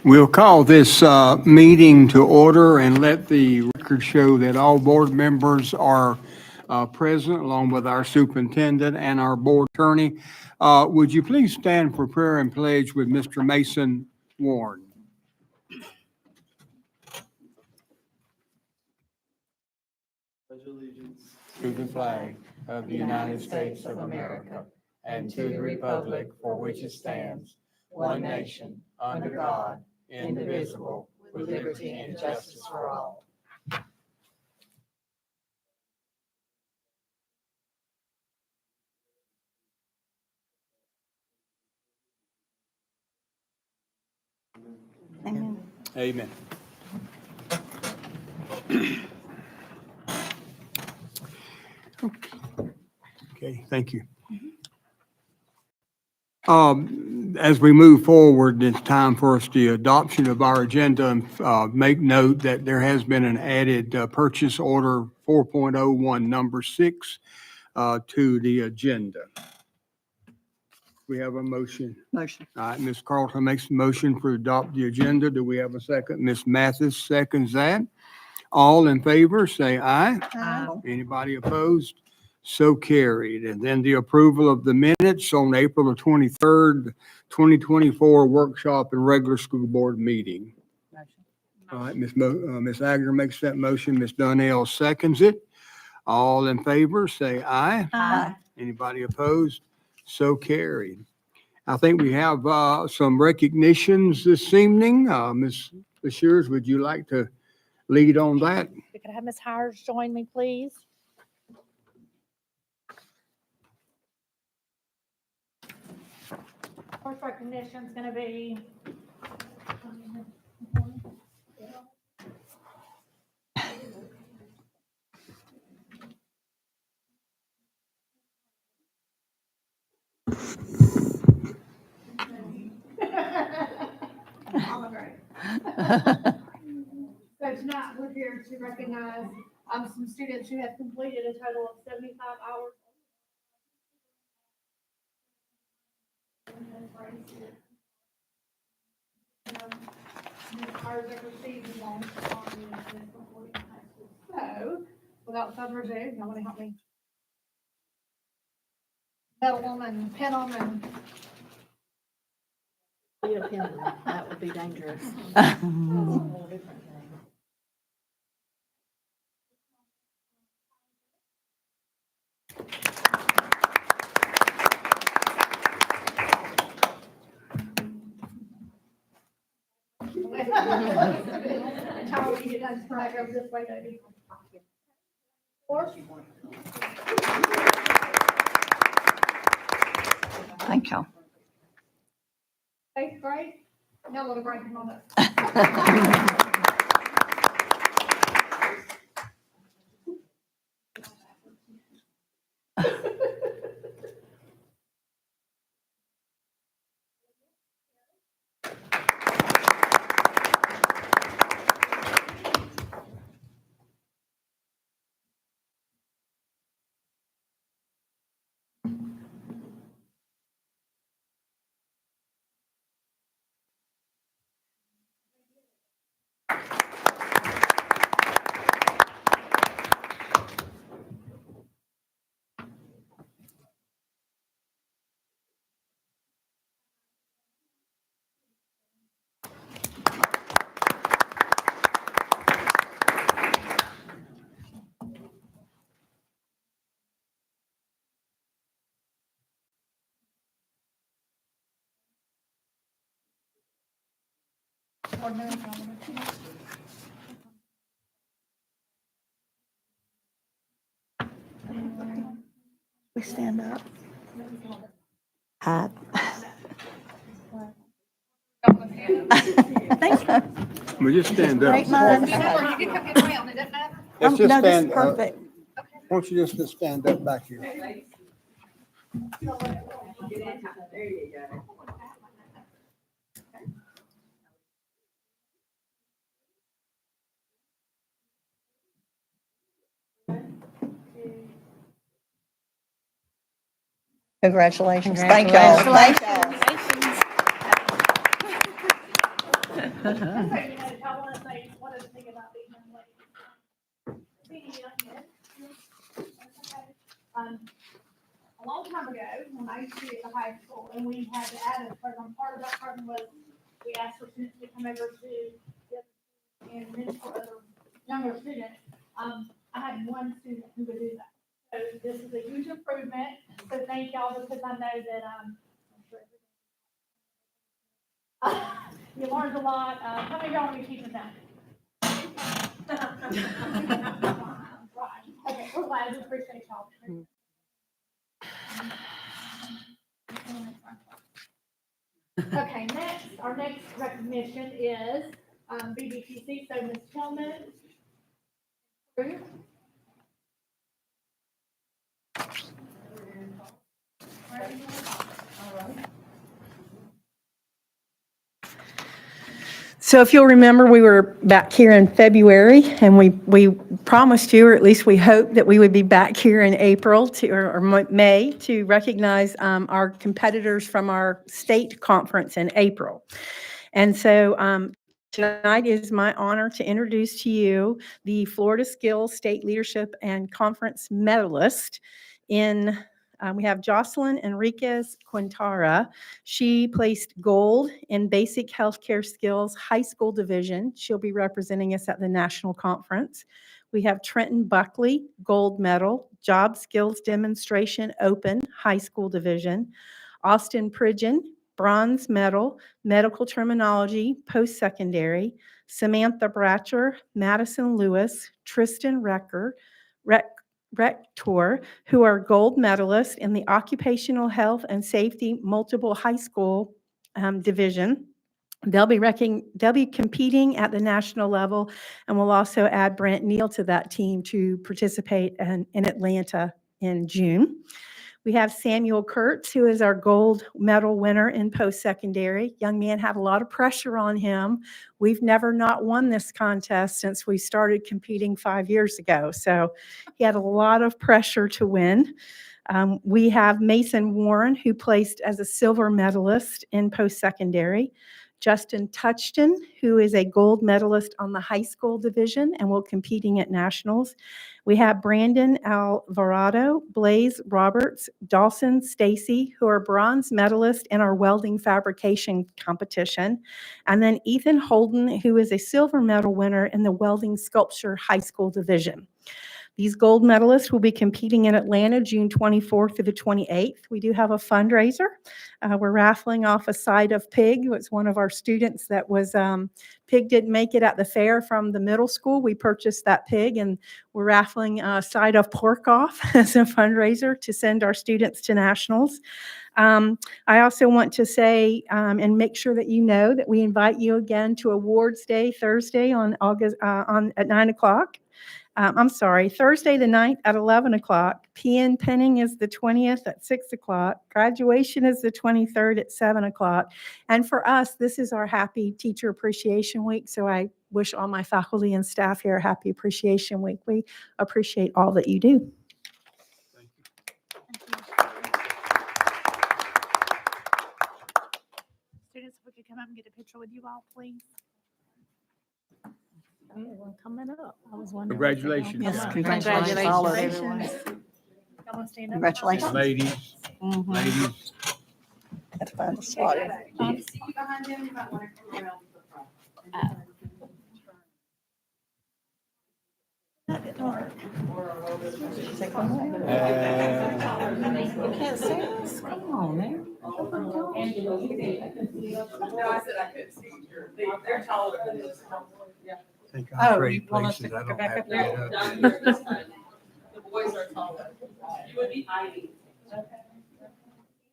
We'll call this meeting to order and let the record show that all board members are present, along with our superintendent and our board attorney. Would you please stand for prayer and pledge with Mr. Mason Warren? Pledge allegiance To the flag of the United States of America and to the republic for which it stands, one nation, under God, indivisible, with liberty and justice for all. Amen. Amen. Okay, thank you. As we move forward, it's time for us the adoption of our agenda and make note that there has been an added purchase order 4.01 number 6 to the agenda. We have a motion. Motion. All right, Ms. Carlton makes the motion for adopt the agenda. Do we have a second? Ms. Mathis seconds that. All in favor, say aye. Aye. Anybody opposed? So carried. And then the approval of the minutes on April the 23rd, 2024 workshop and regular school board meeting. All right, Ms. Agner makes that motion. Ms. Donnell seconds it. All in favor, say aye. Aye. Anybody opposed? So carried. I think we have some recognitions this evening. Ms. Bashir, would you like to lead on that? Could I have Ms. Hires join me, please? First recognition is going to be So tonight, we're here to recognize some students who have completed a total of 75 hours. So, without further ado, y'all want to help me? Medal them and pin them and. Need a pin, that would be dangerous. How we get done, right over this way, baby. Or Thank y'all. eighth grade, y'all want to break them on up. We stand up. Hi. Thank you. We just stand up. Great minds. You can come get around, it doesn't matter. Let's just No, this is stand, perfect. why don't you just stand up back here? Congratulations. Thank y'all. Thank y'all. y'all want to say, what is thinking about these young ladies? Being young men. That's okay. A long time ago, when I used to be at the high school, and we had to add a program, part of that program was we asked for students to come over to and mentor other younger students. I had one student who would do that. So this is a huge improvement. So thank y'all because I know that, you learned a lot. How many of y'all want to keep it down? Right. Okay, we're glad. We appreciate y'all. Okay, next, our next recognition is, BBTC, so Ms. Tillman. So if you'll remember, we were back here in February, and we promised you, or at least we hoped, that we would be back here in April or May to recognize our competitors from our state conference in April. And so tonight is my honor to introduce to you the Florida Skills State Leadership and Conference medalist in we have Jocelyn Enriquez Quintara. She placed gold in basic healthcare skills high school division. She'll be representing us at the national conference. We have Trenton Buckley, gold medal, job skills demonstration open high school division. Austin Pridgeon, bronze medal, medical terminology, post-secondary. Samantha Bratcher, Madison Lewis, Tristan Rector, who are gold medalists in the Occupational Health and Safety Multiple High School division. They'll be competing at the national level, and we'll also add Brent Neal to that team to participate in Atlanta in June. We have Samuel Kurtz, who is our gold medal winner in post-secondary. Young man had a lot of pressure on him. We've never not won this contest since we started competing 5 years ago. So he had a lot of pressure to win. We have Mason Warren, who placed as a silver medalist in post-secondary. Justin Touchton, who is a gold medalist on the high school division and will competing at nationals. We have Brandon Alvarado, Blaze Roberts, Dawson Stacy, who are bronze medalists in our welding fabrication competition. And then Ethan Holden, who is a silver medal winner in the welding sculpture high school division. These gold medalists will be competing in Atlanta, June 24th through the 28th. We do have a fundraiser. We're raffling off a side of pig. It's one of our students that was, pig didn't make it at the fair from the middle school. We purchased that pig, and we're raffling a side of pork off as a fundraiser to send our students to nationals. I also want to say and make sure that you know that we invite you again to Awards Day Thursday on at 9 o'clock. Thursday the 9th at 11 o'clock. PN pinning is the 20th at 6 o'clock. Graduation is the 23rd at 7 o'clock. And for us, this is our Happy Teacher Appreciation Week. So I wish all my faculty and staff here a Happy Appreciation Week. We appreciate all that you do. Students, if we could come up and get a picture with you all, please. Coming up. I was wondering. Congratulations. Yes, guys. congratulations, all of everyone. Y'all want to stand up? Congratulations. Ladies, Mhm. ladies. That's fun. Sorry. See you behind them, you might want to come around the front. You can't see us? Come on, man. No, I said I couldn't see. They're taller than this. I think Oh, I'm you trade want us places. to I go don't back have up to there? get up. Down here this time. The boys are taller. You would be hiding.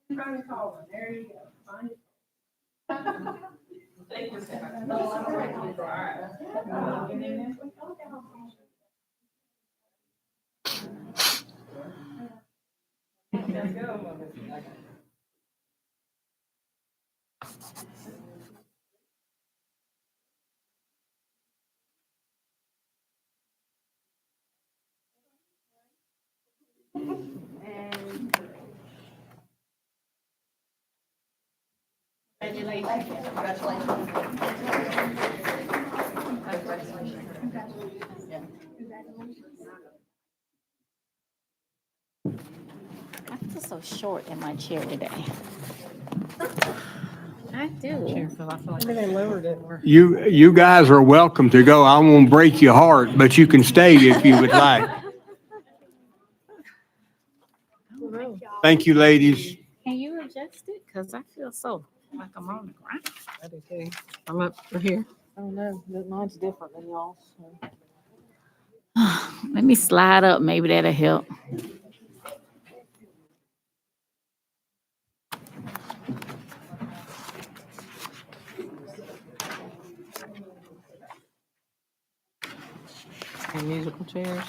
There you go. Find it. Thank you, Sarah. All right. There you go. I feel so short in my chair today. I do. You guys are welcome to go. I won't break your heart, but you can stay if you would like. Thank you, ladies. Can you adjust it? Because I feel so like I'm on the ground. I do too. I'm up for here. I don't know, mine's different than y'all's. Let me slide up. Maybe that'll help. And musical chairs.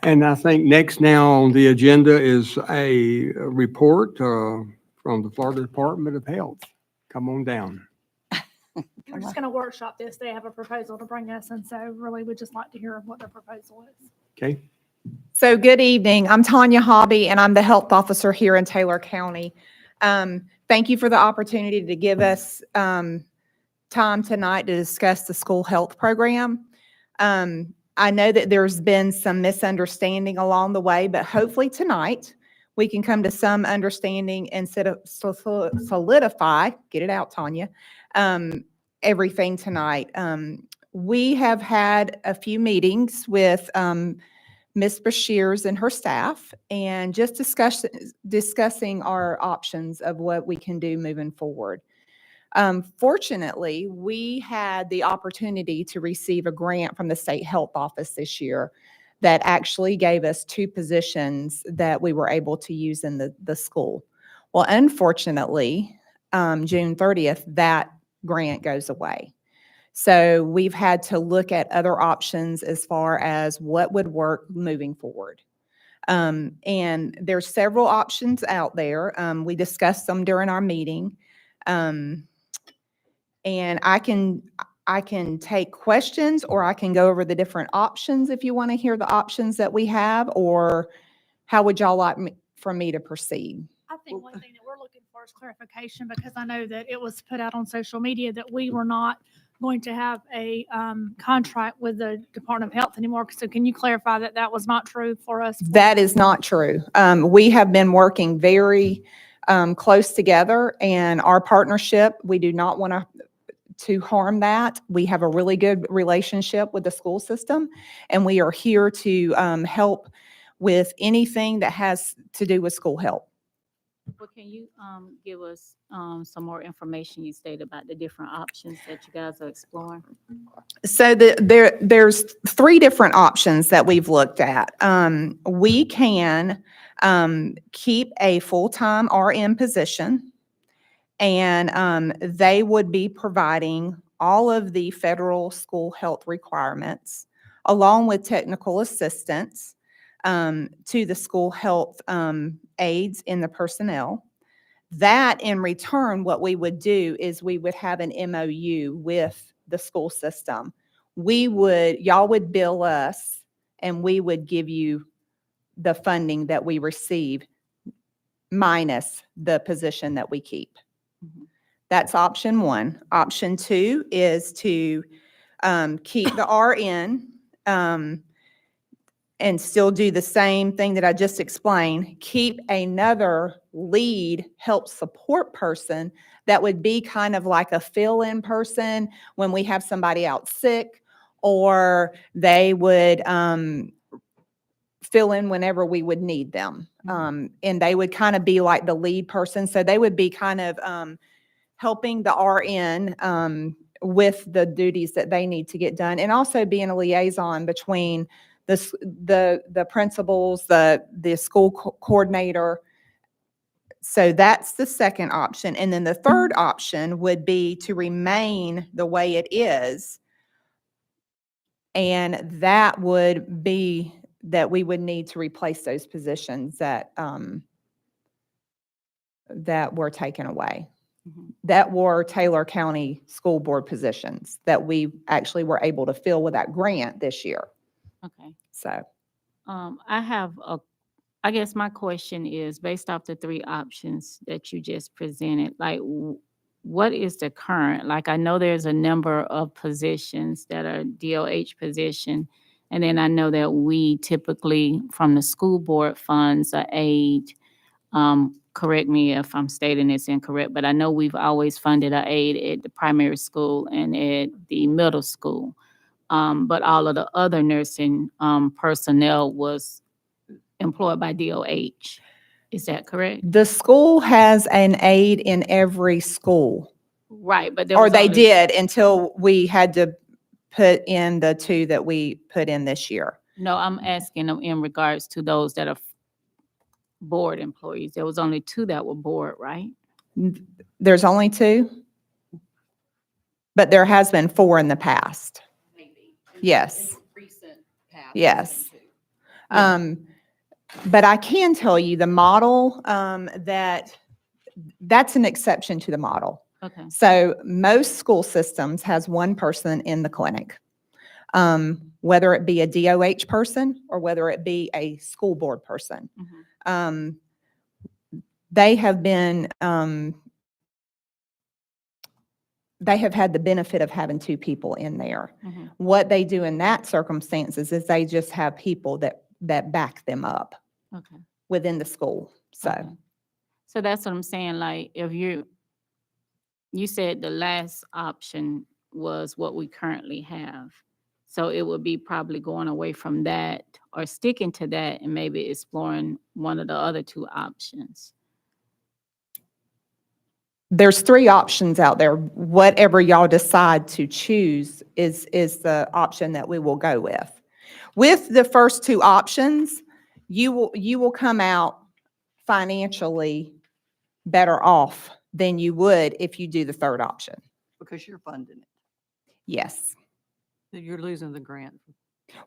And I think next now on the agenda is a report from the Florida Department of Health. Come on down. We're just gonna workshop this. They have a proposal to bring us, and so really we'd just like to hear what their proposal is. Okay? So good evening. I'm Tanya Hobby, and I'm the health officer here in Taylor County. Thank you for the opportunity to give us time tonight to discuss the school health program. I know that there's been some misunderstanding along the way, but hopefully tonight we can come to some understanding and solidify, get it out, Tanya, everything tonight. We have had a few meetings with Ms. Bashirs and her staff, and just discussing our options of what we can do moving forward. Fortunately, we had the opportunity to receive a grant from the State Health Office this year that actually gave us 2 positions that we were able to use in the school. Well, unfortunately, June 30th, that grant goes away. So we've had to look at other options as far as what would work moving forward. And there's several options out there. We discussed them during our meeting. And I can take questions, or I can go over the different options if you want to hear the options that we have, or how would y'all like for me to proceed? I think one thing that we're looking for is clarification, because I know that it was put out on social media that we were not going to have a contract with the Department of Health anymore. So can you clarify that that was not true for us? That is not true. We have been working very close together, and our partnership, we do not want to harm that. We have a really good relationship with the school system, and we are here to help with anything that has to do with school health. Well, can you give us some more information you stated about the different options that you guys are exploring? So there's 3 different options that we've looked at. We can keep a full-time RN position, and they would be providing all of the federal school health requirements, along with technical assistance to the school health aides in the personnel. That in return, what we would do is we would have an MOU with the school system. Y'all would bill us, and we would give you the funding that we receive minus the position that we keep. Mhm. That's option 1. Option 2 is to keep the RN and still do the same thing that I just explained, keep another lead help support person that would be kind of like a fill-in person when we have somebody out sick, or they would fill in whenever we would need them. And they would kind of be like the lead person. So they would be kind of helping the RN with the duties that they need to get done, and also being a liaison between the principals, the school coordinator. So that's the second option. And then the third option would be to remain the way it is. And that would be that we would need to replace those positions that were taken away. Mhm. That were Taylor County School Board positions that we actually were able to fill with that grant this year. Okay. So, I have a I guess my question is, based off the three options that you just presented, like, what is the current? Like, I know there's a number of positions that are DOH position, and then I know that we typically, from the school board funds, a aide. Correct me if I'm stating this incorrect, but I know we've always funded a aide at the primary school and at the middle school. But all of the other nursing personnel was employed by DOH. Is that correct? The school has an aide in every school, Right, but there or was they only- did until we had to put in the two that we put in this year. No, I'm asking them in regards to those that are board employees. There was only two that were board, right? There's only two? But there has been four in the past. Maybe. Yes. Recent past. Yes. But I can tell you the model, that's an exception to the model. Okay, So most school systems has one person in the clinic, whether it be a DOH person or whether it be a school board person. Mhm. They have been, they have had the benefit of having two people in there. Mhm. What they do in that circumstances is they just have people that back them up Okay. within the school. So Okay. So that's what I'm saying, like, if you said the last option was what we currently have. So it would be probably going away from that or sticking to that and maybe exploring one of the other two options. there's three options out there. Whatever y'all decide to choose is the option that we will go with. With the first two options, you will come out financially better off than you would if you do the third option. Because you're funding it. Yes. You're losing the grant.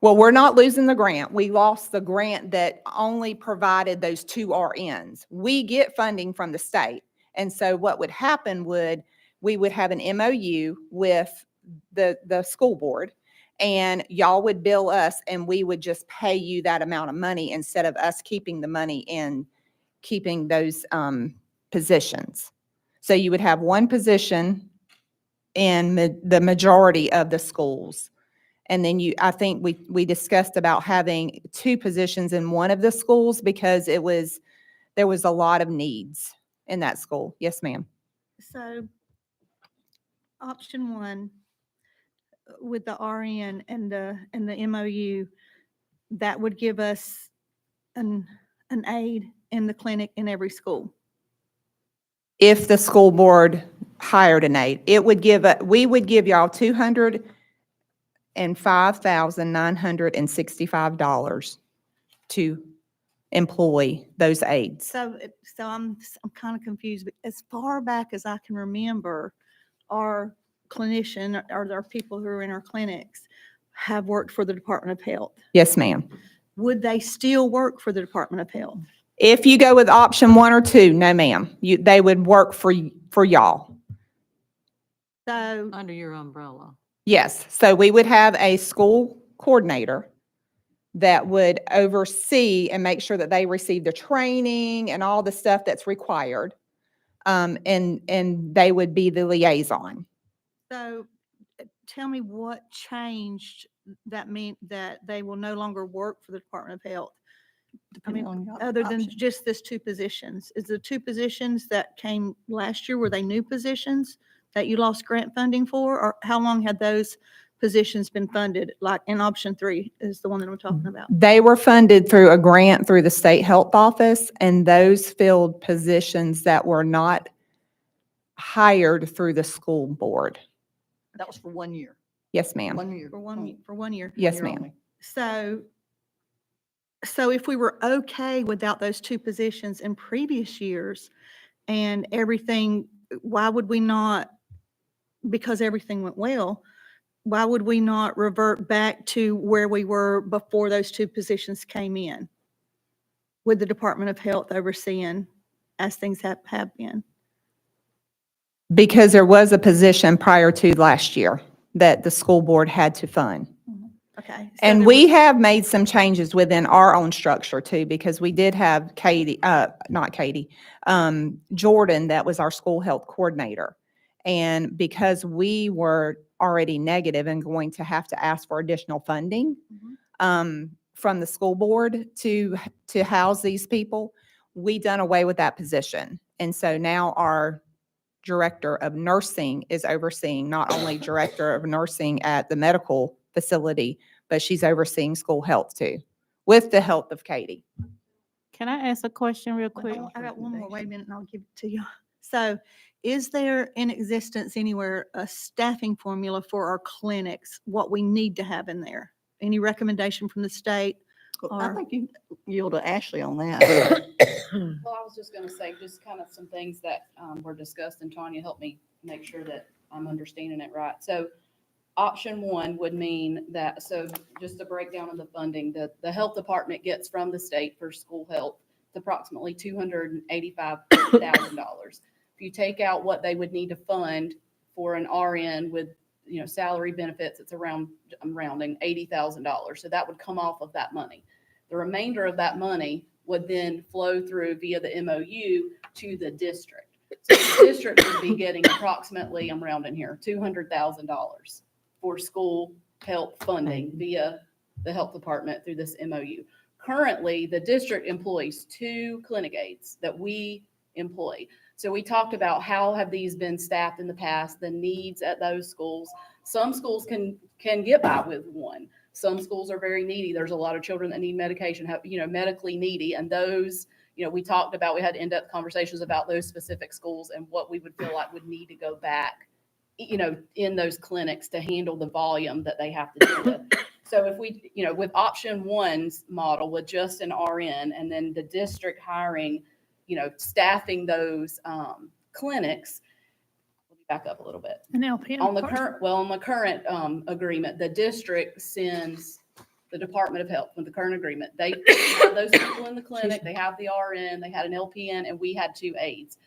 Well, we're not losing the grant. We lost the grant that only provided those two RNs. We get funding from the state. And so what would happen we would have an MOU with the school board, and y'all would bill us and we would just pay you that amount of money instead of us keeping the money and keeping those positions. So you would have one position in the majority of the schools. And then I think we discussed about having two positions in one of the schools because there was a lot of needs in that school. Yes, ma'am. So, option one, with the RN and the MOU, that would give us an aide in the clinic in every school. If the school board hired an aide, we would give y'all $205,965 to employ those aides. So I'm kind of confused. But as far back as I can remember, our clinician or our people who are in our clinics have worked for the Department of Health. Yes, ma'am. Would they still work for the Department of Health? If you go with option one or two, no, ma'am. They would work for y'all. So, Under your umbrella. Yes. So we would have a school coordinator that would oversee and make sure that they receive the training and all the stuff that's required. And they would be the liaison. so tell me what changed that mean that they will no longer work for the Department of Health? I mean, other than just this two positions, is the two positions that came last year, were they new positions that you lost grant funding for? Or how long had those positions been funded? Like in option three is the one that I'm talking about. They were funded through a grant through the state health office, and those filled positions that were not hired through the school board. That was for 1 year. Yes, ma'am. 1 year. For one year. Yes, Year ma'am. only. So if we were okay without those two positions in previous years and everything, why would we not, because everything went well, why would we not revert back to where we were before those two positions came in? With the Department of Health overseeing as things have been? Because there was a position prior to last year that the school board had to fund. Okay. so And there we was- have made some changes within our own structure too, because we did have Katie, not Katie, Jordan, that was our school health coordinator. And because we were already negative and going to have to ask for additional funding from the school board to house these people, we done away with that position. And so now our director of nursing is overseeing not only director of nursing at the medical facility, but she's overseeing school health too, with the help of Katie. Can I ask a question real quick? I got one more. Wait a minute and I'll give it to you. So is there in existence anywhere a staffing formula for our clinics, what we need to have in there? Any recommendation from the state? I Or- think you yield to Ashley on that. Well, I was just gonna say, just kind of some things that were discussed, and Tanya helped me make sure that I'm understanding it right. So option one would mean that, so just a breakdown of the funding, the health department gets from the state for school health, it's approximately $285,000. If you take out what they would need to fund for an RN with, salary benefits, it's around, I'm rounding, $80,000. So that would come off of that money. The remainder of that money would then flow through via the MOU to the district. So the district would be getting approximately, I'm rounding here, $200,000 for school health funding via the health department through this MOU. Currently, the district employs 2 clinic aides that we employ. So we talked about how have these been staffed in the past, the needs at those schools. Some schools can get by with 1. Some schools are very needy. There's a lot of children that need medication, medically needy. And those, we talked about, we had in-depth conversations about those specific schools and what we would feel like would need to go back, in those clinics to handle the volume that they have to deal with. So if we, with option one's model with just an RN and then the district hiring, staffing those clinics, let me back up a little bit. An LPN. On the current agreement, the district sends the Department of Health with the current agreement. They have those people in the clinic, they have the RN, they had an LPN, and we had 2 aides.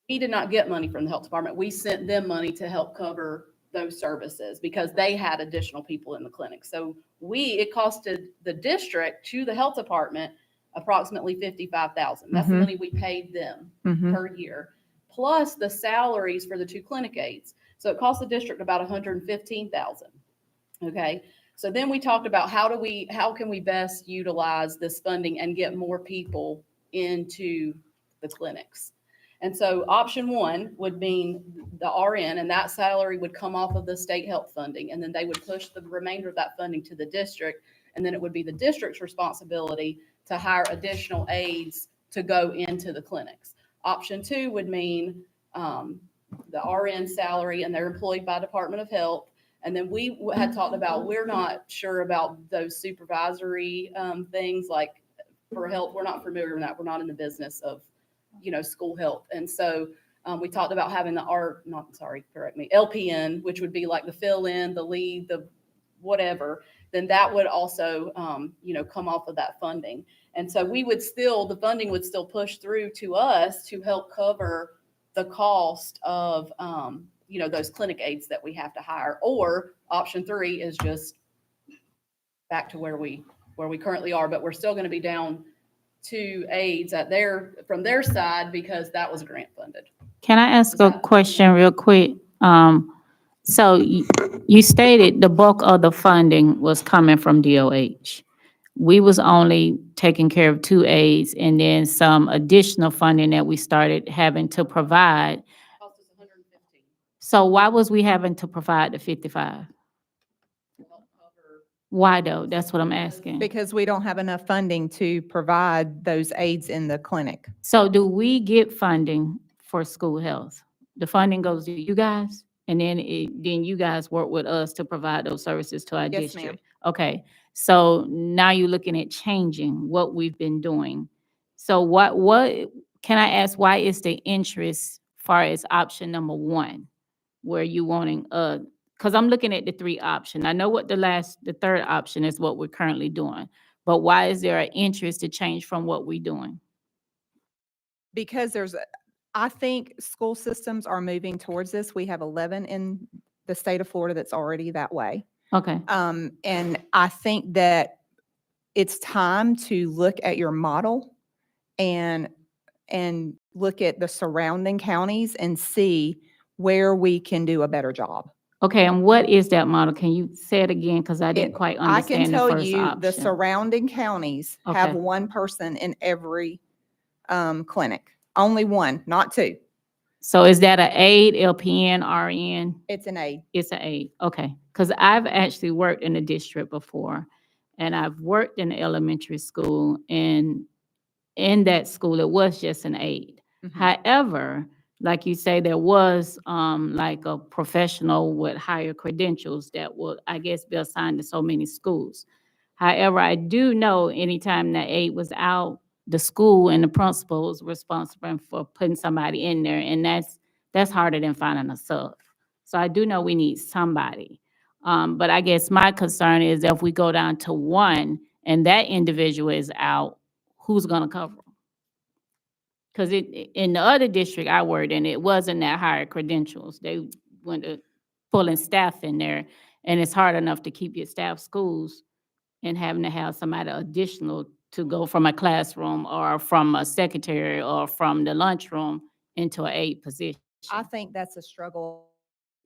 We did not get money from the health department. We sent them money to help cover those services because they had additional people in the clinic. So it costed the district to the health department approximately $55,000. That's the Mhm. money we paid them per year, plus the salaries for the 2 clinic aides. So it cost the district about $115,000. Okay. So then we talked about how can we best utilize this funding and get more people into the clinics. And so option one would mean the RN, and that salary would come off of the state health funding. And then they would push the remainder of that funding to the district. And then it would be the district's responsibility to hire additional aides to go into the clinics. Option two would mean the RN salary, and they're employed by Department of Health. And then we had talked about, we're not sure about those supervisory things like for health. We're not familiar with that. We're not in the business of, school health. And so we talked about having LPN, which would be like the fill-in, the lead, the whatever, then that would also, come off of that funding. And so the funding would still push through to us to help cover the cost of, those clinic aides that we have to hire. Or option three is just back to where we currently are, but we're still going to be down 2 aides from their side because that was grant funded. Can I ask a question real quick? So you stated the bulk of the funding was coming from DOH. We was only taking care of 2 aides and then some additional funding that we started having to provide. Cost us $115 So why was we having to provide the 55? to help cover. Why though? That's what I'm asking. Because we don't have enough funding to provide those aides in the clinic. So do we get funding for school health? The funding goes to you guys, and then you guys work with us to provide those services to our Yes, district? ma'am. Okay, so now you're looking at changing what we've been doing. So what, can I ask, why is the interest far as option number 1, where you wanting, because I'm looking at the 3 option. I know what the third option is what we're currently doing, but why is there an interest to change from what we're doing? Because I think school systems are moving towards this. We have 11 in the state of Florida that's already that way. Okay, And I think that it's time to look at your model and, and look at the surrounding counties and see where we can do a better job. okay, and what is that model? Can you say it again? Because I It- didn't quite I can understand the tell first you, the option. surrounding counties have Okay. one person in every clinic. Only one, not two. So is that a aide, LPN, RN? It's an aide. It's an aide, okay. Because I've actually worked in the district before, and I've worked in the elementary school, and in that school, it was just an aide. Mhm. However, like you say, there was like a professional with higher credentials that would, I guess, be assigned to so many schools. However, I do know anytime that aide was out, the school and the principal was responsible for putting somebody in there, and that's harder than finding a sub. So I do know we need somebody. But I guess my concern is if we go down to one and that individual is out, who's gonna cover them? Because in the other district I worked in, it wasn't that higher credentials. They went to pulling staff in there, and it's hard enough to keep your staff schools and having to have somebody additional to go from a classroom or from a secretary or from the lunchroom into an aide position. I think that's a struggle,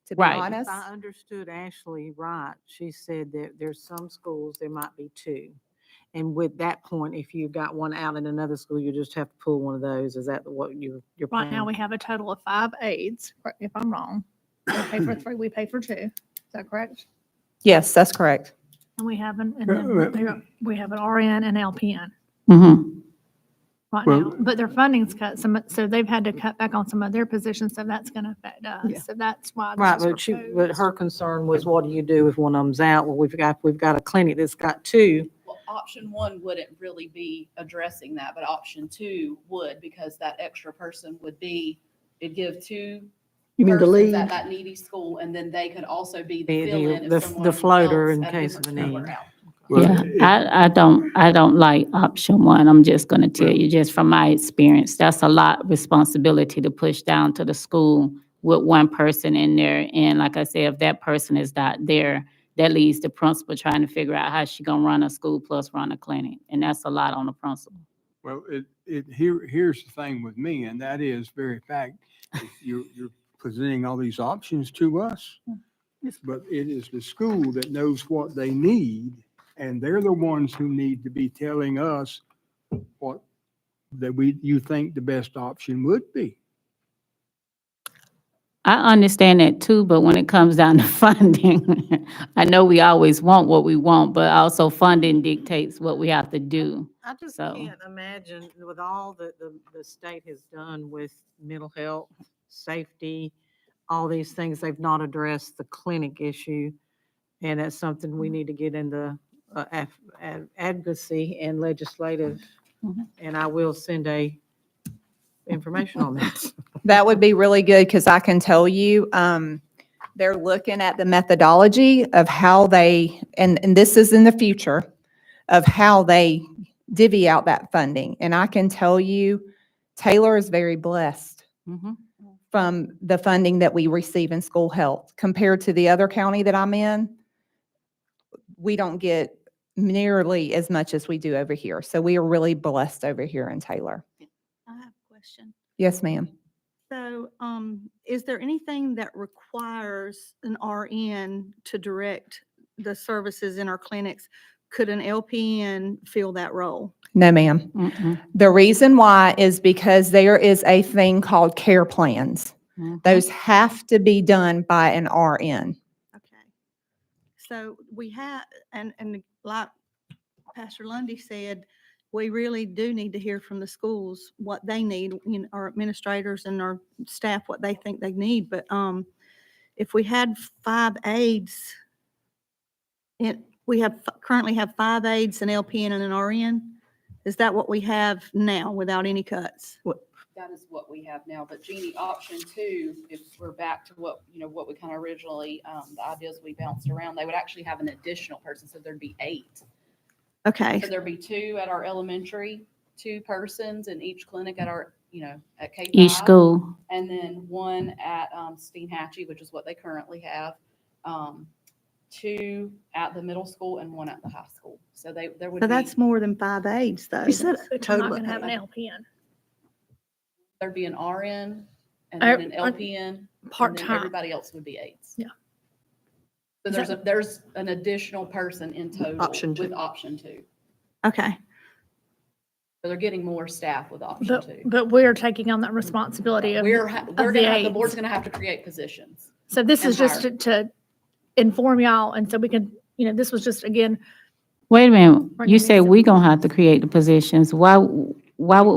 to be Right. If honest. I understood Ashley right, she said that there's some schools, there might be two. And with that point, if you've got one out in another school, you just have to pull one of those. Is that what you're Right planning? now, we have a total of 5 aides, correct me if I'm wrong. They pay for 3, we pay for 2. Is that correct? Yes, that's correct. And we have an, and then we have an RN and LPN Mm-hmm. right Well- now. But their funding's cut, so they've had to cut back on some of their positions, so that's gonna affect Yeah. us. So that's why Right, this is but proposed. her concern was, what do you do if one of them's out? Well, we've got a clinic that's got two. Well, option one wouldn't really be addressing that, but option two would, because that extra person would be, it'd give 2 You mean the persons lead? at that needy school, and then they could also be the The- fill-in the- if someone the floater else in at a case of different a school were need. out. Well, Yeah, it- I don't like option one. I'm just gonna tell Well- you, just from my experience, that's a lot of responsibility to push down to the school with one person in there. And like I said, if that person is not there, that leaves the principal trying to figure out how she gonna run a school plus run a clinic. And that's a lot on the principal. Well, here's the thing with me, and that is very fact, is you're presenting all these options to us, but it is the school that knows what they need, and they're the ones who need to be telling us what you think the best option would be. I understand that too, but when it comes down to funding, I know we always want what we want, but also funding dictates what we have to do. I just So- can't imagine with all that the state has done with mental health, safety, all these things, they've not addressed the clinic issue. And that's something we need to get into advocacy and legislative. Mhm. And I will send information on that. That would be really good, because I can tell you, they're looking at the methodology of how they, and this is in the future, of how they divvy out that funding. And I can tell you, Taylor is very blessed Mhm. from the funding that we receive in school health. Compared to the other county that I'm in, we don't get nearly as much as we do over here. So we are really blessed over here in Taylor. I have a question. Yes, ma'am. So, is there anything that requires an RN to direct the services in our clinics? Could an LPN fill that role? No, ma'am. Mm-mm. The reason why is because there is a thing called care plans. Mhm. Those have to be done by an RN. Okay. So we have, and like Pastor Lundy said, we really do need to hear from the schools what they need, our administrators and our staff, what they think they need. But if we had 5 aides, currently have 5 aides, an LPN and an RN. Is that what we have now without any cuts? That is what we have now, but Jeannie, option two, if we're back to what we kind of originally, the ideas we bounced around, they would actually have an additional person, so there'd be 8. Okay, So there'd be 2 at our elementary, 2 persons in each clinic at our, at K-5. Each school. And then 1 at Steenhatchee, which is what they currently have. 2 at the middle school and 1 at the high school. So there would So be, that's more than 5 aides though. You said you're Total not gonna have an aide. LPN, there'd be an RN and then an LPN. And then part-time. everybody else would be aides. Yeah. So Is there's an additional person in total Option two. with option 2. Okay, So they're getting more staff with option But, 2. but we're taking on that responsibility of, We're the gonna have, the aides. board's gonna have to create positions. so this and is just hire. to inform y'all, and so we can, this was just, again, Wait a minute, Bring you in say these- we gonna have to create the positions. Why would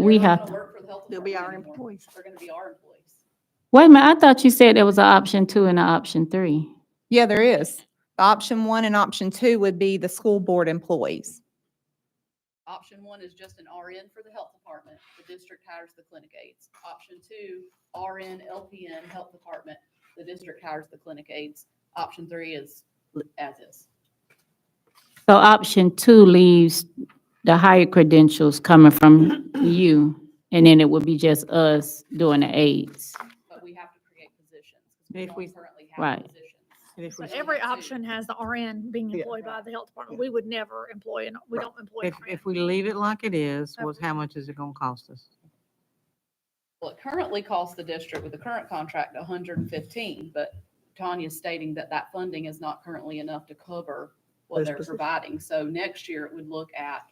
we They're not have gonna to? work for the health They'll be our department anymore. employees. They're gonna be our employees. Wait a minute, I thought you said there was an option 2 and an option 3. Yeah, there is. Option 1 and option 2 would be the school board employees. Option 1 is just an RN for the health department. The district hires the clinic aides. Option 2, RN, LPN, health department. The district hires the clinic aides. Option 3 is as is. So option 2 leaves the higher credentials coming from you, and then it would be just us doing the aides. But we have to create positions If because we we- don't currently Right. have positions. And if so we, every option has the RN being Yeah. employed by the health department. We would never employ, and we don't employ. an if RN. we leave it like it is, how much is it gonna cost us? Well, it currently costs the district with the current contract 115, but Tanya's stating that that funding is not currently enough to cover what Those they're positions. providing. So next year it would look at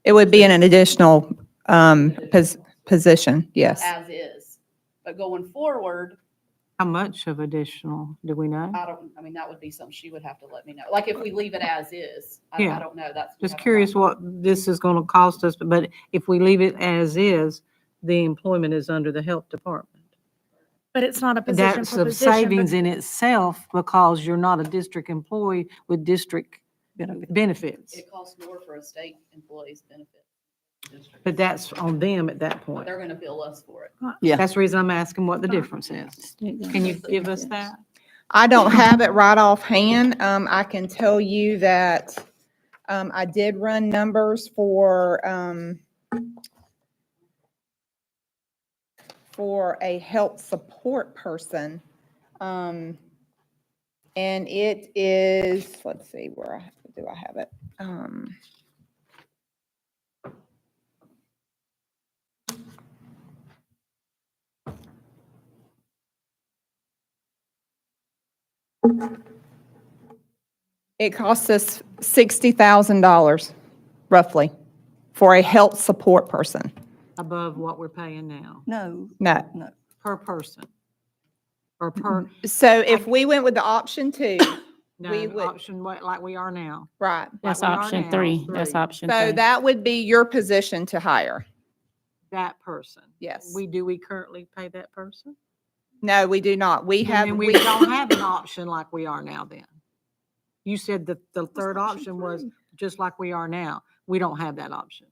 It would be an additional position, yes. as is. But going forward, How much of additional, do we know? I mean, that would be something she would have to let me know. Like if we leave it as is, I Yeah. don't know. That's. Just curious what this is gonna cost us, but if we leave it as is, the employment is under the health department. But it's not a position That's for a position. savings in itself because you're not a district employee with district benefits. It costs more for a state employee's benefit. But that's on them at that But point. they're gonna bill us for it. That's the reason I'm asking what the difference is. Can you give us that? I don't have it right offhand. I can tell you that, I did run numbers for a health support person. And it is, let's see, do I have it? It costs us $60,000 roughly for a health support person. Above what we're paying now, no, No. per person? Or per, So if we went with the option 2, We no, would- option like we are now? right. That's we are option now, 3. That's three. option So 3. that would be your position to hire. That person? Yes. Do we currently pay that person? No, we do not. We have, Then we we, don't have an option like we are now then. You said that the third option was just like we are now. We don't have that option.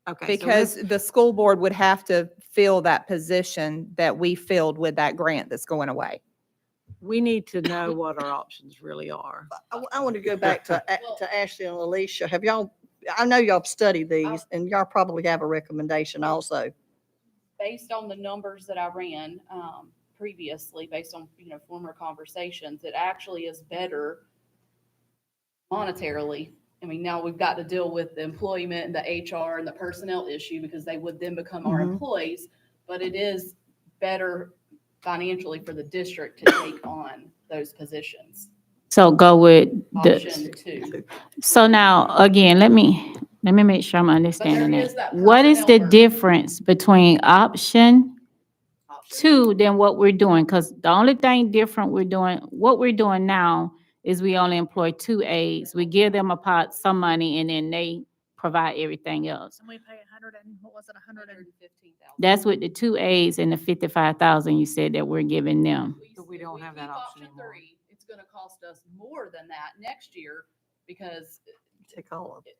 Okay. so because the school board would have to fill that position that we filled with that grant that's going away. we need to know what our options really are. I want to go back to Ashley and Alicia. Have y'all, I know y'all studied these and y'all probably have a recommendation also. Based on the numbers that I ran previously, based on, former conversations, it actually is better monetarily. I mean, now we've got to deal with the employment and the HR and the personnel issue because they would then become our Mhm. employees. But it is better financially for the district to take on those positions. So go with Option the, 2. so now, again, let me make sure I'm understanding is that. that What is the personnel burden. difference between option 2 than what we're doing? Because the only thing different what we're doing now is we only employ 2 aides. We give them some money and then they provide everything else. And we pay 100 and, what was it, 100 and? 115,000. That's with the 2 aides and the 55,000 you said that we're giving them. But we If don't have that keep option anymore. 3, it's gonna cost us more than that next year because. Take all of it.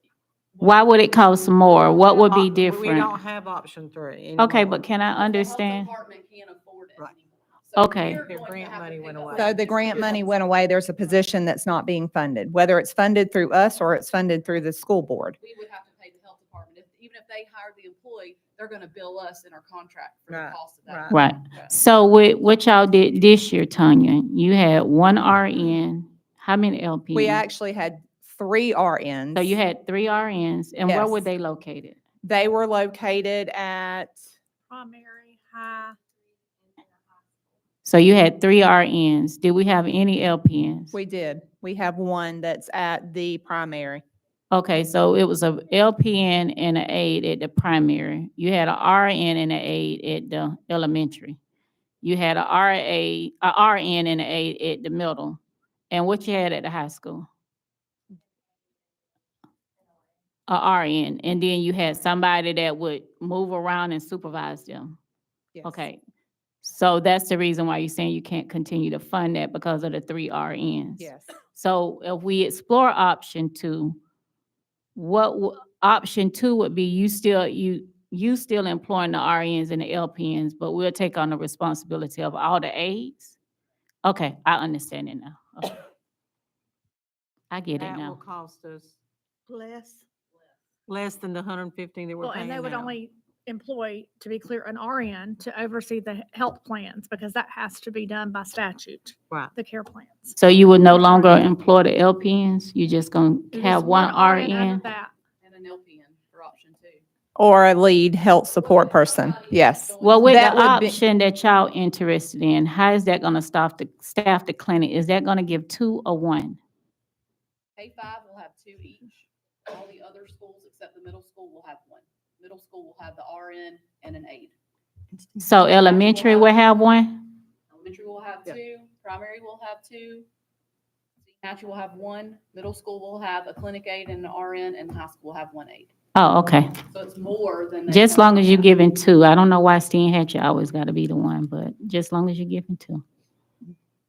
Why would it cost more? What would be We different? don't have option 3 Okay, anymore. but can I The health understand? department can't afford it Right. anymore. So Okay. we're Their going to grant have to money pick went up away. So the grant money went away. There's a position that's not being funded, whether it's funded through us or it's funded through the school board. We would have to pay the health department. Even if they hire the employee, they're gonna bill us in our contract for the Right, cost of that. Right. So with what y'all did this year, Tanya, you had 1 RN How many LPNs? We actually had 3 RNs. So you had 3 RNs, and where were Yes. they located? They were located at, Primary, high. So you had 3 RNs. Did we have any LPNs? we did. We have one that's at the primary. Okay, so it was a LPN and an aide at the primary. You had a RN and an aide at the elementary. You had a RN and an aide at the middle. And what you had at the high school? A RN, and then you had somebody that would move around and supervise them. Yes. Okay. So that's the reason why you're saying you can't continue to fund that because of the 3 RNs. Yes. So if we explore option 2, option 2 would be you still employing the RNs and the LPNs, but we'll take on the responsibility of all the aides? Okay, I understand it now. Okay. I get it That will now. cost us Less. than the 115 that we're Well, paying and they would now. only employ, to be clear, an RN to oversee the health plans because that has to be done by statute, Right. the care plans. So you would no longer employ the LPNs? You're just gonna It have is one under RN? that. And an LPN for option 2. Or a lead health support person. Yes. Well, with the That would be- option that y'all interested in, how is that gonna staff the clinic? Is that gonna give 2 or 1? K-5 will have 2 each. All the other schools, except the middle school, will have 1. Middle school will have the RN and an aide. So elementary will have 1? Elementary will have Yeah. 2, primary will have 2, Hatchie will have 1, middle school will have a clinic aide and an RN, and high school will have 1 aide. Oh, okay. So it's more than. they Just long as you're currently have. giving 2. I don't know why Steen Hatchie always gotta be the 1, but just long as you're giving 2.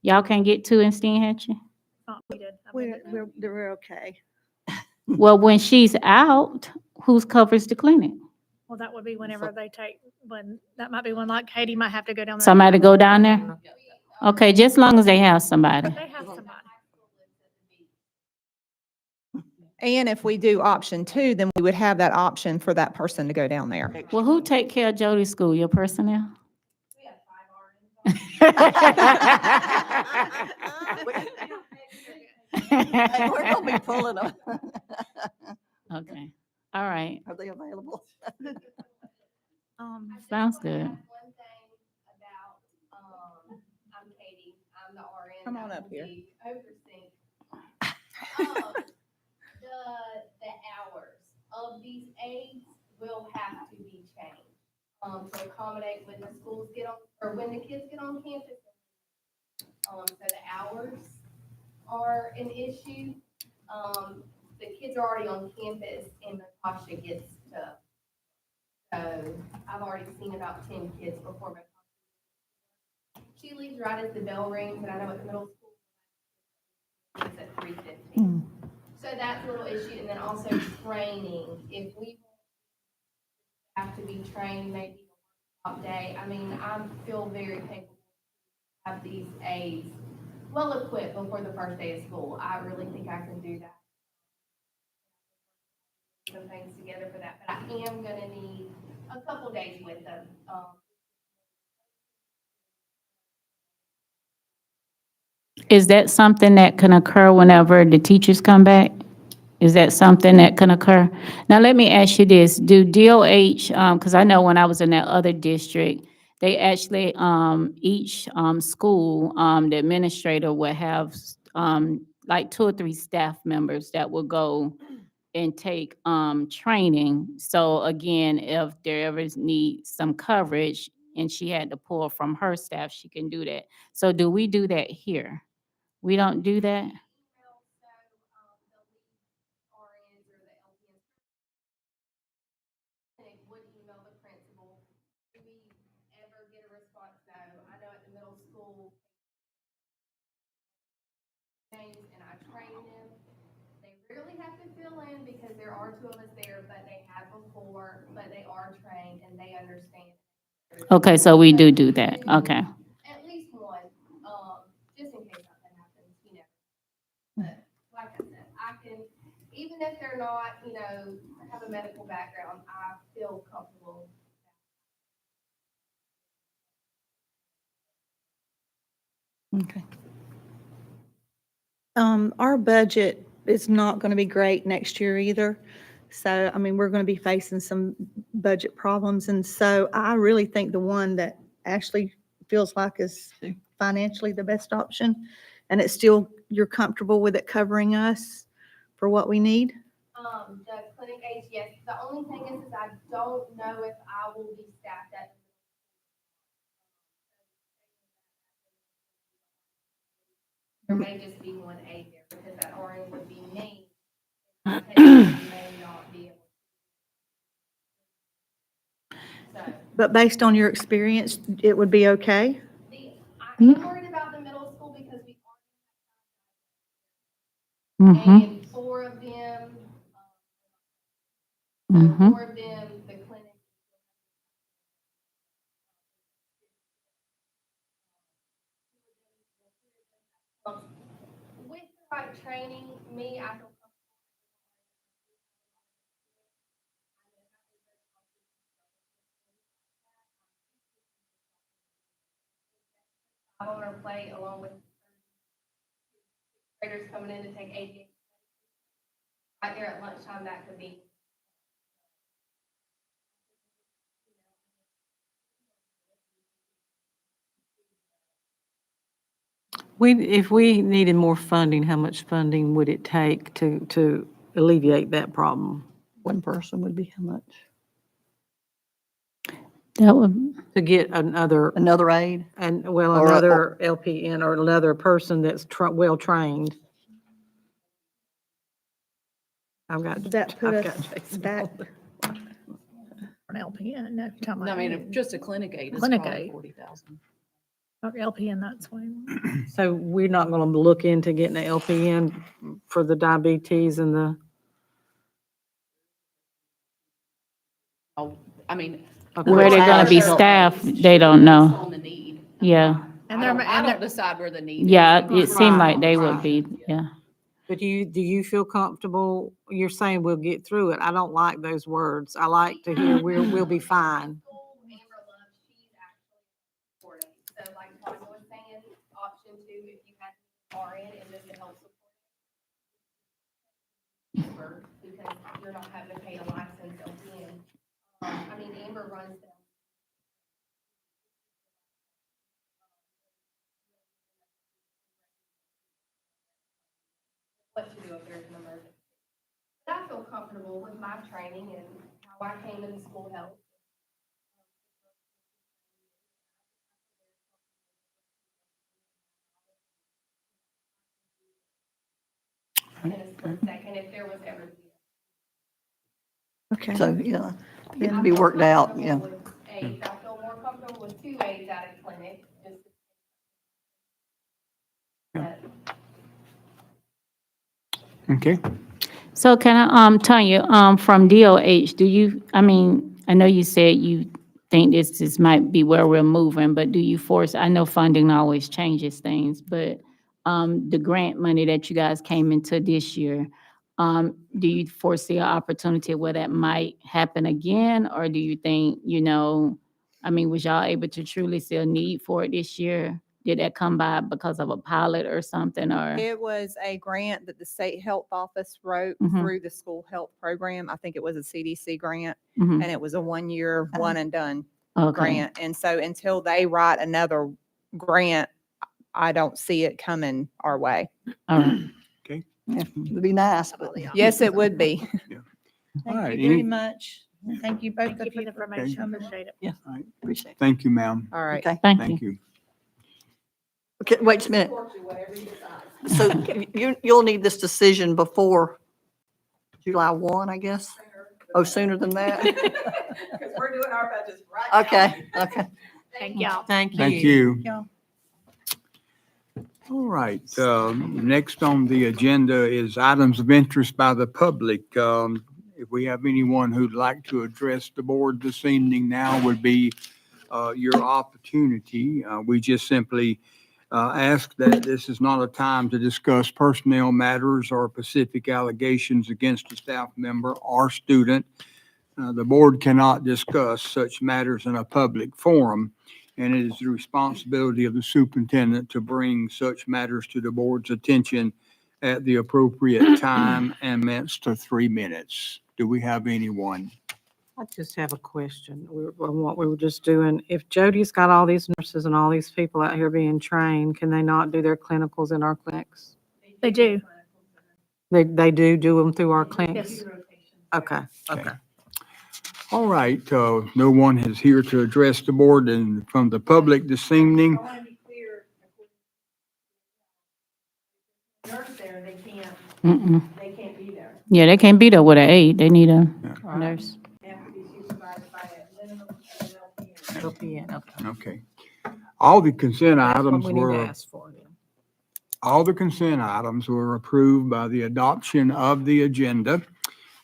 Y'all can't get 2 in Steen Hatchie? Not needed. I mean, We're okay. Well, when she's out, who covers the clinic? Well, that would be whenever they take, that might be when like Katie might have to go down there. Somebody go down there? Yeah. Okay, just long as they have somebody. They have somebody. And if we do option 2, then we would have that option for that person to go down there. Well, who take care of Jody's school? Your personnel? Hey, we're gonna be pulling them. Okay, all right, Are they available? sounds good. One thing about, I'm Katie, I'm the RN. Come on that up will here. be overseeing. The hours of these aides will have to be changed, to accommodate when the schools get on, or when the kids get on campus. So the hours are an issue. The kids are already on campus and Natasha gets to. So I've already seen about 10 kids before. She leaves right as the bell rings, and I know at the middle school, it's at 3:15. So that's a little issue, and then also training. If we have to be trained maybe a workshop day, I mean, I feel very capable to have these aides well equipped before the first day of school. I really think I can do that. Some things together for that, but I am gonna need a couple days with them. Is that something that can occur whenever the teachers come back? Is that something that can occur? Now, let me ask you this, do DOH, because I know when I was in that other district, they actually, each, school, the administrator would have, like 2 or 3 staff members that would go and take, training. So again, if there ever needs some coverage and she had to pull from her staff, she can do that. So do we do that here? We don't do that? Would email the principal. Do we ever get a response? No. I know at the middle school, James and I train them. They rarely have to fill in because there are 2 of us there, but they have before, but they are trained and they understand. Okay, so we do that, okay. At least one, just in case something happens, you know. But like I said, I can, even if they're not, you know, have a medical background, I feel comfortable. Okay. Our budget is not going to be great next year either. So, I mean, we're going to be facing some budget problems. And so I really think the one that Ashley feels like is financially the best option, and it's still, you're comfortable with it covering us for what we need? The clinic age, yes. The only thing is I don't know if I will be staffed at. There may just be one aide there because that RN would be me. I may not be able. So, But based on your experience, it would be okay? I am worried about the middle school because we Mm-hmm, and four of them, mm-hmm. four of them, the clinic. With the right training, me, I feel comfortable on our plate along with graders coming in to take ADA. Right there at lunchtime, that could be. If we needed more funding, how much funding would it take to alleviate that problem? One person would be how much? That would, To get another, Another aide? well, Or a- another LPN or another person that's well-trained? I've got. Would that put I've us got Jason back? on An LPN, no, you're talking I about. mean, if just a clinic aide is Clinic probably aide. 40,000. LPN, that's why. So we're not going to look into getting an LPN for the diabetes and the, Oh, I mean. Okay. where they're gonna be They're- staffed, they don't know. On the need. Yeah. And I they're- don't, I and don't they're- decide where the need is. Yeah, it seemed like Right, they would right. be, yeah. but do you feel comfortable? You're saying we'll get through it. I don't like those words. I like to hear we'll be fine. Amber Love, she's actually supporting. So like Tanya was saying, option two, if you had RN and this could help support. Because you're not having to pay a license LPN. I mean, Amber runs them. What to do if there's an emergency. But I feel comfortable with my training and how I came into school health. In a split second, if there was ever. Okay. So, yeah, it can be worked out, yeah. I feel more comfortable with two aides at a clinic. Okay. So can I, Tanya, from DOH, do you, I mean, I know you said you think this might be where we're moving, but do you force, I know funding always changes things, but, the grant money that you guys came into this year, do you foresee an opportunity where that might happen again? Or do you think, I mean, was y'all able to truly see a need for it this year? Did that come by because of a pilot or something, or? It was a grant that the state health office wrote Mhm. through the school health program. I think it was a CDC grant, Mhm. and it was a 1-year, one and done Okay, grant. And so until they write another grant, I don't see it coming our way. all right. Yeah, it'd be nice, but. Yes, it would be. All Thank right, you very any- much. Thank you both Thank you of for you. the information, appreciate it. Yeah, All right. appreciate it. Thank you, ma'am. All right. Okay, Thank Thank you. you. okay, wait a minute. So you'll need this decision before July 1, I guess? Oh, sooner than that? Because we're doing our budgets right now. Okay. Thank y'all. Thank you. Thank you. Y'all. All right, next on the agenda is items of interest by the public. If we have anyone who'd like to address the board this evening, now would be your opportunity. We just simply ask that this is not a time to discuss personnel matters or specific allegations against a staff member or student. The board cannot discuss such matters in a public forum, and it is the responsibility of the superintendent to bring such matters to the board's attention at the appropriate time and minutes to 3 minutes. Do we have anyone? I just have a question on what we were just doing. If Jody's got all these nurses and all these people out here being trained, can they not do their clinicals in our clinics? They do. They do them through our clinics? Yes. Okay, okay. All right, no one is here to address the board and from the public this evening. I want to be clear. Nurse there, they can't be there. Yeah, they can't be there with an aide. They need a nurse. They have to be supervised by a minimum of an LPN. LPN, okay. Okay. All the consent That's what items we need to were, ask for then. all the consent items were approved by the adoption of the agenda.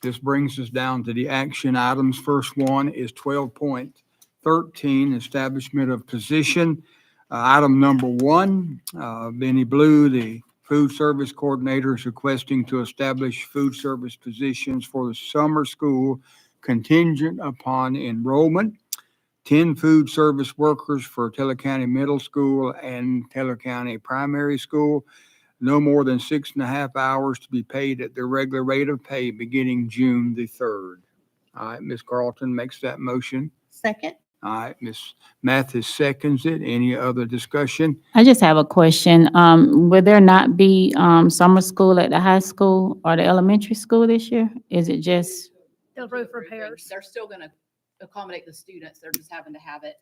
This brings us down to the action items. First one is 12.13, establishment of position. Item number 1, Benny Blue, the food service coordinator, is requesting to establish food service positions for the summer school contingent upon enrollment. 10 food service workers for Taylor County Middle School and Taylor County Primary School. No more than 6.5 hours to be paid at the regular rate of pay beginning June the 3rd. All right, Ms. Carlton makes that motion. Second? All right, Ms. Mathis seconds it. Any other discussion? I just have a question. Will there not be summer school at the high school or the elementary school this year? Is it just, The roof repairs. They're still gonna accommodate the students. They're just having to have it.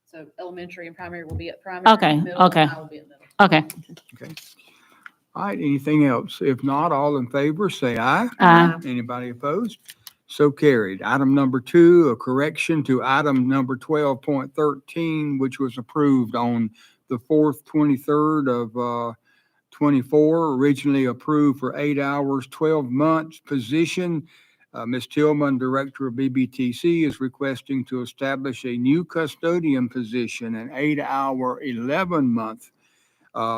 So elementary and primary will be at primary. Okay, middle, and okay. I will be at middle. okay. All right, anything else? If not, all in favor, say aye. Aye. Anybody opposed? So carried. Item number 2, a correction to item number 12.13, which was approved on the 4th, 23rd of 24, originally approved for 8 hours, 12 months position. Ms. Tillman, Director of BBTC, is requesting to establish a new custodian position, an 8-hour, 11-month.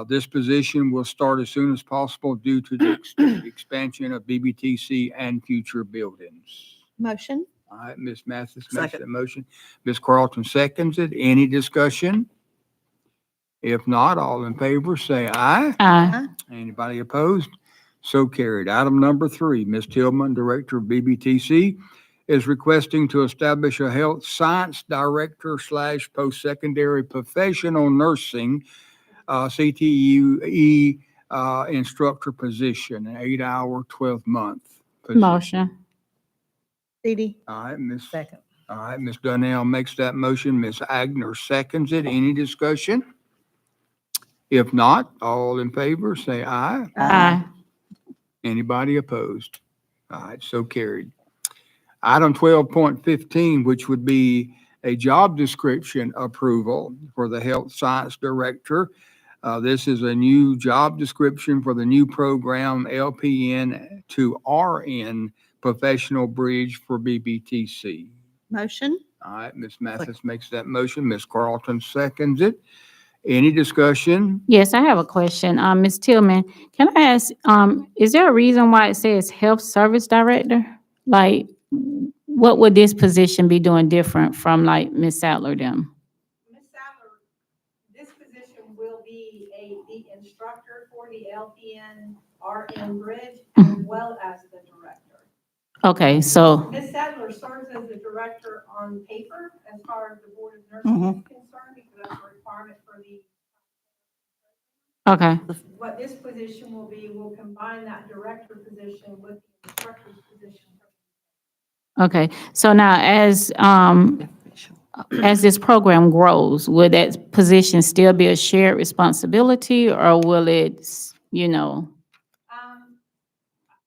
This position will start as soon as possible due to the expansion of BBTC and future buildings. Motion? All right, Ms. Mathis makes Second. that motion. Ms. Carlton seconds it. Any discussion? If not, all in favor, say aye. Aye. Anybody opposed? So carried. Item number 3, Ms. Tillman, Director of BBTC, is requesting to establish a health science director / post-secondary professional nursing CTE instructor position, an 8-hour, 12-month position. Motion. Dee Dee? All right, Ms. Second. All right, Ms. Donnell makes that motion. Ms. Agner seconds it. Any discussion? If not, all in favor, say aye. Aye. Anybody opposed? All right, so carried. Item 12.15, which would be a job description approval for the health science director. This is a new job description for the new program LPN to RN professional bridge for BBTC. Motion? All right, Ms. Mathis makes that motion. Ms. Carlton seconds it. Any discussion? Yes, I have a question. Ms. Tillman, can I ask, is there a reason why it says health service director? Like, what would this position be doing different from like Ms. Sadler them? Ms. Sadler, this position will be the instructor for the LPN RN bridge as well as the director. Okay, so, Ms. Sadler serves as the director on paper as far as the Board of Nurses is concerned, because that's a requirement for the, okay, what this position will be, will combine that director position with the instructor's position. okay. So now as this program grows, will that position still be a shared responsibility or will it, you know?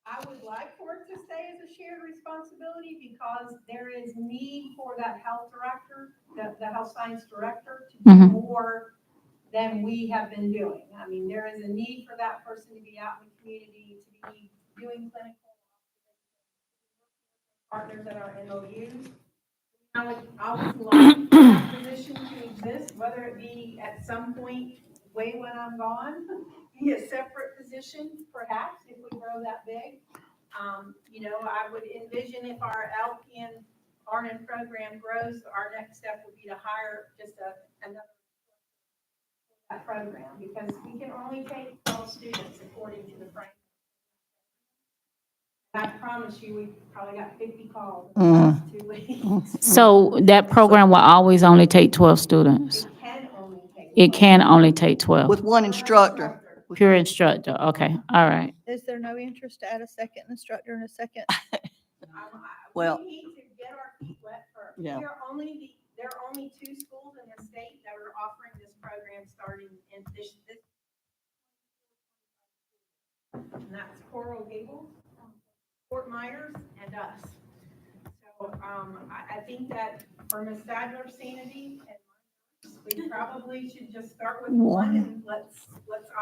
I would like for it to stay as a shared responsibility because there is need for that health director, the health science director to do Mhm. more than we have been doing. I mean, there is a need for that person to be out in the community, to be doing clinical partners that are MOUs. I would like for that position to exist, whether it be at some point way when I'm gone, be a separate position, perhaps, if we grow that big. I would envision if our LPN RN program grows, our next step would be to hire just another that program, because we can only take 12 students according to the framework. I promise you, we probably got 50 calls Mm. in the last 2 weeks. So that program will always only take 12 students? It can only take. It can only take 12? With one instructor. Pure instructor, okay, all right. Is there no interest to add a second instructor and a second? Well- We need to get our feet wet first. Yeah. There are only 2 schools in the state that are offering this program starting in this. And that's Coral Gables, Fort Myers, and us. So, I think that for Ms. Sadler's sanity and mine, we probably should just start with one and let's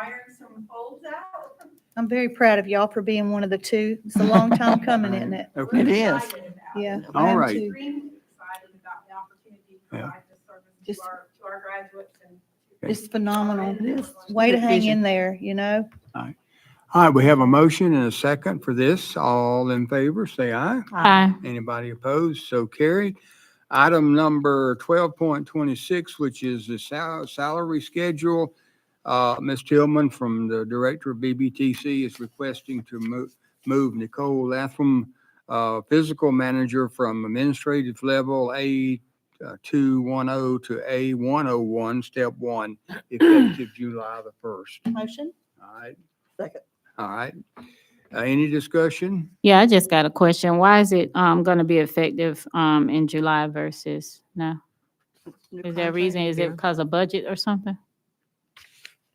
iron some folds out. I'm very proud of y'all for being one of the 2. It's a long time coming, isn't it? Okay. It is. Excited about it. Yeah. All I am right. too. Extremely excited about the opportunity to Yeah. provide this service Just- to our graduates and. It's phenomenal. It is. Way to Good hang vision. in there, you know? All right, we have a motion and a second for this. All in favor, say aye. Aye. Anybody opposed? So carried. Item number 12.26, which is the salary schedule. Ms. Tillman from the Director of BBTC is requesting to move Nicole Latham, Physical Manager from administrative level A 210 to A 101, Step 1, effective July the 1st. Motion? All right, Second. all right. Any discussion? Yeah, I just got a question. Why is it gonna be effective in July versus now? New Is there a contract reason? Is it year. because of budget or something?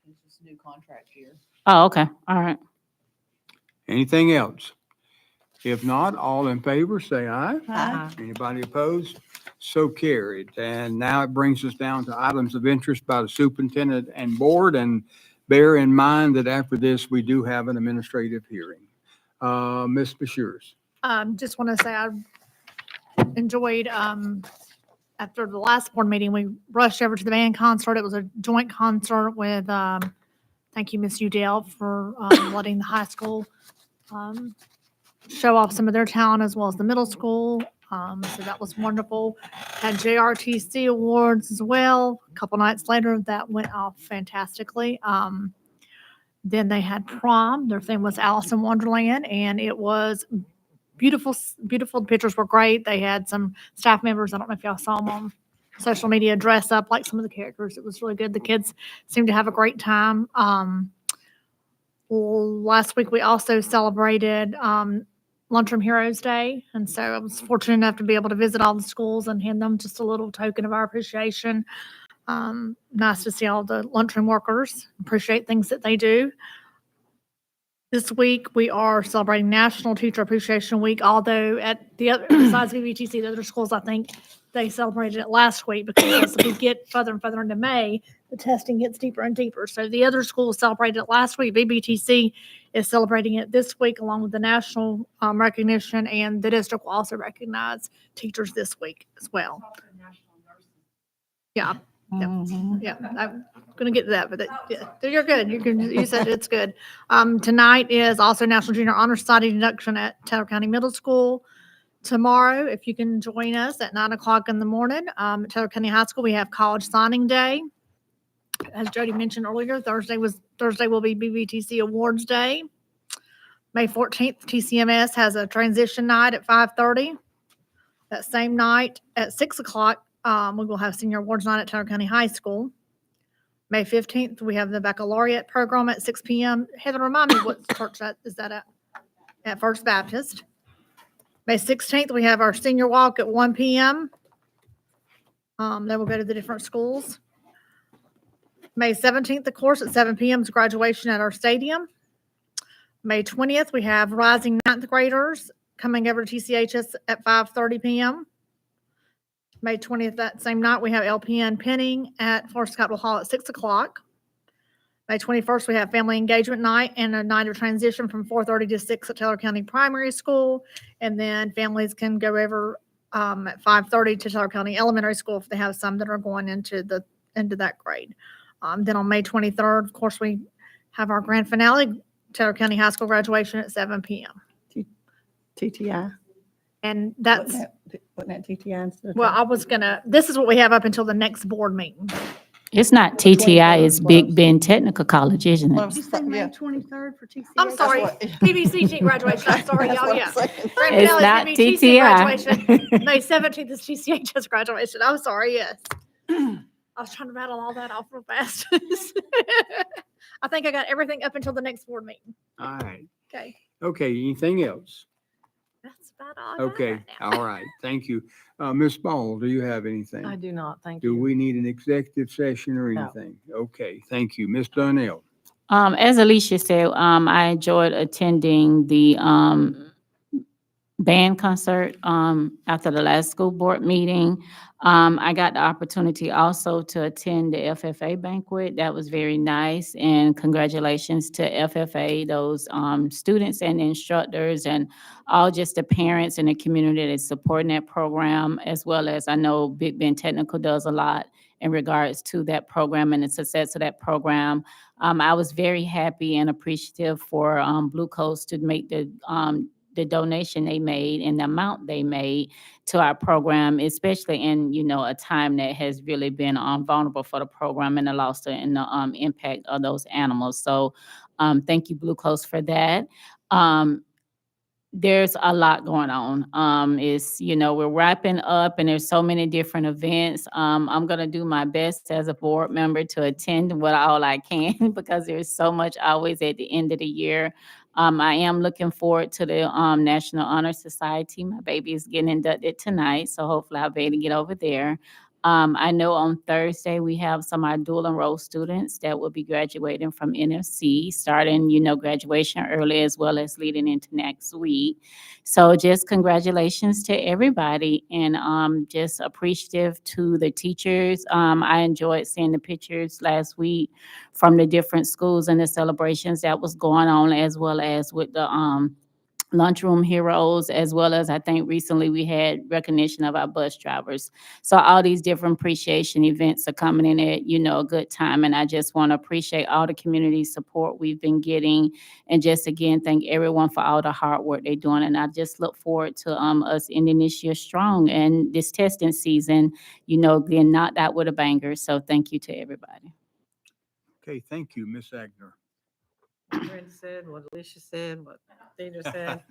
It's just a new contract year. Oh, okay, all right. Anything else? If not, all in favor, say aye. Aye. Anybody opposed? So carried. And now it brings us down to items of interest by the superintendent and board. And bear in mind that after this, we do have an administrative hearing. Ms. Bashir. Just want to say I enjoyed, after the last board meeting, we rushed over to the band concert. It was a joint concert with, thank you, Miss Udell, for letting the high school show off some of their talent as well as the middle school. So that was wonderful. Had JRTC awards as well. A couple nights later, that went off fantastically. Then they had prom. Their theme was Alice in Wonderland, and it was beautiful, beautiful. The pictures were great. They had some staff members, I don't know if y'all saw them on social media, dress up like some of the characters. It was really good. The kids seemed to have a great time. Last week, we also celebrated Lunchroom Heroes Day, and so I was fortunate enough to be able to visit all the schools and hand them just a little token of our appreciation. Nice to see all the lunchroom workers, appreciate things that they do. This week, we are celebrating National Teacher Appreciation Week, although at the other, besides BBTC, the other schools, I think they celebrated it last week, because as we get further and further into May, the testing gets deeper and deeper. So the other schools celebrated it last week. BBTC is celebrating it this week along with the national recognition, and the district will also recognize teachers this week as well. Yeah. Mhm. Yeah, I'm gonna get to that, but yeah, you're good. You said it's good. Tonight is also National Junior Honor Society induction at Taylor County Middle School. Tomorrow, if you can join us at 9:00 in the morning, at Taylor County High School, we have college signing day. As Jody mentioned earlier, Thursday will be BBTC Awards Day. May 14th, TCMS has a transition night at 5:30. That same night at 6:00, we will have senior awards night at Taylor County High School. May 15th, we have the baccalaureate program at 6 p.m. Heather, remind me what church that is at? At First Baptist. May 16th, we have our senior walk at 1 p.m. Then we'll go to the different schools. May 17th, of course, at 7 p.m. is graduation at our stadium. May 20th, we have rising ninth graders coming over to TCHS at 5:30 p.m. May 20th, that same night, we have LPN pinning at Forest Capital Hall at 6:00. May 21st, we have family engagement night and a night of transition from 4:30 to 6 at Taylor County Primary School. And then families can go over at 5:30 to Taylor County Elementary School if they have some that are going into that grade. Then on May 23rd, of course, we have our grand finale, Taylor County High School graduation at 7 p.m. TTI. And that's, Wasn't that TTI instead of? well, this is what we have up until the next board meeting. It's not TTI, it's Big Bend Technical College, isn't What I'm it? Did you say May yeah. 23rd for TCA? I'm sorry, what- PVCG graduation, I'm sorry, That's y'all, what I'm yeah. saying. Grand It's Valley's not PVTC graduation. TTI. May 17th is TCHS graduation. I'm sorry, yes. I was trying to rattle all that off real fast. I think I got everything up until the next board meeting. All right. Okay, Okay, anything else? that's about all I got Okay, right now. all right, thank you. Ms. Ball, do you have anything? I do not, thank Do you. we need an executive session or No. anything? Okay, thank you. Ms. Donnell? As Alicia said, I enjoyed attending the, band concert, after the last school board meeting. I got the opportunity also to attend the FFA banquet. That was very nice, and congratulations to FFA, those, students and instructors and all just the parents and the community that's supporting that program, as well as I know Big Bend Technical does a lot in regards to that program and the success of that program. I was very happy and appreciative for, Blue Coast to make the donation they made and the amount they made to our program, especially in, a time that has really been vulnerable for the program and the loss and the impact of those animals. So thank you, Blue Coast, for that. There's a lot going on. We're wrapping up and there's so many different events. I'm going to do my best as a board member to attend all I can because there's so much always at the end of the year. I am looking forward to the National Honor Society. My baby is getting inducted tonight, so hopefully I'll be able to get over there. I know on Thursday we have some of our dual enroll students that will be graduating from NFC, starting, graduation early as well as leading into next week. So just congratulations to everybody and just appreciative to the teachers. I enjoyed seeing the pictures last week from the different schools and the celebrations that was going on, as well as with the lunchroom heroes, as well as I think recently we had recognition of our bus drivers. So all these different appreciation events are coming in at, a good time. And I just want to appreciate all the community support we've been getting. And just again, thank everyone for all the hard work they're doing. And I just look forward to us ending this year strong and this testing season, being knocked out with a banger. So thank you to everybody. Okay, thank you, Ms. Agner. Brenda said, what Alicia said, what Deidre said,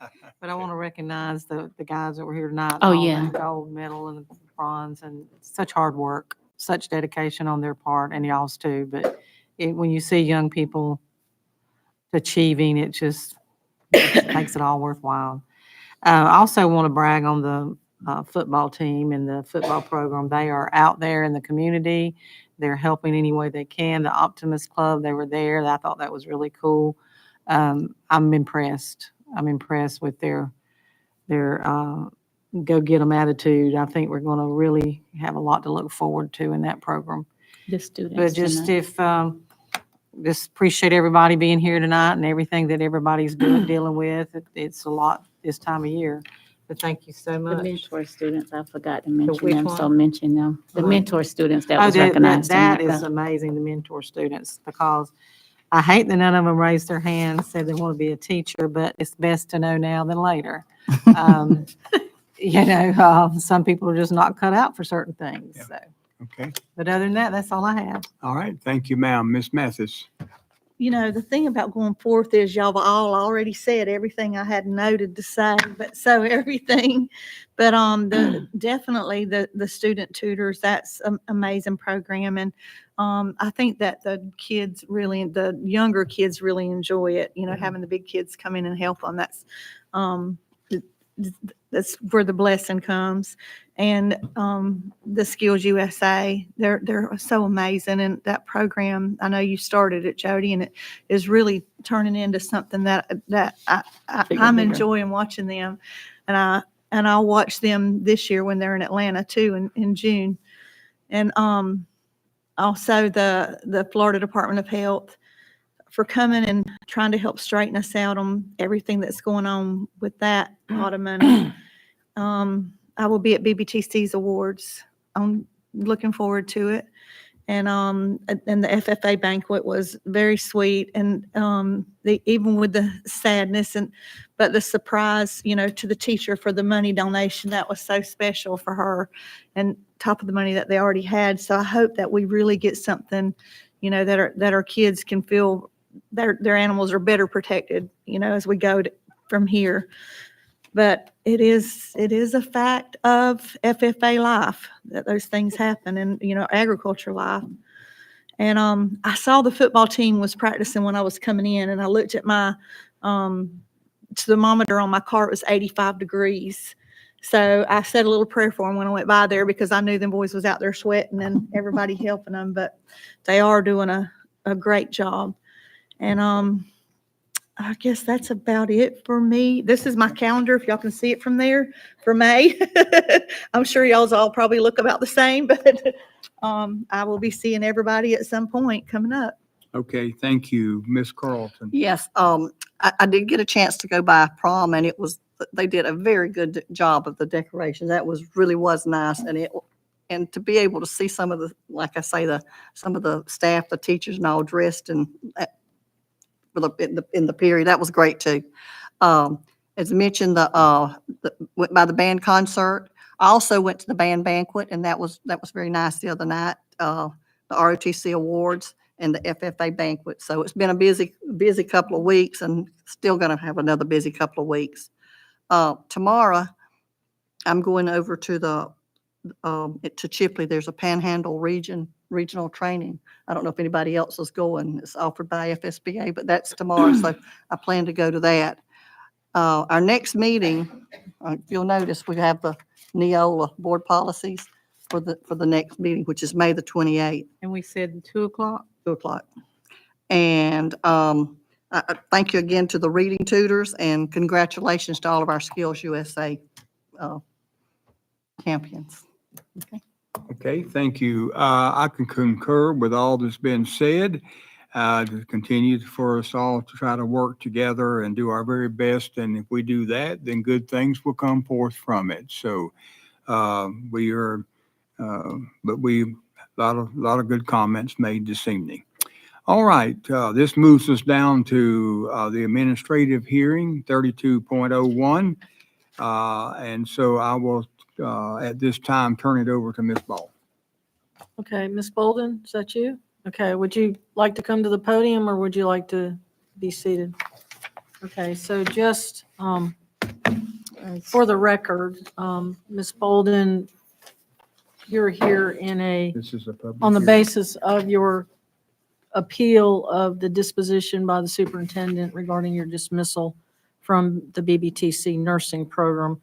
but I want to recognize the guys that were here tonight. Oh, all the yeah. Gold medal and the bronze, and such hard work, such dedication on their part, and y'all's too. But when you see young people achieving, it just makes it all worthwhile. I also want to brag on the football team and the football program. They are out there in the community. They're helping any way they can. The Optimist Club, they were there. I thought that was really cool. I'm impressed. I'm impressed with their go get 'em attitude. I think we're going to really have a lot to look forward to in that program. The students. But just tonight. just appreciate everybody being here tonight and everything that everybody's dealing with. It's a lot this time of year. But thank you so The much. mentor students, I forgot to mention which them, so one? mention them. The Uh-huh. mentor students that Oh, was recognized. that tonight, is though. amazing, the mentor students, because I hate that none of them raised their hand, said they want to be a teacher, but it's best to know now than later. Um, some people are just not cut out for certain things, Yeah. so. Okay, But other than that, that's all I have. all right, thank you, ma'am. Ms. Mathis? The thing about going forth is y'all have all already said everything I had noted to say, but so everything. But definitely the student tutors, that's an amazing program. And I think that the younger kids really enjoy it, having the big kids come in and help them. That's where the blessing comes. And the Skills USA, they're so amazing. And that program, I know you started it, Jody, and it is really turning into something that I'm enjoying watching them. And I'll watch them this year when they're in Atlanta too in June. And also the Florida Department of Health for coming and trying to help straighten us out on everything that's going on with that lot of money. I will be at BBTC's awards. I'm looking forward to it. And the FFA banquet was very sweet, and even with the sadness but the surprise, to the teacher for the money donation, that was so special for her, and top of the money that they already had. So I hope that we really get something, that our kids can feel their animals are better protected, as we go from here. But it is a fact of FFA life that those things happen, and, agriculture life. And I saw the football team was practicing when I was coming in, and I looked at my thermometer on my car. It was 85 degrees. So I said a little prayer for them when I went by there, because I knew them boys was out there sweating and everybody helping them. But they are doing a great job. And I guess that's about it for me. This is my calendar, if y'all can see it from there, for May. I'm sure y'all's all probably look about the same, but I will be seeing everybody at some point coming up. Okay, thank you, Ms. Carlton. Yes, I did get a chance to go by prom, and they did a very good job of the decorations. That really was nice. And to be able to see some of the, like I say, some of the staff, the teachers and all dressed in the period, that was great too. As mentioned, went by the band concert. I also went to the band banquet, and that was very nice the other night. The ROTC awards and the FFA banquet. So it's been a busy couple of weeks, and still going to have another busy couple of weeks. Tomorrow, I'm going over to to Chipley. There's a Panhandle regional training. I don't know if anybody else is going. It's offered by FSBA, but that's tomorrow, so I plan to go to that. Our next meeting, if you'll notice, we have the Neola board policies for the next meeting, which is May the 28th. And we said 2:00? 2:00. And I thank you again to the reading tutors, and congratulations to all of our Skills USA champions. Okay, thank you. I can concur with all that's been said. To continue for us all to try to work together and do our very best. And if we do that, then good things will come forth from it. So a lot of good comments made this evening. All right, this moves us down to the administrative hearing, 32.01. And so I will, at this time, turn it over to Ms. Ball. Okay, Ms. Bolden, is that you? Okay, would you like to come to the podium, or would you like to be seated? Okay, so just for the record, Ms. Bolden, you're here This is a public on the hearing. basis of your appeal of the disposition by the superintendent regarding your dismissal from the BBTC nursing program.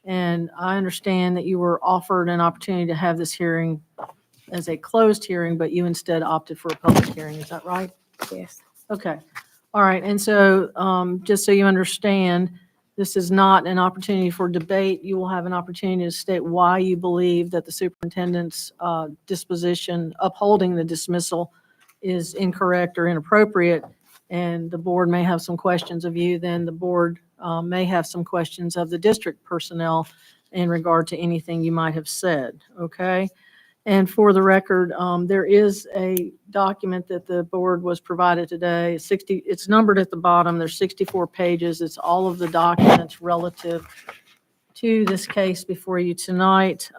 And I understand that you were offered an opportunity to have this hearing as a closed hearing, but you instead opted for a public hearing. Is that right? Yes. Okay. All right. And so just so you understand, this is not an opportunity for debate. You will have an opportunity to state why you believe that the superintendent's disposition, upholding the dismissal, is incorrect or inappropriate. And the board may have some questions of you. Then the board may have some questions of the district personnel in regard to anything you might have said. Okay. And for the record, there is a document that the board was provided today. It's numbered at the bottom. There's 64 pages. It's all of the documents relative to this case before you tonight.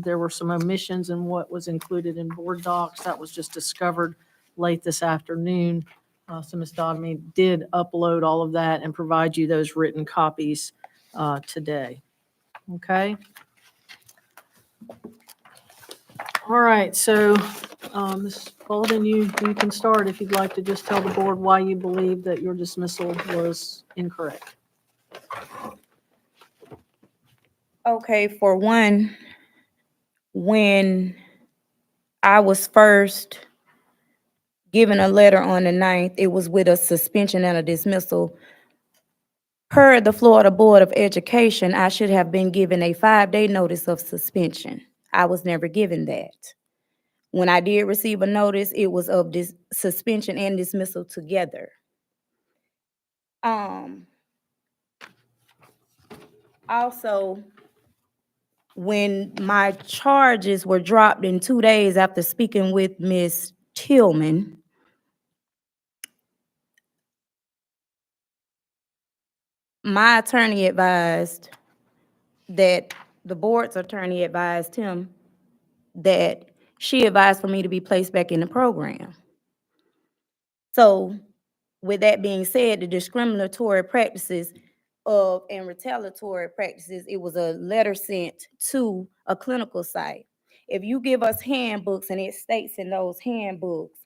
There were some omissions in what was included in board docs. That was just discovered late this afternoon. So Ms. Dodemy did upload all of that and provide you those written copies today. Okay. All right, so Ms. Bolden, you can start if you'd like to just tell the board why you believe that your dismissal was incorrect. Okay, for one, when I was first given a letter on the 9th, it was with a suspension and a dismissal. Per the Florida Board of Education, I should have been given a 5-day notice of suspension. I was never given that. When I did receive a notice, it was of this suspension and dismissal together. Also, when my charges were dropped in 2 days after speaking with Ms. Tillman, my attorney advised that the board's attorney advised him that she advised for me to be placed back in the program. So with that being said, the discriminatory practices and retaliatory practices, it was a letter sent to a clinical site. If you give us handbooks and it states in those handbooks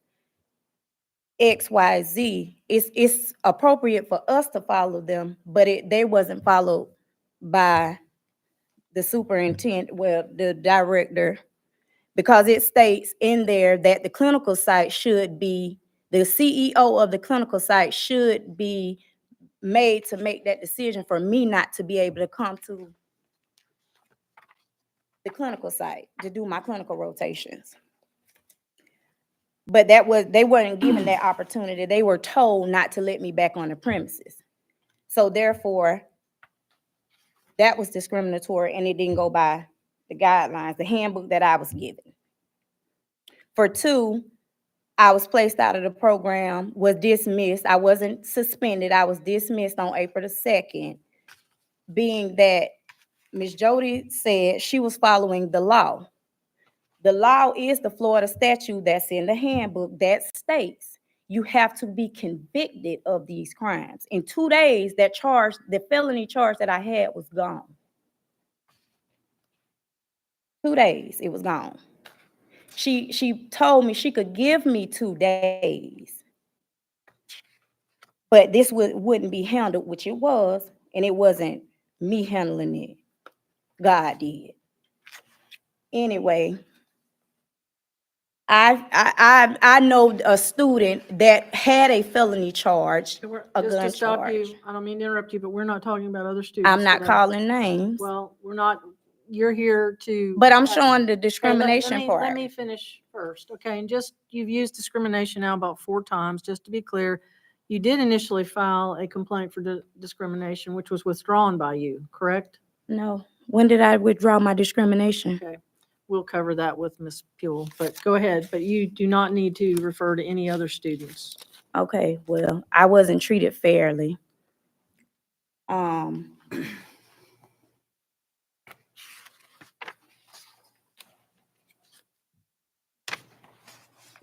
X, Y, Z, it's appropriate for us to follow them, but they wasn't followed by the superintendent, well, the director, because it states in there that the clinical site should be, the CEO of the clinical site should be made to make that decision for me not to be able to come to the clinical site to do my clinical rotations. But they weren't given that opportunity. They were told not to let me back on the premises. So therefore, that was discriminatory and it didn't go by the guidelines, the handbook that I was given. For 2, I was placed out of the program, was dismissed. I wasn't suspended. I was dismissed on April the 2nd, being that Ms. Jody said she was following the law. The law is the Florida statute that's in the handbook that states you have to be convicted of these crimes. In 2 days, that charge, the felony charge that I had was gone. 2 days, it was gone. She told me she could give me 2 days, but this wouldn't be handled, which it was, and it wasn't me handling it. God did. Anyway, I know a student that had a felony charge, a Just gun to stop charge. you, I don't mean to interrupt you, but we're not talking about other students. I'm not today. calling names, Well, we're not, you're here to. but I'm showing the Okay, discrimination Let part. me finish first, okay? And just, you've used discrimination now about 4 times, just to be clear. You did initially file a complaint for discrimination, which was withdrawn by you, correct? No, when did I withdraw my discrimination? Okay, we'll cover that with Ms. Puel, but go ahead. But you do not need to refer to any other students. Okay, well, I wasn't treated fairly.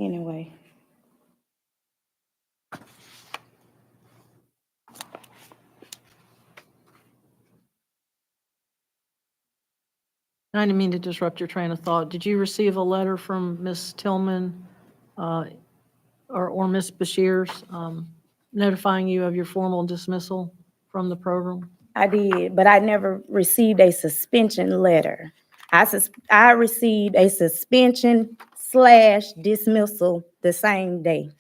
Anyway. I didn't mean to disrupt your train of thought. Did you receive a letter from Ms. Tillman or Ms. Bashir's notifying you of your formal dismissal from the program? I did, but I never received a suspension letter. I received a suspension/dismissal the same day.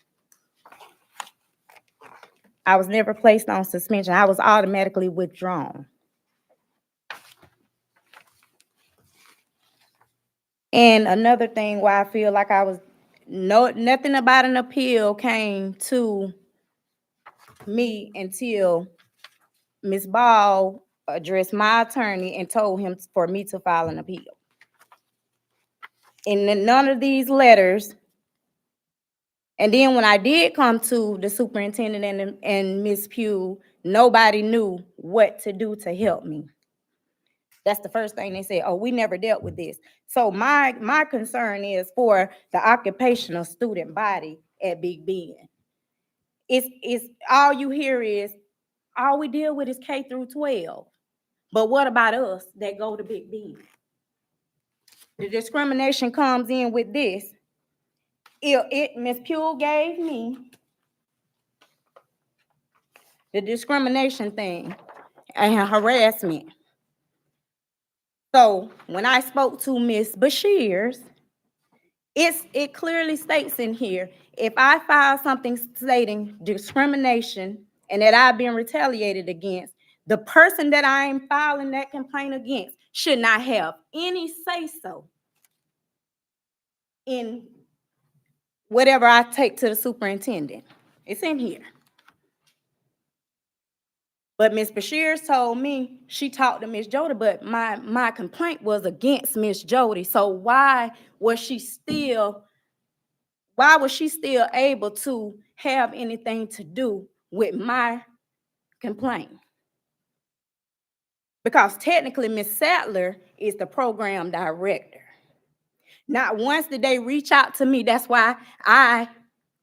I was never placed on suspension. I was automatically withdrawn. And another thing why I feel like nothing about an appeal came to me until Ms. Ball addressed my attorney and told him for me to file an appeal. And then none of these letters, and then when I did come to the superintendent and Ms. Pugh, nobody knew what to do to help me. That's the first thing they said, oh, we never dealt with this. So my concern is for the occupational student body at Big Bend. It's all you hear is, all we deal with is K through 12. But what about us that go to Big Bend? The discrimination comes in with this. Ms. Pugh gave me the discrimination thing and harassment. So when I spoke to Ms. Bashir's, it clearly states in here, if I file something stating discrimination and that I've been retaliated against, the person that I am filing that complaint against should not have any say-so in whatever I take to the superintendent. It's in here. But Ms. Bashir told me she talked to Ms. Jody, but my complaint was against Ms. Jody. So why was she still able to have anything to do with my complaint? Because technically Ms. Sadler is the program director. Not once did they reach out to me. That's why I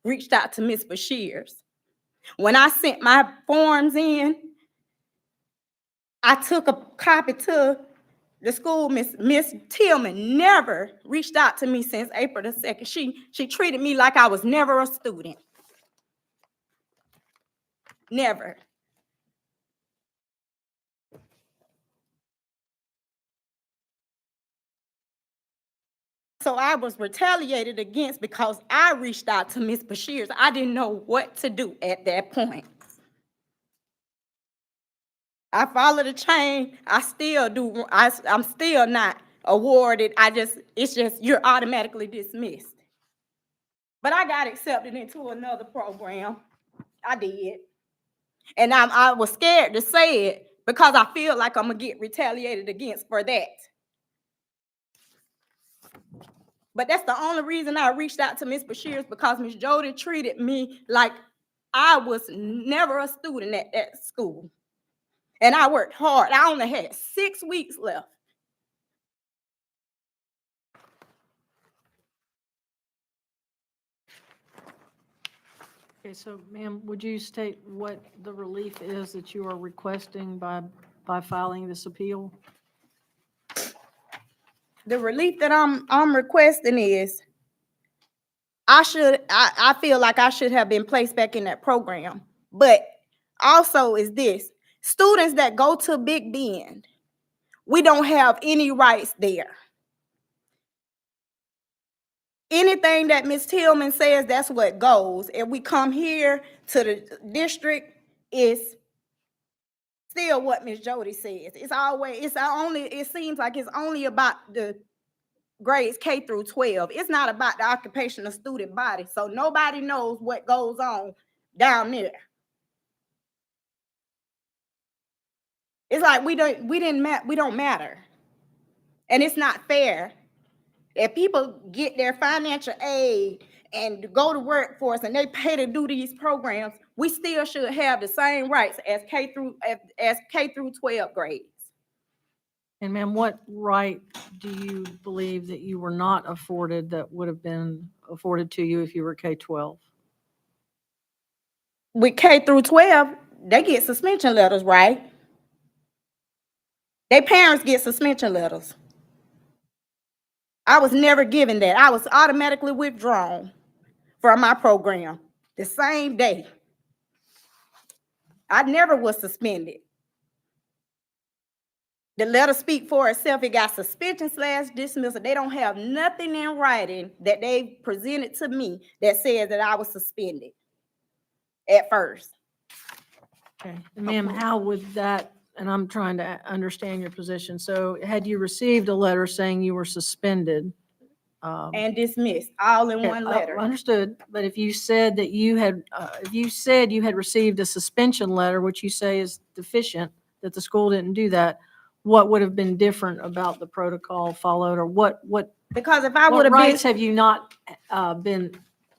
reached out to Ms. Bashir's. When I sent my forms in, I took a copy to the school. Miss Tillman never reached out to me since April the 2nd. She treated me like I was never a student. Never. So I was retaliated against because I reached out to Miss Bashir's. I didn't know what to do at that point. I followed the chain. I still do. I'm still not awarded. It's just you're automatically dismissed. But I got accepted into another program. I did. And I was scared to say it because I feel like I'm gonna get retaliated against for that. But that's the only reason I reached out to Miss Bashir's, because Miss Jody treated me like I was never a student at that school. And I worked hard. I only had 6 weeks left. Okay, so ma'am, would you state what the relief is that you are requesting by filing this appeal? The relief that I'm requesting is I feel like I should have been placed back in that program. But also is this, students that go to Big Bend, we don't have any rights there. Anything that Ms. Tillman says, that's what goes. If we come here to the district, is still what Ms. Jody says. It seems like it's only about the grades K through 12. It's not about the occupational student body. So nobody knows what goes on down there. It's like we don't matter. And it's not fair. If people get their financial aid and go to workforce and they pay to do these programs, we still should have the same rights as K through 12 grades. And ma'am, what right do you believe that you were not afforded that would have been afforded to you if you were K-12? With K through 12, they get suspension letters, right? Their parents get suspension letters. I was never given that. I was automatically withdrawn from my program the same day. I never was suspended. The letter speak for itself. It got suspension/dismissal. They don't have nothing in writing that they presented to me that says that I was suspended at first. Okay, and ma'am, how would that, and I'm trying to understand your position. So had you received a letter saying you were suspended? And dismissed, all in one letter. Understood, but if you said that you had received a suspension letter, which you say is deficient, that the school didn't do that, what would have been different about the protocol followed, or what Because if I would have rights been, have you not been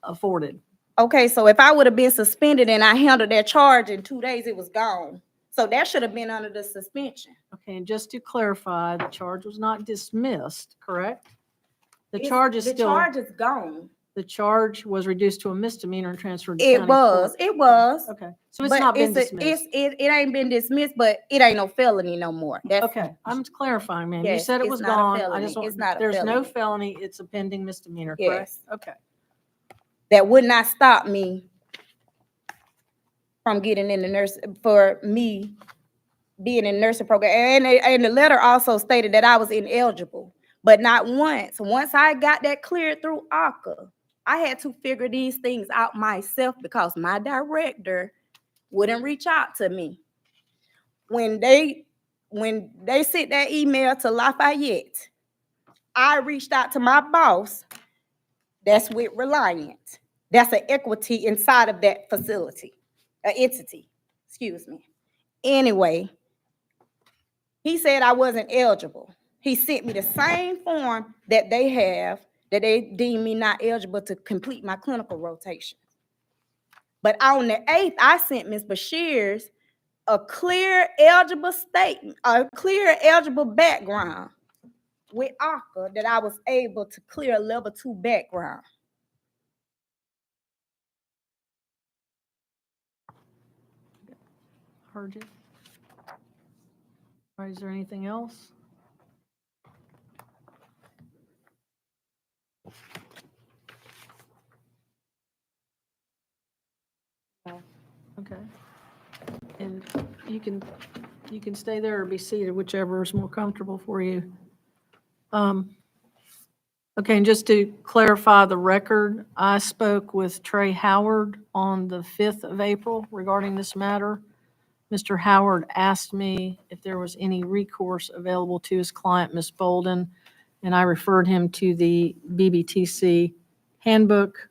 afforded? okay, so if I would have been suspended and I handled that charge in 2 days, it was gone. So that should have been under the suspension. Okay, and just to clarify, the charge was not dismissed, correct? The charge is The still, charge is gone. the charge was reduced to a misdemeanor and transferred to It county was, court. it was. Okay, so it's But not been it's dismissed. it ain't been dismissed, but it ain't no felony no more. That's Okay, I'm clarifying, ma'am. You Yes, said it it's was not a gone. I felony. just want, It's not a there's no felony. felony, it's a pending misdemeanor, correct? Yes. Okay. that would not stop me from getting in the nurse, for me being in the nursing program. And the letter also stated that I was ineligible, but not once. Once I got that cleared through ACA, I had to figure these things out myself because my director wouldn't reach out to me. When they sent that email to Lafayette, I reached out to my boss. That's with Reliant. That's an equity inside of that facility, an entity, excuse me. Anyway, he said I wasn't eligible. He sent me the same form that they have, that they deemed me not eligible to complete my clinical rotation. But on the 8th, I sent Ms. Bashir's a clear eligible statement, a clear eligible background with ACA that I was able to clear a level 2 background. Heard you. All right, is there anything else? Okay. And you can stay there or be seated, whichever is more comfortable for you. Okay, and just to clarify the record, I spoke with Trey Howard on the 5th of April regarding this matter. Mr. Howard asked me if there was any recourse available to his client, Ms. Bolden, and I referred him to the BBTC handbook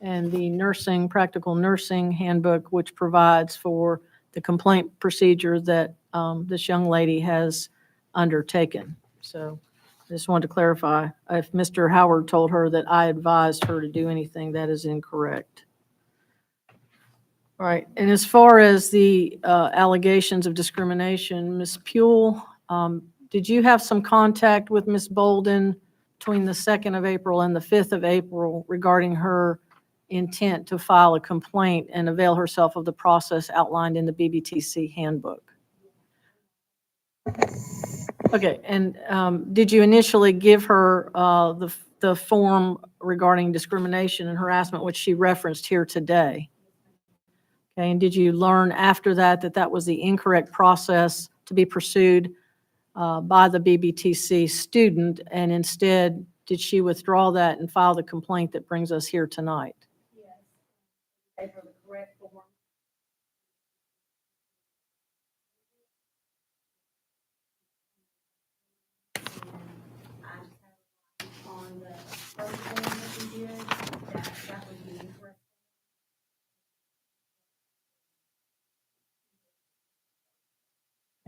and the practical nursing handbook, which provides for the complaint procedure that this young lady has undertaken. So I just wanted to clarify, if Mr. Howard told her that I advised her to do anything, that is incorrect. All right, and as far as the allegations of discrimination, Ms. Puel, did you have some contact with Ms. Bolden between the 2nd of April and the 5th of April regarding her intent to file a complaint and avail herself of the process outlined in the BBTC handbook? Okay, and did you initially give her the form regarding discrimination and harassment, which she referenced here today? Okay, and did you learn after that that that was the incorrect process to be pursued by the BBTC student, and instead, did she withdraw that and file the complaint that brings us here tonight? Yes. The correct form. On the first form that we did, that was the incorrect.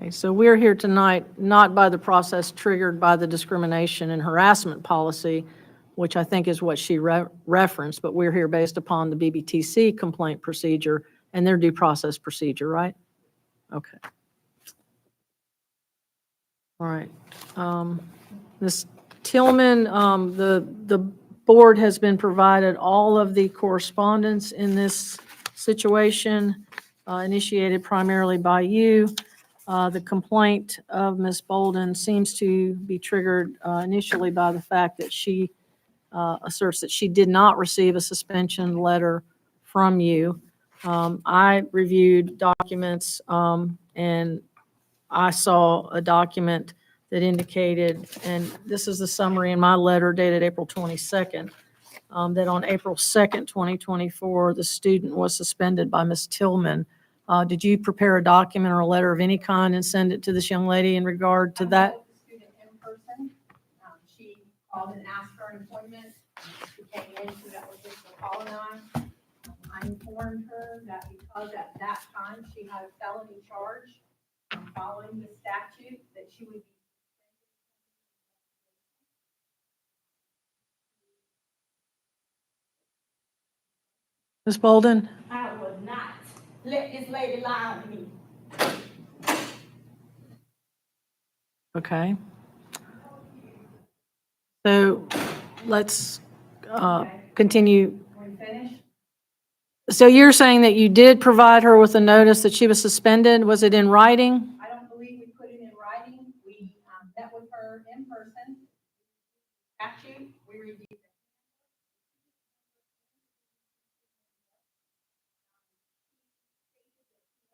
Okay, so we're here tonight not by the process triggered by the discrimination and harassment policy, which I think is what she referenced, but we're here based upon the BBTC complaint procedure and their due process procedure, right? Okay. All right. Ms. Tillman, the board has been provided all of the correspondence in this situation, initiated primarily by you. The complaint of Ms. Bolden seems to be triggered initially by the fact that she asserts that she did not receive a suspension letter from you. I reviewed documents and I saw a document that indicated, and this is the summary in my letter dated April 22nd, that on April 2nd, 2024, the student was suspended by Ms. Tillman. Did you prepare a document or a letter of any kind and send it to this young lady in regard to that? I met the student in person. She called and asked for an appointment. She came in, she met with Mr. Paul and I informed her that because at that time she had a felony charge following the statute, that she would be Ms. Bolden? I would not let this lady lie on me. Okay. So let's continue. Can we finish? So you're saying that you did provide her with a notice that she was suspended? Was it in writing? I don't believe we put it in writing. We met with her in person. Statute, we reviewed it.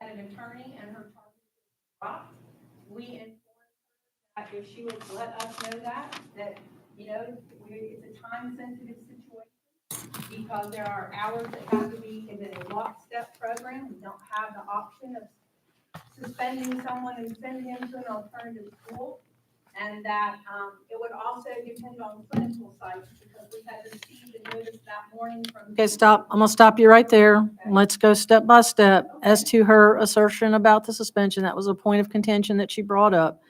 Had an attorney and her charges were dropped. We informed her that if she would let us know that, you know, it's a time-sensitive situation because there are hours that have to be in a lockstep program. We don't have the option of suspending someone and sending them to an alternative school. And that, it would also depend on clinical sites, because we had received a notice that morning from. Okay, stop. I'm gonna stop you right there. Let's go step by step. As to her assertion about the suspension, that was a point of contention that she brought up.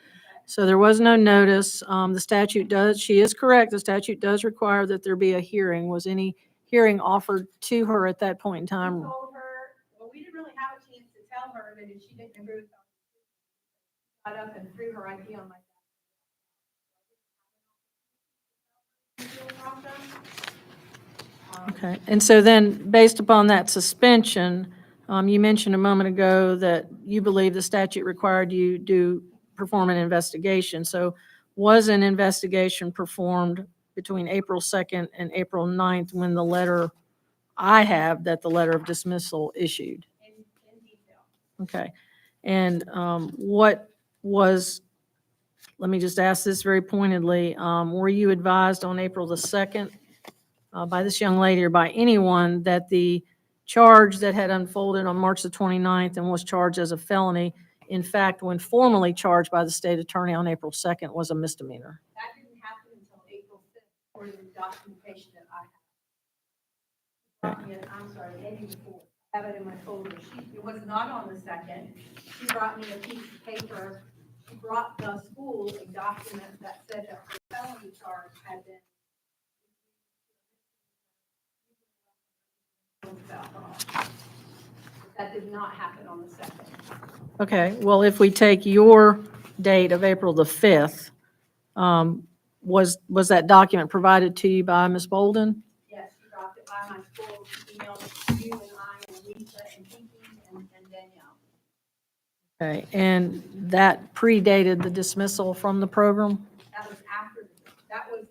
So there was no notice. The statute does, she is correct, the statute does require that there be a hearing. Was any hearing offered to her at that point in We time? told her, well, we didn't really have a chance to tell her that if she didn't agree with us, got up and threw her ID on my. Okay, and so then, based upon that suspension, you mentioned a moment ago that you believe the statute required you to perform an investigation. So was an investigation performed between April 2nd and April 9th when the letter, I have that the letter of dismissal issued? In detail. Okay, and what was, let me just ask this very pointedly, were you advised on April the 2nd by this young lady or by anyone that the charge that had unfolded on March the 29th and was charged as a felony, in fact, when formally charged by the state attorney on April 2nd, was a misdemeanor? That didn't happen until April 5th, according to the documentation that I have. I'm sorry, maybe before. I have it in my folder. It was not on the 2nd. She brought me a piece of paper. She brought the school a document that said that her felony charge had been. That did not happen on the 2nd. Okay, well, if we take your date of April the 5th, was that document provided to you by Ms. Bolden? Yes, she dropped it by my school. She emailed it to you and I and Lisa and Pinky and Danielle. Okay, and that predated the dismissal from the program? That was after, that was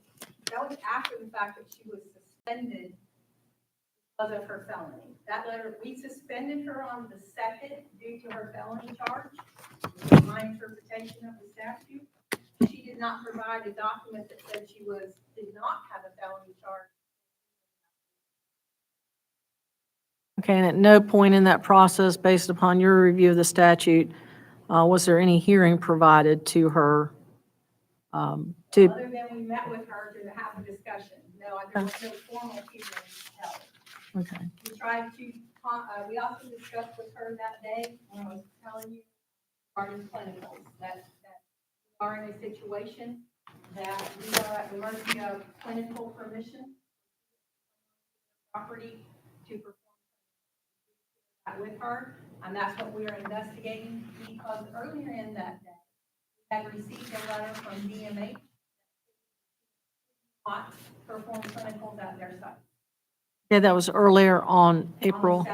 after the fact that she was suspended because of her felony. That letter, we suspended her on the 2nd due to her felony charge. My interpretation of the statute. She did not provide a document that said she did not have a felony charge. Okay, and at no point in that process, based upon your review of the statute, was there any hearing provided to her? Other than we met with her to have a discussion. No, there was no formal hearing held. Okay. We tried to, we also discussed with her that day, when I was telling you, regarding clinicals, that we are in a situation that we are at the mercy of clinical permission property to perform that with her, and that's what we are investigating, because earlier in that day, we had received a letter from DMH not perform clinicals at their site. Okay, that was earlier on On April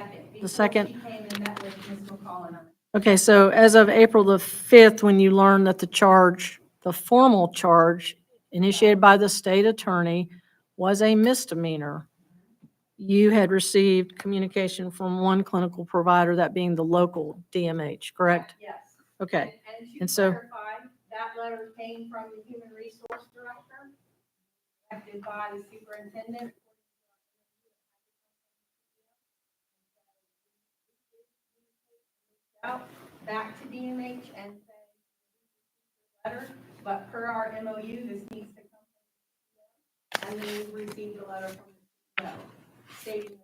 the 2nd. Before she came and met with Ms. McCall and I. Okay, so as of April the 5th, when you learned that the charge, the formal charge initiated by the state attorney was a misdemeanor, you had received communication from one clinical provider, that being the local DMH, correct? Yes. Okay, And and to so- clarify, that letter came from the human resource director, directed by the superintendent. Out back to DMH and say, letter, but per our MOU, this needs to come. And then we received a letter from the CEO stating.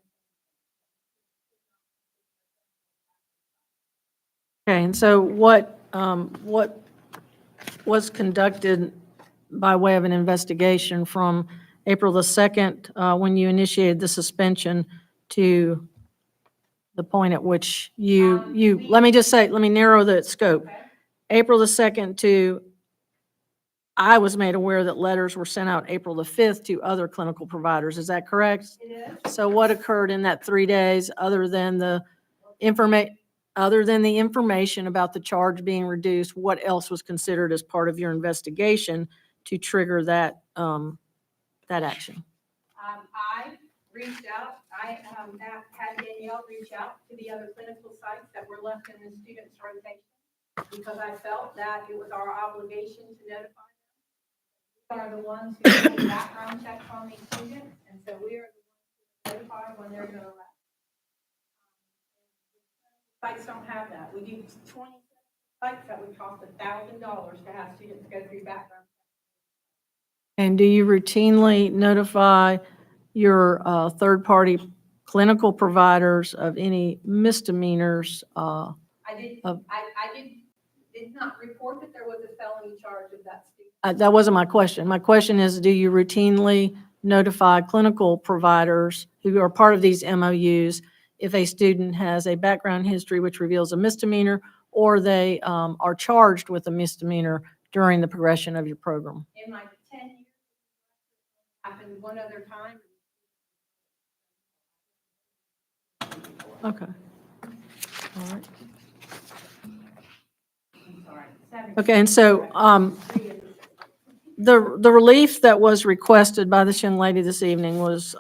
Okay, and so what was conducted by way of an investigation from April the 2nd, when you initiated the suspension, to the point at which let me narrow the scope. Okay. April the 2nd to, I was made aware that letters were sent out April the 5th to other clinical providers. Is that correct? It is. So what occurred in that 3 days, other than the information about the charge being reduced? What else was considered as part of your investigation to trigger that action? I reached out, I had Danielle reach out to the other clinical sites that were left in the students' rotation, because I felt that it was our obligation to notify them. We are the ones who do background checks on these students, and so we are the ones who notify when they're going to left. Sites don't have that. We do 20 sites that would cost $1,000 to have students go through background. And do you routinely notify your third-party clinical providers of any misdemeanors? I did, Of- I did not report that there was a felony charge of that student. That wasn't my question. My question is, do you routinely notify clinical providers who are part of these MOUs if a student has a background history which reveals a misdemeanor, or they are charged with a misdemeanor during the progression of your program? In my 10 years, happened one other time. Okay. All right. I'm sorry, 7 Okay, and so the relief that was requested by this young lady this evening was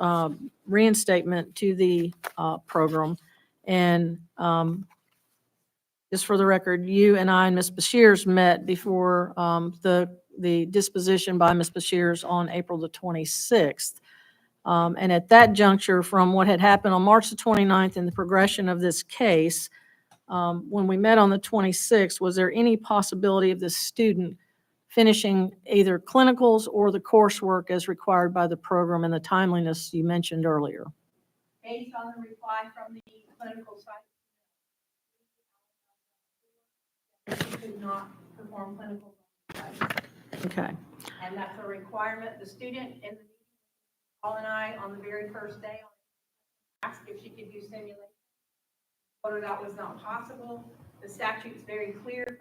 reinstatement to the program. And just for the record, you and I and Ms. Bashirs met before the disposition by Ms. Bashirs on April the 26th. And at that juncture, from what had happened on March the 29th and the progression of this case, when we met on the 26th, was there any possibility of this student finishing either clinicals or the coursework as required by the program and the timeliness you mentioned earlier? based on the reply from the clinical site. She could not perform clinical. Okay. And that's a requirement. The student in the, Paul and I, on the very first day, asked if she could do simulation. Told her that was not possible. The statute's very clear.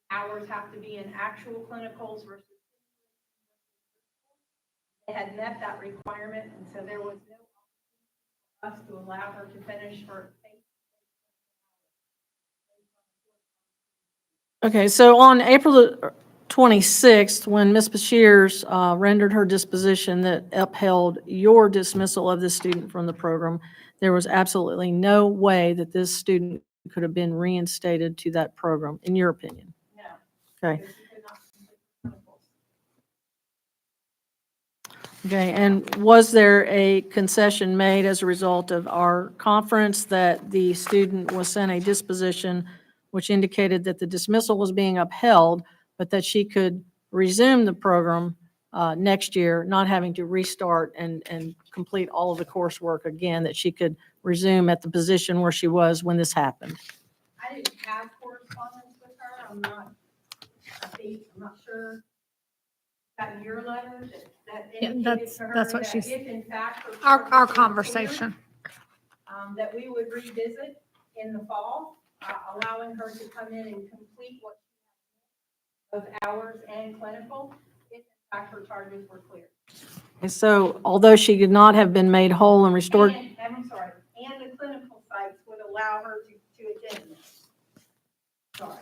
Hours have to be in actual clinicals versus. They had met that requirement, and so there was no option for us to allow her to finish her. Okay, so on April the 26th, when Ms. Bashirs rendered her disposition that upheld your dismissal of this student from the program, there was absolutely no way that this student could have been reinstated to that program, in your opinion? No. Okay. Because she could not complete clinicals. Okay, and was there a concession made as a result of our conference that the student was sent a disposition which indicated that the dismissal was being upheld, but that she could resume the program next year, not having to restart and complete all of the coursework again, that she could resume at the position where she was when this happened? I didn't have correspondence with her. I'm not sure. Got your letter that Yeah, indicated to her that's what that she's- if in fact her Our charges were clear, conversation. that we would revisit in the fall, allowing her to come in and complete what of hours and clinical, if in fact her charges were clear. And so although she could not have been made whole and restored, And, I'm sorry, and the clinical sites would allow her to attend this. Sorry.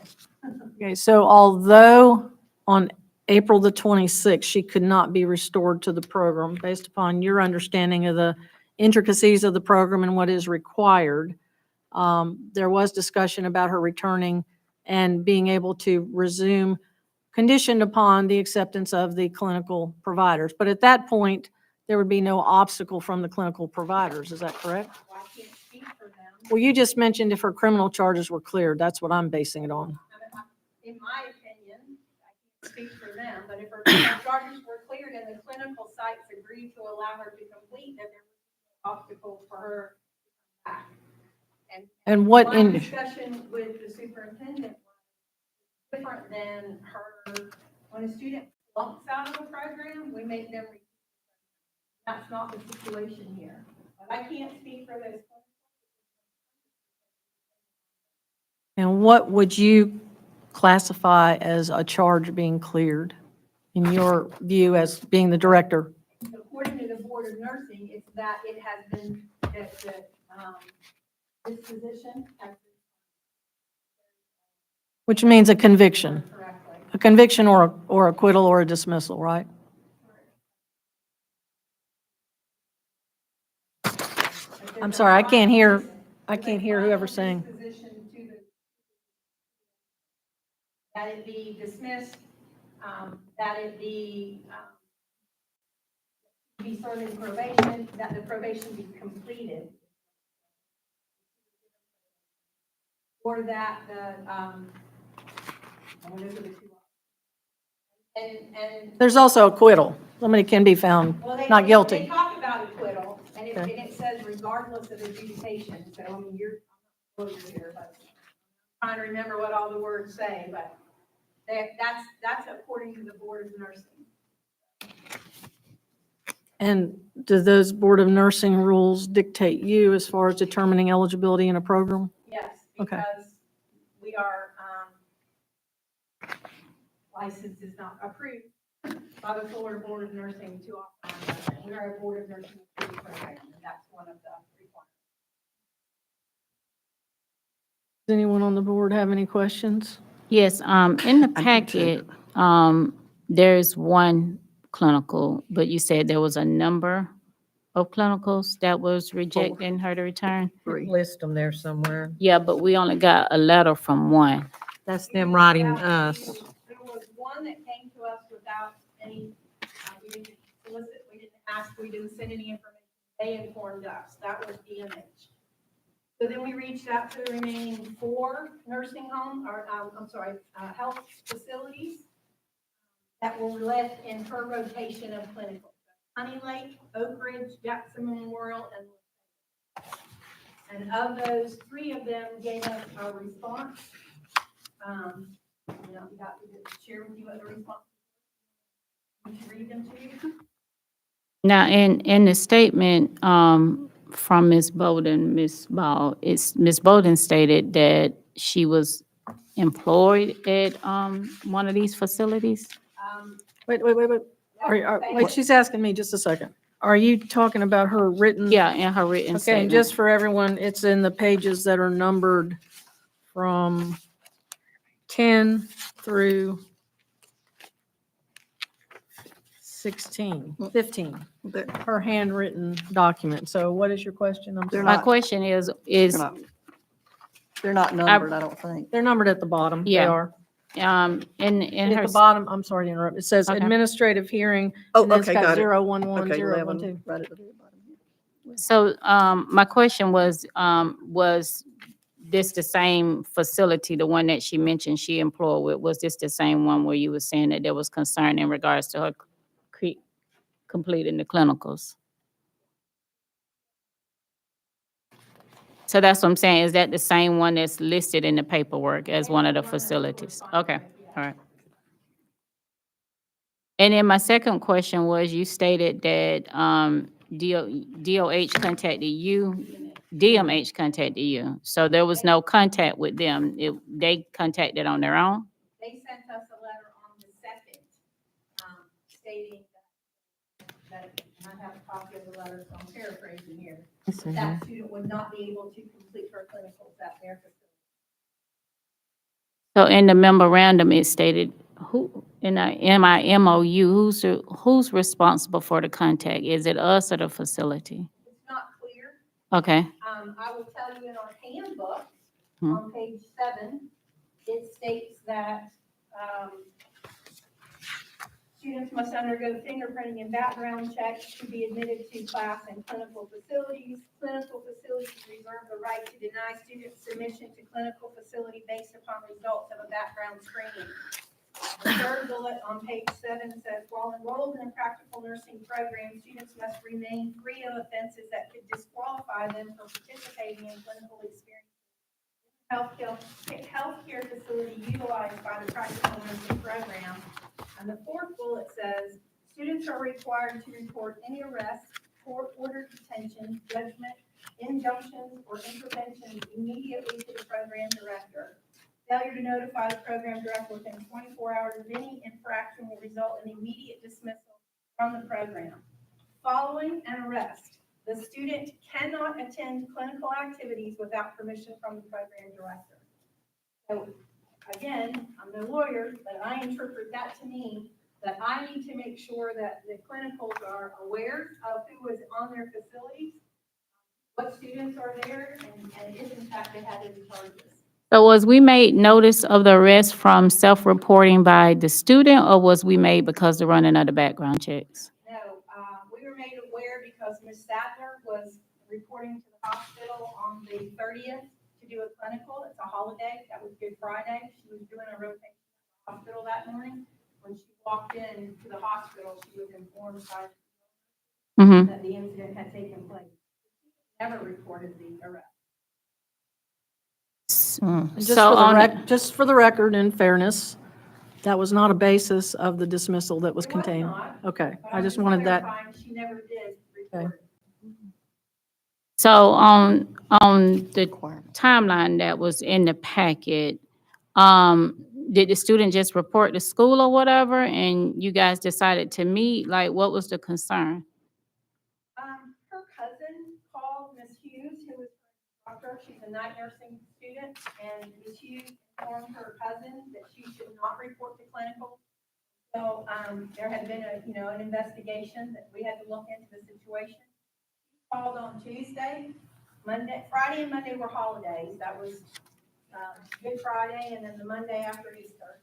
okay, so although on April the 26th, she could not be restored to the program based upon your understanding of the intricacies of the program and what is required, there was discussion about her returning and being able to resume conditioned upon the acceptance of the clinical providers. But at that point, there would be no obstacle from the clinical providers. Is that correct? Well, I can't speak for them. Well, you just mentioned if her criminal charges were cleared. That's what I'm basing it on. In my opinion, I can't speak for them, but if her charges were cleared and the clinical sites agreed to allow her to complete, then there was no obstacle for her to come back. And what My in, discussion with the superintendent was different than her, when a student flunks out of a program, we make them. That's not the situation here. But I can't speak for those. and what would you classify as a charge being cleared in your view as being the director? According to the Board of Nursing, it's that it has been, that this position has been Which means a conviction, correctly. a conviction or acquittal or a dismissal, right? I'm sorry, I can't hear whoever's saying. That it be dismissed, that it be serving probation, that the probation be completed. or that and those are the two. And There's also acquittal. Somebody can be found well, not they guilty. talk about acquittal, and Okay. it says regardless of adjudication, so I mean, I'm not a lawyer here, but I'm trying to remember what all the words say, but that's according to the Board of Nursing. And do those Board of Nursing rules dictate you as far as determining eligibility in a program? Yes, Okay. because we are, license is not approved by the Florida Board of Nursing to offer. We are a Board of Nursing approved program, and that's one of the requirements. Does anyone on the board have any questions? Yes, in the I do too. packet, there's one clinical, but you said there was a number of clinicals that was rejecting her to return? List them there somewhere. Yeah, but we only got a letter from one. That's them writing us. There was one that came to us without any, we didn't solicit, we didn't ask, we didn't send any information. They informed us. That was DMH. So then we reached out to the remaining 4 nursing home, or, health facilities that were left in her rotation of clinical. Honey Lake, Oak Ridge, Jackson Memorial, and of those, 3 of them gave us a response. You know, got me to share with you what the response. Would you read them to you? Now, in the statement, from Ms. Bowden, Ms. Ball, Ms. Bowden stated that she was employed at, one of these facilities? Wait. Wait, she's asking me just a second. Are you talking about her written? Yeah, in her written Okay, and statement. just for everyone, it's in the pages that are numbered from 10 through 15, They're her handwritten document. So what is your question? I'm They're sorry. My not- question is, they're not numbered, I don't think. They're numbered at the bottom. They Yeah. are. in At her, the bottom, I'm sorry to interrupt. It says Okay. administrative hearing. Oh, and then it's okay, got got it. 011, Okay, 012. 11, right at the very bottom. so, my question was this the same facility, the one that she mentioned she employed with, was this the same one where you were saying that there was concern in regards to her completing the clinicals? So that's what I'm saying, is that the same one that's listed in the paperwork as one of the facilities? Okay, all right. And then my second question was, you stated that, DOH contacted you, DMH contacted you, so there was no contact with them, they contacted on their own? They sent us a letter on the 2nd, stating that, and I have a copy of the letter, so I'm paraphrasing here, that student would not be able to complete her clinicals at their facility. So in the memorandum, it stated, who, in my MOU, who's responsible for the contact? Is it us or the facility? It's not clear. Okay, I will tell you in our handbook, Hmm. on page 7, it states that, students must undergo fingerprinting and background checks to be admitted to class and clinical facilities. Clinical facilities reserve the right to deny students submission to clinical facility based upon results of a background screening. The 3rd bullet on page 7 says, while enrolled in a practical nursing program, students must remain free of offenses that could disqualify them from participating in clinical experience. Healthcare facility utilized by the practical nursing program. And the 4th bullet says, students are required to report any arrest, court-ordered detention, judgment, injunctions, or interventions immediately to the program director. Failure to notify the program director within 24 hours of any infraction will result in immediate dismissal from the program. Following an arrest, the student cannot attend clinical activities without permission from the program director. So again, I'm no lawyer, but I interpret that to mean that I need to make sure that the clinicals are aware of who is on their facilities, what students are there, and if in fact they have any charges. so was we made notice of the arrest from self-reporting by the student, or was we made because of running of the background checks? No, we were made aware because Ms. Sadler was reporting to the hospital on the 30th to do a clinical. It's a holiday. That was Good Friday. She was doing a rotation at the hospital that morning. When she walked in to the hospital, she was informed by Mm-hmm. that the incident had taken place. Never reported the arrest. And just So for the on, just for the record, in fairness, that was not a basis of the dismissal that was It was contained. not, Okay, but I I'm just wanted that. clarifying She never did report it. so on the timeline that was in the packet, did the student just report to school or whatever, and you guys decided to meet? Like, what was the concern? Her cousin called Miss Hughes, who was a doctor. She's a night nursing student, and Miss Hughes informed her cousin that she should not report to clinical. So, there had been an investigation that we had to look into the situation. She called on Tuesday, Friday and Monday were holidays. That was, Good Friday and then the Monday after Easter.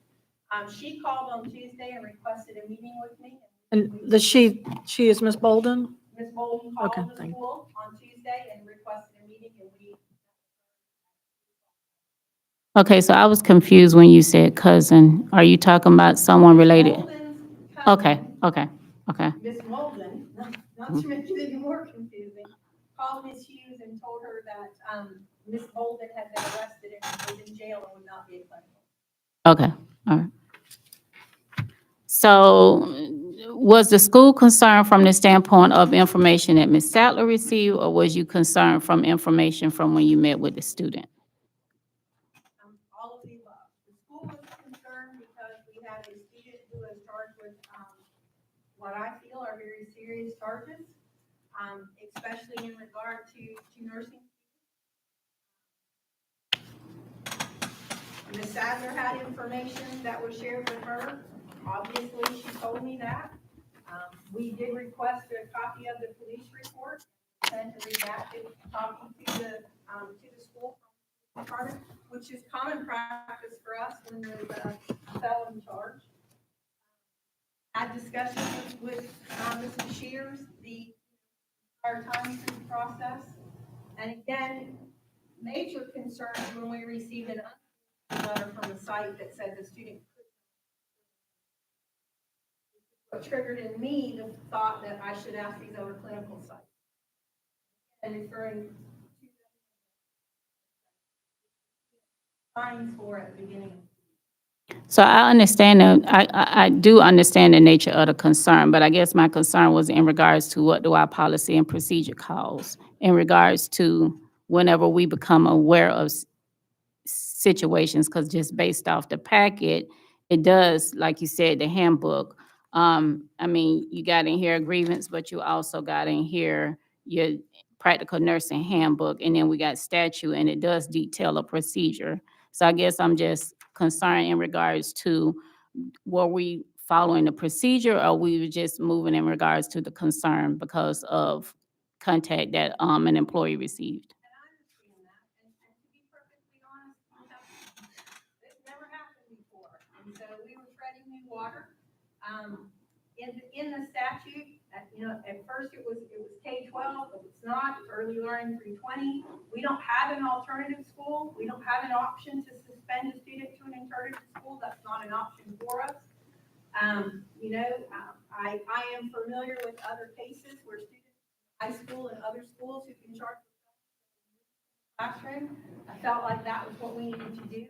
She called on Tuesday and requested a meeting with me. And she is Miss Bolden? Ms. Bolden Okay, called the thank you. school on Tuesday and requested a meeting, and we. Okay, so I was confused when you said cousin. Are you talking about someone related? Bolden's Okay, cousin, okay, okay. Miss Bolden, not to make it any more confusing, called Miss Hughes and told her that, Miss Bolden had been arrested and was in jail and would not be a clinical. Okay, all right. So was the school concerned from the standpoint of information that Ms. Sattler received, or was you concerned from information from when you met with the student? All of the above. The school was concerned because we have a student who is charged with, what I feel are very serious charges, especially in regard to nursing. Ms. Sadler had information that was shared with her. Obviously, she told me that. We did request a copy of the police report, sent a redacted copy to the school department, which is common practice for us when there's a felon charge. Had discussions with Mrs. Shears the entire time through the process. And again, major concerns when we received an letter from the site that said the student what triggered in me the thought that I should ask these other clinical sites. And referring to signs for at the beginning. So I understand, I do understand the nature of the concern, but I guess my concern was in regards to what do our policy and procedure calls in regards to whenever we become aware of situations, because just based off the packet, it does, like you said, the handbook. I mean, you got in here a grievance, but you also got in here your practical nursing handbook, and then we got statute, and it does detail a procedure. So I guess I'm just concerned in regards to, were we following the procedure, or we were just moving in regards to the concern because of contact that an employee received? And I understand that, and to be perfectly honest, this never happened before, and so we were treading new water. In the statute, at first it was K-12, but it's not, it's early learning through 20. We don't have an alternative school, we don't have an option to suspend a student to an alternative school, that's not an option for us. I am familiar with other cases where students, high school and other schools who can charge classroom. I felt like that was what we needed to do,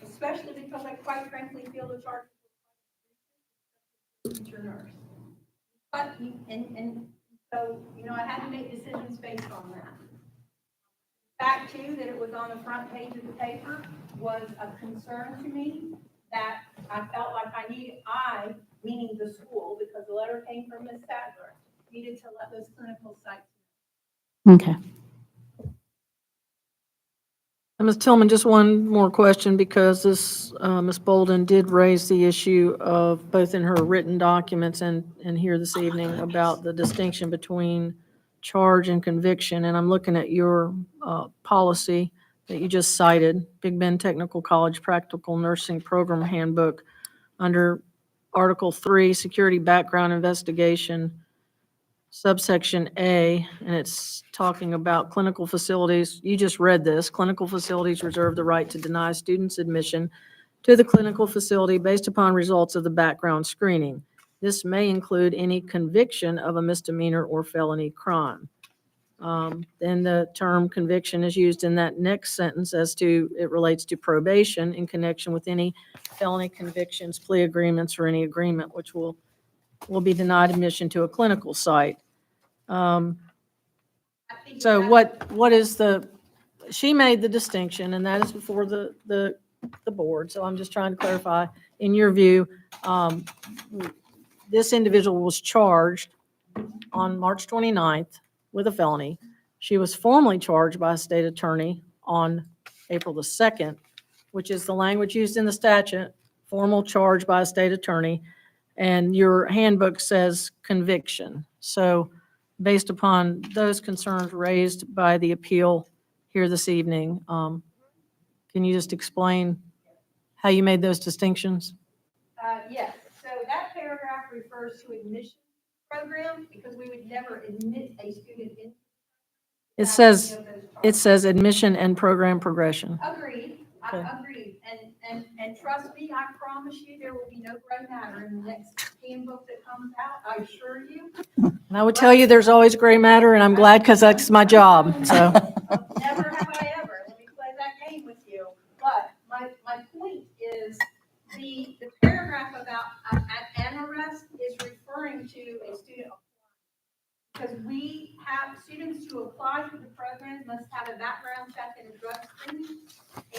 especially because I quite frankly feel the charge was teacher nurse. But, so, I had to make decisions based on that. Fact too, that it was on the front page of the paper was a concern to me that I felt like meaning the school, because the letter came from Ms. Sadler, needed to let those clinical sites. Okay. And Ms. Tillman, just one more question, because this, Ms. Bolden did raise the issue of, both in her written documents and here this evening, about the distinction between charge and conviction. And I'm looking at your policy that you just cited, Big Bend Technical College Practical Nursing Program Handbook, under Article 3, Security Background Investigation. subsection A, and it's talking about clinical facilities. You just read this. Clinical facilities reserve the right to deny students admission to the clinical facility based upon results of the background screening. This may include any conviction of a misdemeanor or felony crime. Then the term conviction is used in that next sentence as to, it relates to probation in connection with any felony convictions, plea agreements, or any agreement which will be denied admission to a clinical site. So what is she made the distinction, and that is before the board, so I'm just trying to clarify, in your view, this individual was charged on March 29th with a felony. She was formally charged by a state attorney on April the 2nd, which is the language used in the statute, formal charge by a state attorney, and your handbook says conviction. So based upon those concerns raised by the appeal here this evening, can you just explain how you made those distinctions? Yes, so that paragraph refers to admission program, because we would never admit a student in. It says admission and program progression. Agreed, Okay. agreed, and trust me, I promise you, there will be no gray matter in the next handbook that comes out, I assure you. And I would tell you there's always gray matter, and I'm glad because that's my job, so. Never have I ever, let me play that game with you, but my point is, the paragraph about an arrest is referring to a student. Because we have students who apply for the program must have a background check and a drug screening.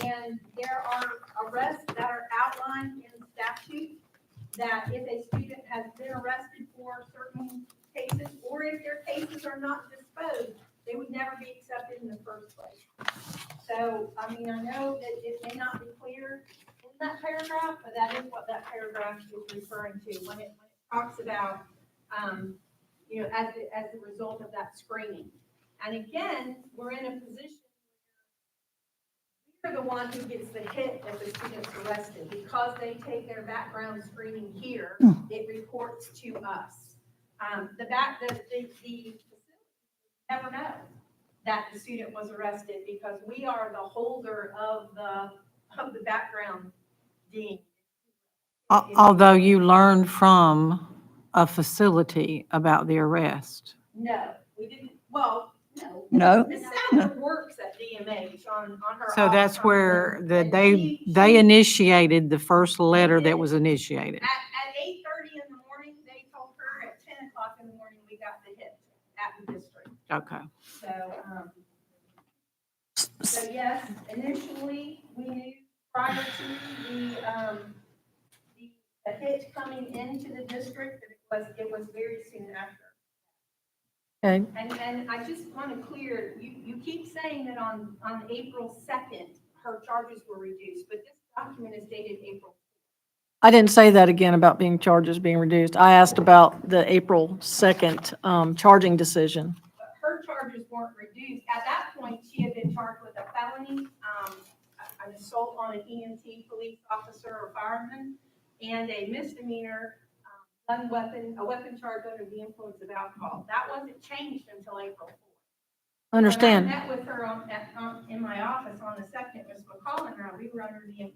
And there are arrests that are outlined in statute that if a student has been arrested for certain cases, or if their cases are not disposed, they would never be accepted in the first place. So, I mean, I know that it may not be clear in that paragraph, but that is what that paragraph is referring to when it talks about, you know, as a result of that screening. And again, we're in a position where we're the one who gets the hit if the student's arrested. Because they take their background screening here, it reports to us. The facility never know that the student was arrested because we are the holder of the background deed. Although you learned from a facility about the arrest. No, we didn't, well, no. No. Ms. Sadler works at DMH on her. So that's where and they she- initiated the first letter that was initiated. At 8:30 in the morning, they told her at 10 o'clock in the morning, we got the hit at the district. Okay. So yes, initially, we knew prior to the hit coming into the district, that it was very soon after. Okay. And I just want to clear, you keep saying that on April 2nd, her charges were reduced, but this document is dated April. I didn't say that again about charges being reduced. I asked about the April 2nd charging decision. But her charges weren't reduced. At that point, she had been charged with a felony, an assault on an EMT police officer or fireman, and a misdemeanor, a weapon charge under the influence of alcohol. That wasn't changed until April 4th. Understand. When I met with her in my office on the 2nd, Ms. McCall and I, we were under the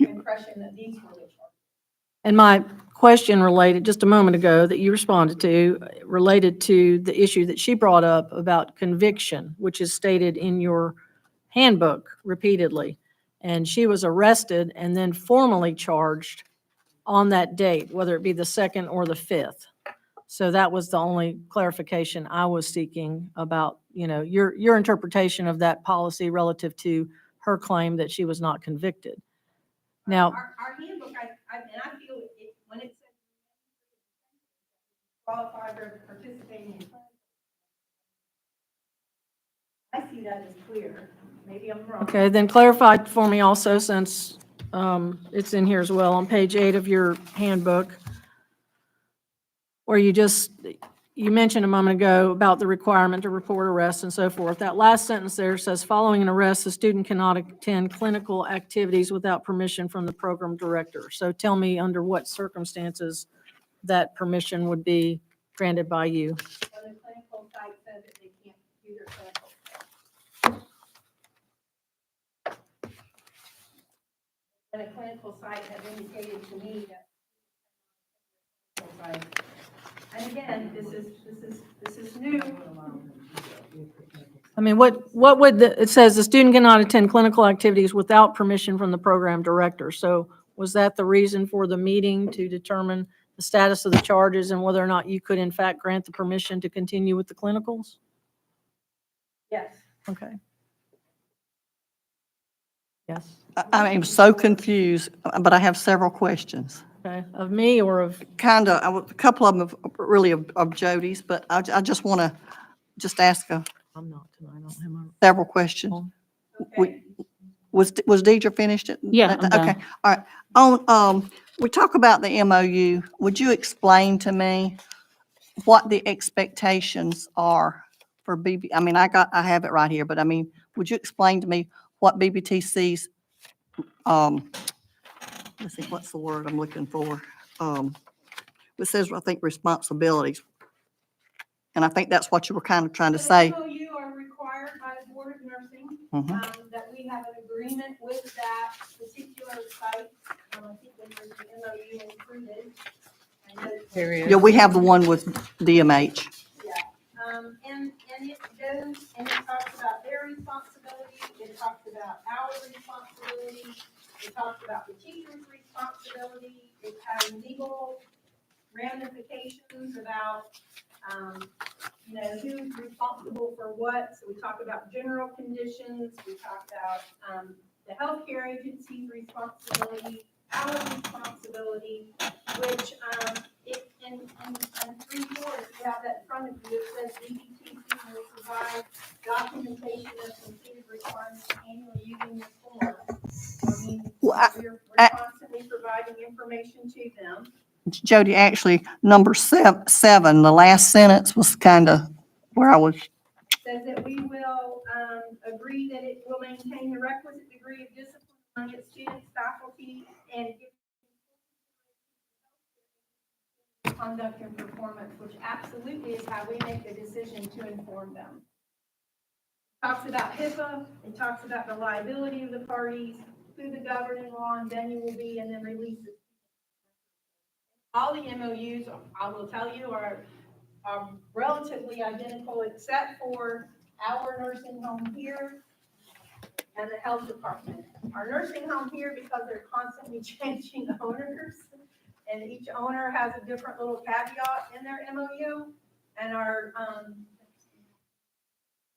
impression that these were the charges. And my question related, just a moment ago, that you responded to, related to the issue that she brought up about conviction, which is stated in your handbook repeatedly. And she was arrested and then formally charged on that date, whether it be the 2nd or the 5th. So that was the only clarification I was seeking about, your interpretation of that policy relative to her claim that she was not convicted. Now, Our handbook, and I feel when it says qualified for participating in, I see that as clear. Maybe I'm wrong. okay, then clarify for me also, since it's in here as well, on page 8 of your handbook, where you mentioned a moment ago about the requirement to report arrests and so forth. That last sentence there says, following an arrest, the student cannot attend clinical activities without permission from the program director. So tell me under what circumstances that permission would be granted by you. Whether site have indicated to me that. And again, this is new. I mean, what would it says the student cannot attend clinical activities without permission from the program director. So was that the reason for the meeting to determine the status of the charges and whether or not you could in fact grant the permission to continue with the clinicals? Yes. Okay. Yes. I'm so confused, but I have several questions. Okay. Of me or of, Kind of, a couple of them really of Jody's, but I just want to just ask I'm not tonight. I don't have my. several questions. Okay. Was Deidre finished it? Yeah, I'm done. Okay, all right. We talk about the MOU. Would you explain to me what the expectations are for I mean, I have it right here, but I mean, would you explain to me what BBTC's, let's see, what's the word I'm looking for? It says, I think, responsibilities. And I think that's what you were kind of trying to say. The MOU are required by the Board of Nursing, Mhm. that we have an agreement with that particular site. I think when there's the MOU included. Yeah, we have the one with DMH. And it goes, and it talks about their responsibility, it talks about our responsibility, it talks about the teacher's responsibility, it has legal ramifications about, who's responsible for what. So we talk about general conditions, we talk about, the healthcare agency's responsibility, our responsibility, which, in 3/4, if you have that in front of you, it says BBTC will provide documentation of completed requirements annually using this form. I mean, Well, we're I- constantly providing information to them. Jody, actually, number seven, the last sentence was kind of where I was. Says that we will, agree that it will maintain the requisite degree of discipline among its students, faculty, and give conduct and performance, which absolutely is how we make the decision to inform them. Talks about HIPAA, it talks about the liability of the parties, who the governing law and venue will be, and then releases. All the MOUs, I will tell you, are relatively identical except for our nursing home here and the health department. Our nursing home here, because they're constantly changing owners, and each owner has a different little caveat in their MOU, and our,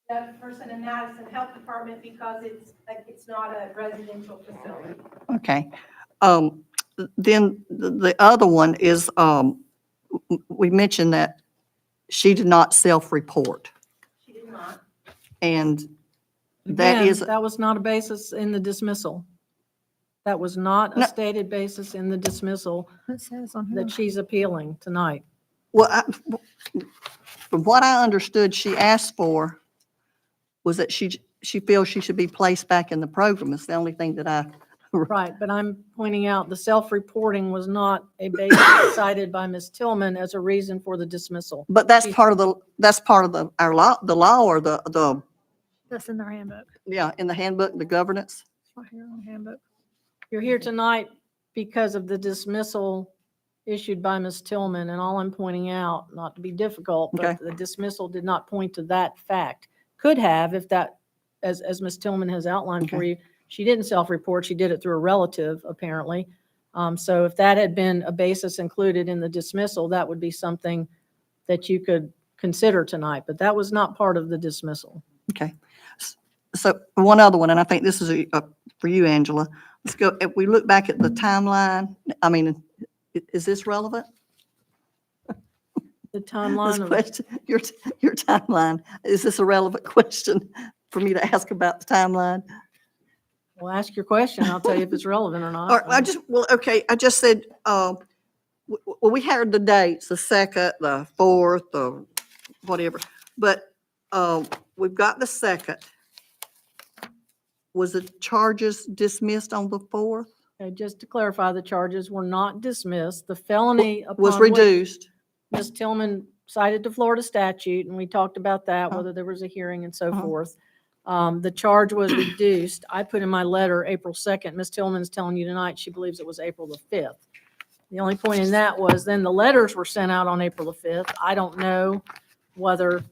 that person in Madison Health Department, because it's not a residential facility. Okay. Then the other one is, we mentioned that she did not self-report. She did not. And that Again, is, that was not a basis in the dismissal. That was not No. a stated basis in the dismissal It says on here. that she's appealing tonight. well, from what I understood, she asked for was that she feels she should be placed back in the program. It's the only thing that I, Right, but I'm pointing out the self-reporting was not a basis cited by Ms. Tillman as a reason for the dismissal. but that's part of our law, the law or the, That's in their handbook. yeah, in the handbook, the governance. It's right here on the handbook. You're here tonight because of the dismissal issued by Ms. Tillman, and all I'm pointing out, not to be difficult, but Okay. the dismissal did not point to that fact. Could have if that, as Ms. Tillman has outlined for Okay. you, she didn't self-report, she did it through a relative, apparently. So if that had been a basis included in the dismissal, that would be something that you could consider tonight, but that was not part of the dismissal. Okay. So one other one, and I think this is for you, Angela. Let's go, if we look back at the timeline, I mean, is this relevant? The This timeline of, question, your timeline, is this a relevant question for me to ask about the timeline? well, ask your question, I'll tell you if it's relevant or not. Or I just said, well, we heard the dates, the 2nd, the 4th, the whatever, but we've got the 2nd. Was the charges dismissed on the 4th? Just to clarify, the charges were not dismissed. The felony Was upon which reduced? Ms. Tillman cited the Florida statute, and we talked about that, Uh-huh. whether there was a hearing and so Uh-huh. forth. The charge was reduced. I put in my letter April 2nd. Ms. Tillman's telling you tonight she believes it was April the 5th. The only point in that was then the letters were sent out on April the 5th. I don't know whether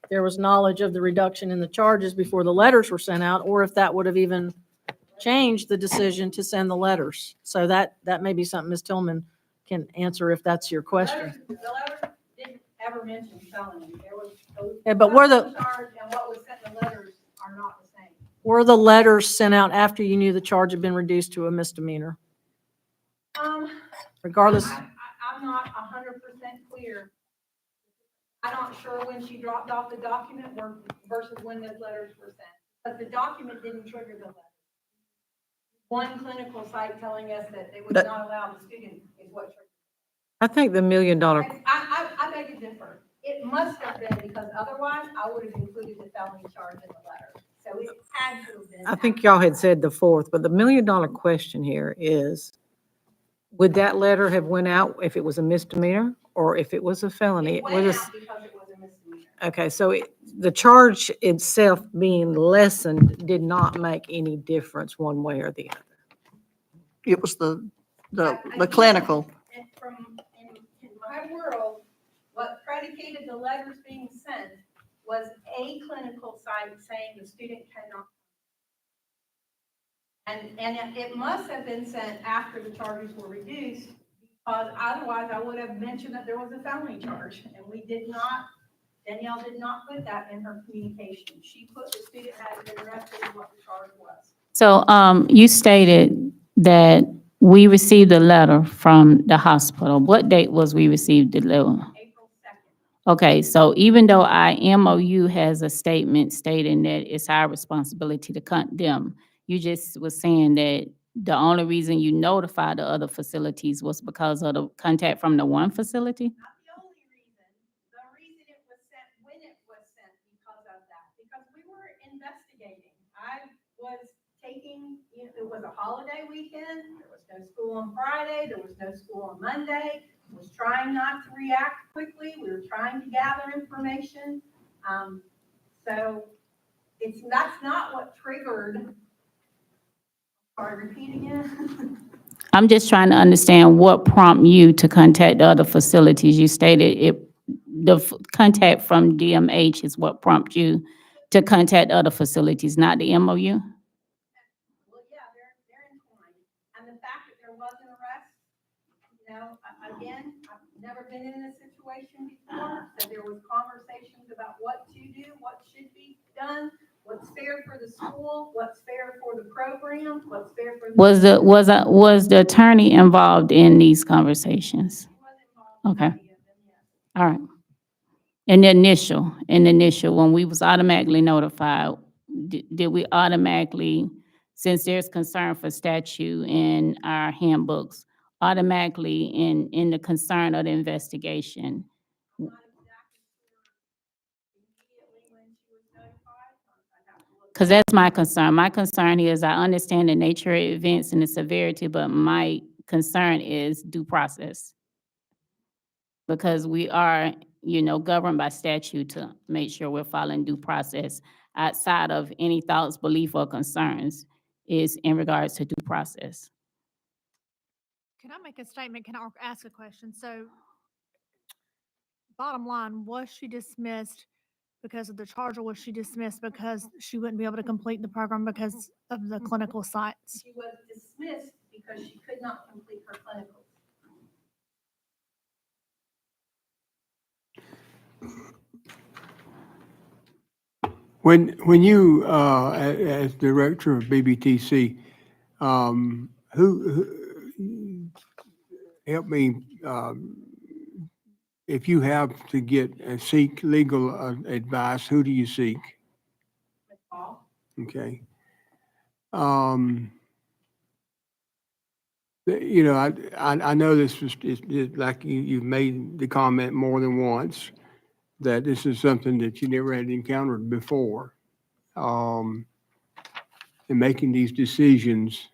there was knowledge of the reduction in the charges before the letters were sent out, or if that would have even changed the decision to send the letters. So that may be something Ms. Tillman can answer if that's your question. The letter didn't ever mention felony. There was. Yeah, but were the- Charge and what was sent in the letters are not the same. Were the letters sent out after you knew the charge had been reduced to a misdemeanor? Regardless, I'm not 100% clear. I'm not sure when she dropped off the document versus when the letters were sent. But the document didn't trigger the letter. One clinical site telling us that they would But- not allow the student is what triggered. I think the $1 million, I beg to differ. It must have been because otherwise I would have included the felony charge in the letter. So it had to have been. I think y'all had said the 4th, but the $1 million question here is, would that letter have went out if it was a misdemeanor or if it was a felony? It went With a- out because it was a misdemeanor. Okay, so the charge itself being lessened did not make any difference one way or the other. It was the clinical. And in my world, what predicated the letters being sent was a clinical site saying the student cannot. And it must have been sent after the charges were reduced, because otherwise I would have mentioned that there was a felony charge, and we did not, Danielle did not put that in her communication. She put the student had been arrested and what the charge was. So, you stated that we received a letter from the hospital. What date was we received the letter? April 2nd. Okay, so even though our MOU has a statement stating that it's our responsibility to condemn, you just was saying that the only reason you notified the other facilities was because of the contact from the one facility? Not the only reason. The reason it was sent, when it was sent, because of that, because we were investigating. I was taking, it was a holiday weekend, there was no school on Friday, there was no school on Monday. I was trying not to react quickly, we were trying to gather information. So that's not what triggered. Sorry, repeat again. I'm just trying to understand what prompted you to contact the other facilities. You stated contact from DMH is what prompted you to contact other facilities, not the MOU? Well, yeah, they're entwined. And the fact that there was an arrest, again, I've never been in this situation before. So there was conversations about what to do, what should be done, what's fair for the school, what's fair for the program, what's fair for. Was the attorney involved in these conversations? He was involved in Okay. many of them, yes. All right. In the initial, when we was automatically notified, did we automatically, since there's concern for statute in our handbooks, automatically in the concern of the investigation? I'm not exactly sure immediately when she was notified. I'd have to look. Because that's my concern. My concern is I understand the nature of events and the severity, but my concern is due process. Because we are, governed by statute to make sure we're following due process. Outside of any thoughts, belief, or concerns is in regards to due process. Can I make a statement? Can I ask a question? So bottom line, was she dismissed because of the charge, or was she dismissed because she wouldn't be able to complete the program because of the clinical sites? She was dismissed because she could not complete her clinicals. When you, as director of BBTC, who help me, if you have to seek legal advice, who do you seek? Ms. Paul? Okay. I know this was, like you've made the comment more than once, that this is something that you never had encountered before. In making these decisions,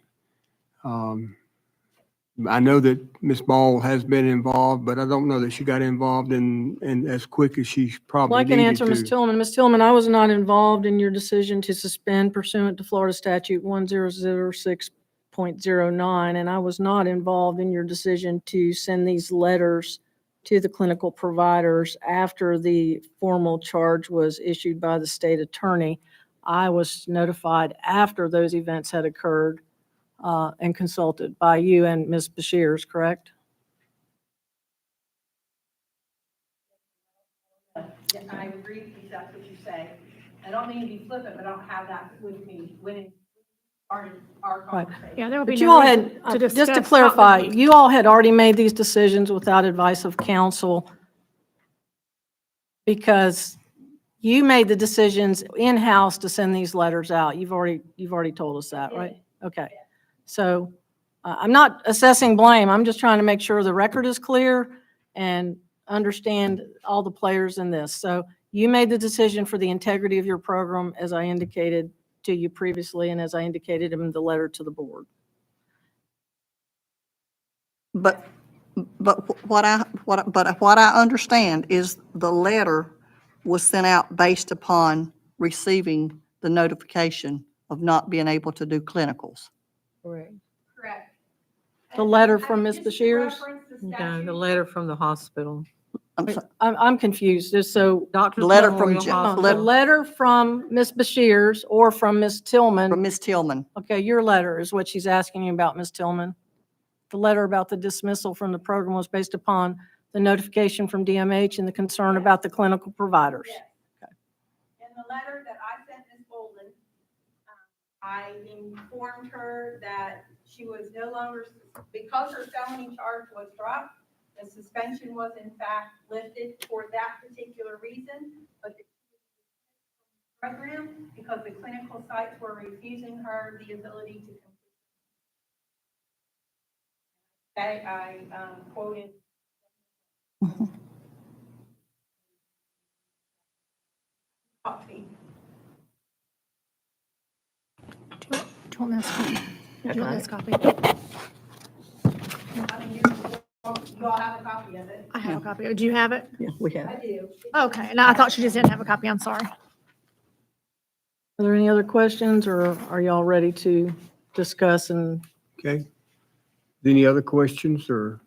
I know that Ms. Ball has been involved, but I don't know that she got involved in as quick as she Well, probably I can needed answer Ms. to. Tillman. Ms. Tillman, I was not involved in your decision to suspend pursuant to Florida Statute 1006.09, and I was not involved in your decision to send these letters to the clinical providers after the formal charge was issued by the state attorney. I was notified after those events had occurred and consulted by you and Ms. Bashirs, correct? I agree with exactly what you say. I don't mean to be flippant, but I don't have that with me when it started our Right. conversation. Yeah, there will be But you no all reason had, to just to discuss clarify, what we- you all had already made these decisions without advice of counsel because you made the decisions in-house to send these letters out. You've already told us that, right? Okay. So I'm not assessing blame. I'm just trying to make sure the record is clear and understand all the players in this. So you made the decision for the integrity of your program, as I indicated to you previously and as I indicated in the letter to the board. But what I understand is the letter was sent out based upon receiving the notification of not being able to do clinicals. Correct. Correct. The letter from Ms. Just to Bashirs? reference the No, statute, the letter from the hospital. I'm sorry, I'm confused. Just so, Doctor's letter from Memorial Jo- the Hospital. letter from Ms. Bashirs or from Ms. from Tillman. Ms. Tillman. Okay, your letter is what she's asking you about, Ms. Tillman. The letter about the dismissal from the program was based upon the notification from DMH and the concern about the clinical providers. Yes. In the letter that I sent Ms. Bolden, I informed her that she was no longer, because her felony charge was dropped, the suspension was in fact lifted for that particular reason, but the program, because the clinical sites were refusing her the ability to complete. Okay, I quoted. Copy. Do you want this copy? Do you want this copy? I mean, you all have a copy of it. I have a copy. Do you have it? Yeah, we have. I do. Okay, no, I thought she just didn't have a copy. I'm sorry. Are there any other questions or are y'all ready to discuss and Okay. Any other questions or?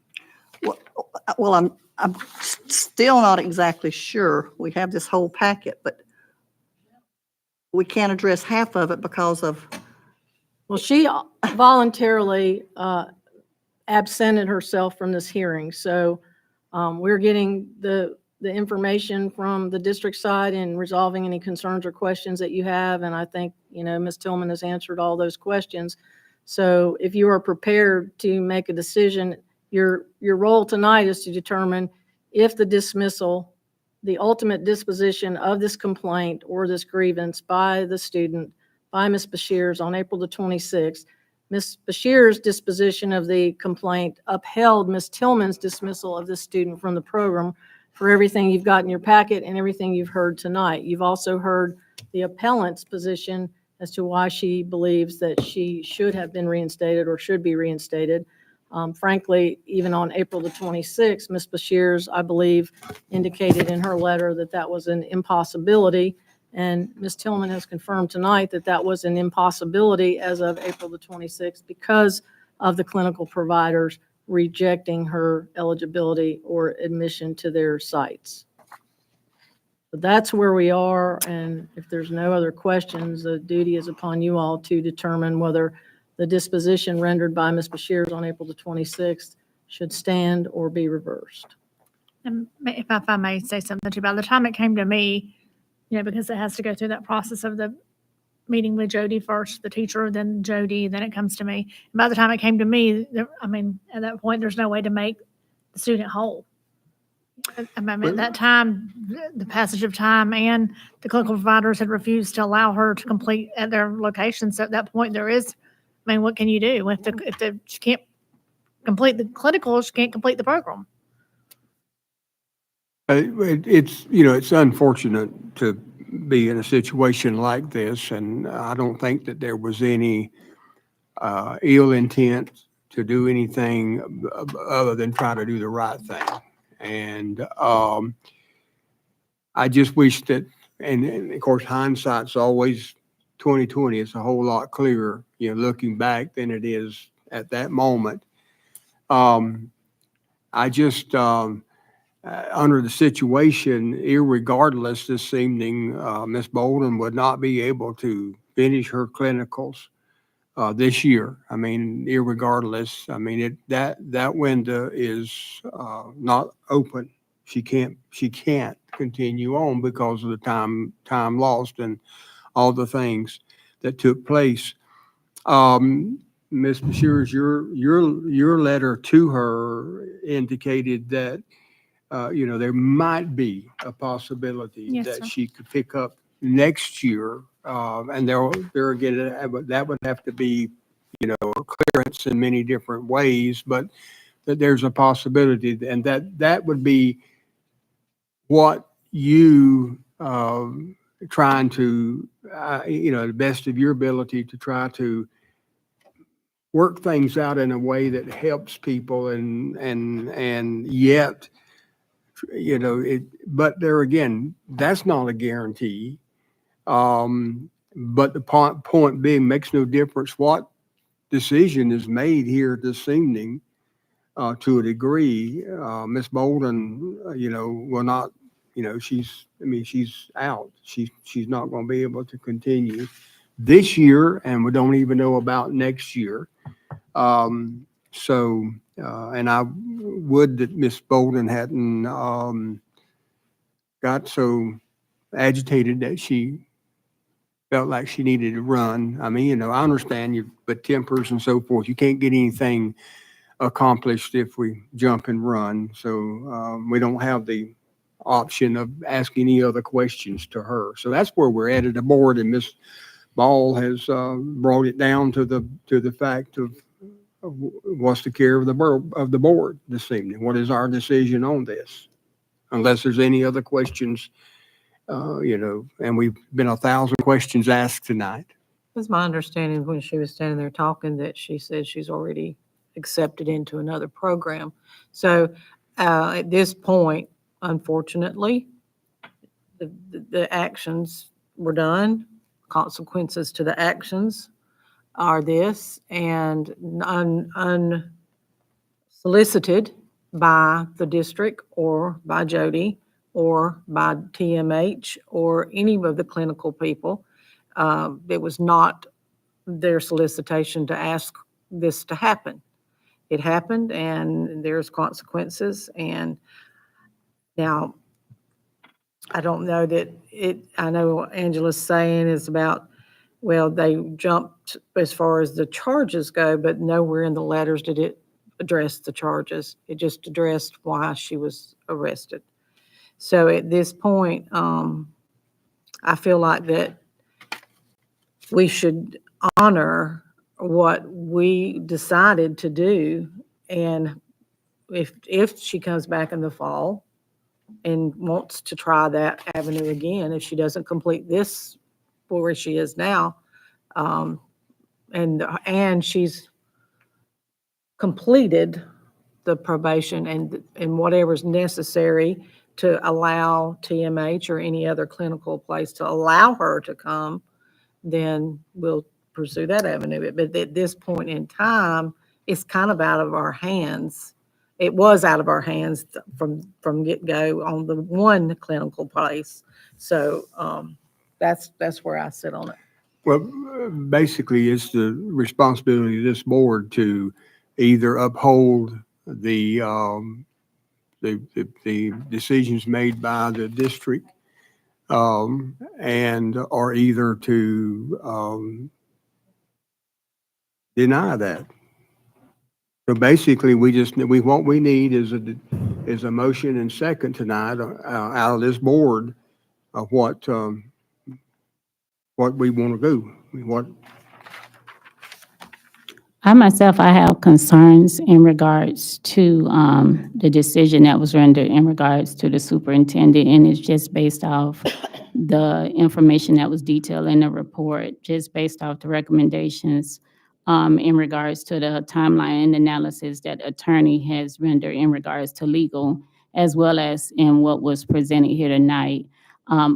Well, I'm still not exactly sure. We have this whole packet, but we can't address half of it because of, Well, she voluntarily absented herself from this hearing, so we're getting the information from the district side and resolving any concerns or questions that you have, and I think, Ms. Tillman has answered all those questions. So if you are prepared to make a decision, your role tonight is to determine if the dismissal, the ultimate disposition of this complaint or this grievance by the student, by Ms. Bashirs on April the 26th. Ms. Bashirs' disposition of the complaint upheld Ms. Tillman's dismissal of this student from the program for everything you've got in your packet and everything you've heard tonight. You've also heard the appellant's position as to why she believes that she should have been reinstated or should be reinstated. Frankly, even on April the 26th, Ms. Bashirs, I believe, indicated in her letter that that was an impossibility. And Ms. Tillman has confirmed tonight that that was an impossibility as of April the 26th because of the clinical providers rejecting her eligibility or admission to their sites. So that's where we are, and if there's no other questions, the duty is upon you all to determine whether the disposition rendered by Ms. Bashirs on April the 26th should stand or be reversed. And if I may say something too, by the time it came to me, because it has to go through that process of the meeting with Jody first, the teacher, then Jody, then it comes to me. And by the time it came to me, at that point, there's no way to make the student whole. At that time, the passage of time and the clinical providers had refused to allow her to complete at their location. So at that point, what can you do? If she can't complete the clinical, she can't complete the program. It's unfortunate to be in a situation like this, and I don't think that there was any ill intent to do anything other than try to do the right thing. And I just wish that, and of course hindsight's always 2020. It's a whole lot clearer, looking back than it is at that moment. I just, under the situation, irregardless, this evening, Ms. Bolden would not be able to finish her clinicals this year. I mean, irregardless, I mean, that window is not open. She can't continue on because of the time lost and all the things that took place. Ms. Bashir, your letter to her indicated that there might be a possibility Yes, that sir. she could pick up next year. And there again, that would have to be, clearance in many different ways, but that there's a possibility, and that would be what you trying to, the best of your ability to try to work things out in a way that helps people and yet, but there again, that's not a guarantee. But the point being, makes no difference what decision is made here this evening, to a degree. Ms. Bolden, will not, she's out. She's not going to be able to continue this year, and we don't even know about next year. And I would that Ms. Bolden hadn't got so agitated that she felt like she needed to run. I mean, I understand but tempers and so forth, you can't get anything accomplished if we jump and run. So we don't have the option of asking any other questions to her. So that's where we're at the board, and Ms. Ball has brought it down to the fact of what's the care of the board this evening. What is our decision on this? Unless there's any other questions, and we've been 1,000 questions asked tonight. It was my understanding when she was standing there talking that she said she's already accepted into another program. So at this point, unfortunately, the actions were done. Consequences to the actions are this, and unsolicited by the district or by Jody or by TMH or any of the clinical people. It was not their solicitation to ask this to happen. It happened, and there's consequences. And now, I don't know that I know what Angela's saying is about, well, they jumped as far as the charges go, but nowhere in the letters did it address the charges. It just addressed why she was arrested. So at this point, I feel like that we should honor what we decided to do. And if she comes back in the fall and wants to try that avenue again, if she doesn't complete this where she is now, and she's completed the probation and whatever's necessary to allow TMH or any other clinical place to allow her to come, then we'll pursue that avenue. But at this point in time, it's kind of out of our hands. It was out of our hands from get-go on the one clinical place. So that's where I sit on it. Well, basically, it's the responsibility of this board to either uphold the decisions made by the district, and or either to deny that. So basically, what we need is a motion and second tonight out of this board of what we want to do. I myself, I have concerns in regards to the decision that was rendered in regards to the superintendent, and it's just based off the information that was detailed in the report, just based off the recommendations in regards to the timeline and analysis that attorney has rendered in regards to legal, as well as in what was presented here tonight.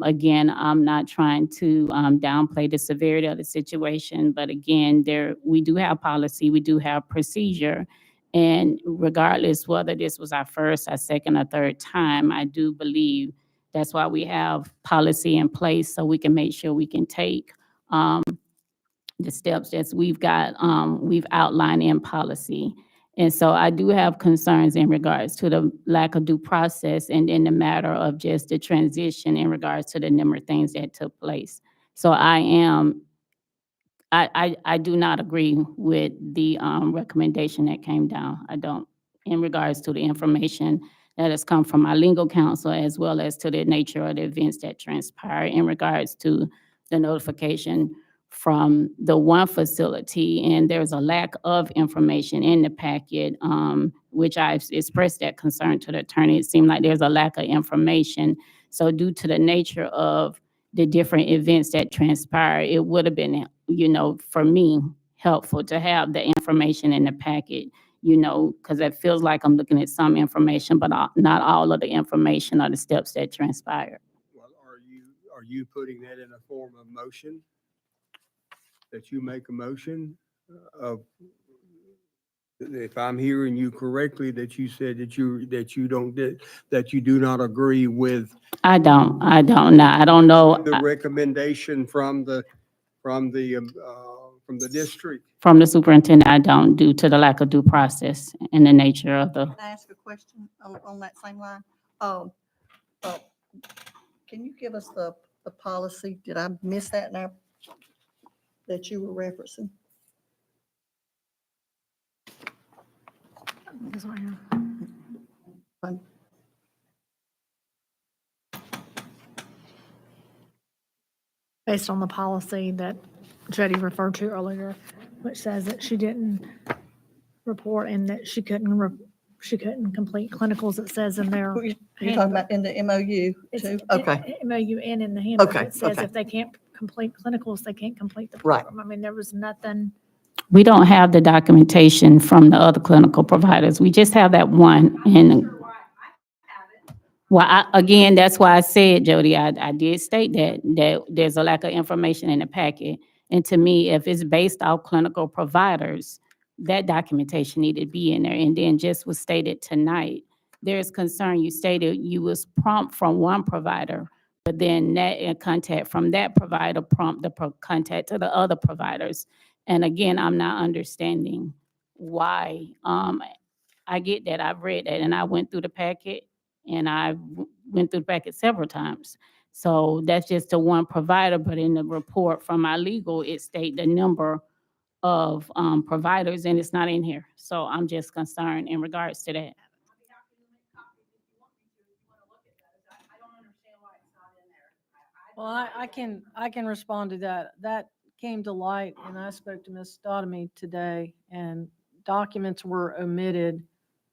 Again, I'm not trying to downplay the severity of the situation, but again, we do have policy, we do have procedure. And regardless whether this was our first, our second, or third time, I do believe that's why we have policy in place, so we can make sure we can take the steps that we've outlined in policy. And so I do have concerns in regards to the lack of due process and in the matter of just the transition in regards to the number of things that took place. So I do not agree with the recommendation that came down. I don't, in regards to the information that has come from our legal counsel, as well as to the nature of the events that transpire in regards to the notification from the one facility, and there's a lack of information in the packet, which I've expressed that concern to the attorney. It seemed like there's a lack of information. So due to the nature of the different events that transpire, it would have been, for me, helpful to have the information in the packet, because it feels like I'm looking at some information, but not all of the information or the steps that transpired. Well, are you putting that in a form of motion? That you make a motion of, if I'm hearing you correctly, that you said that you do not agree with I don't know. the recommendation from the district. From the superintendent, I don't, due to the lack of due process and the nature of the. Can I ask a question on that same line? Can you give us the policy? Did I miss that now? That you were referencing? This one here. Fine. Based on the policy that Jody referred to earlier, which says that she didn't report and that she couldn't complete clinicals. It says in there. You're talking about in the MOU It's too? in- Okay, MOU and in the handbook. Okay, It says okay. if they can't complete clinicals, they can't complete the Right. program. I mean, there was nothing. We don't have the documentation from the other clinical providers. We just have that one. And well, again, that's why I said, Jody, I did state that there's a lack of information in the packet. And to me, if it's based off clinical providers, that documentation needed to be in there. And then just was stated tonight, there's concern. You stated you was prompt from one provider, but then that contact from that provider prompt the contact to the other providers. And again, I'm not understanding why. I get that, I've read that, and I went through the packet, and I went through the packet several times. So that's just the one provider, but in the report from our legal, it state the number of providers, and it's not in here. So I'm just concerned in regards to that. Well, I can respond to that. That came to light, and I spoke to Ms. Stottemy today, and documents were omitted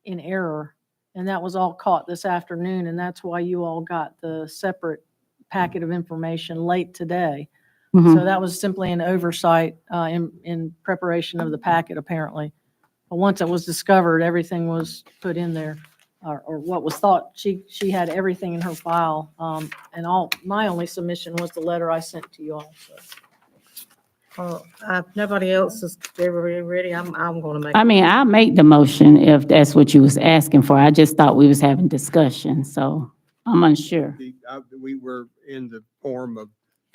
in error. And that was all caught this afternoon, and that's why you all got the separate packet of information late today. So that was simply an oversight in preparation of the packet, apparently. But once it was discovered, everything was put in there, or what was thought. She had everything in her file. And my only submission was the letter I sent to you all. So. If nobody else is ready, I'm going to make. I mean, I'll make the motion if that's what you was asking for. I just thought we was having discussion, so I'm unsure. We were in the form of,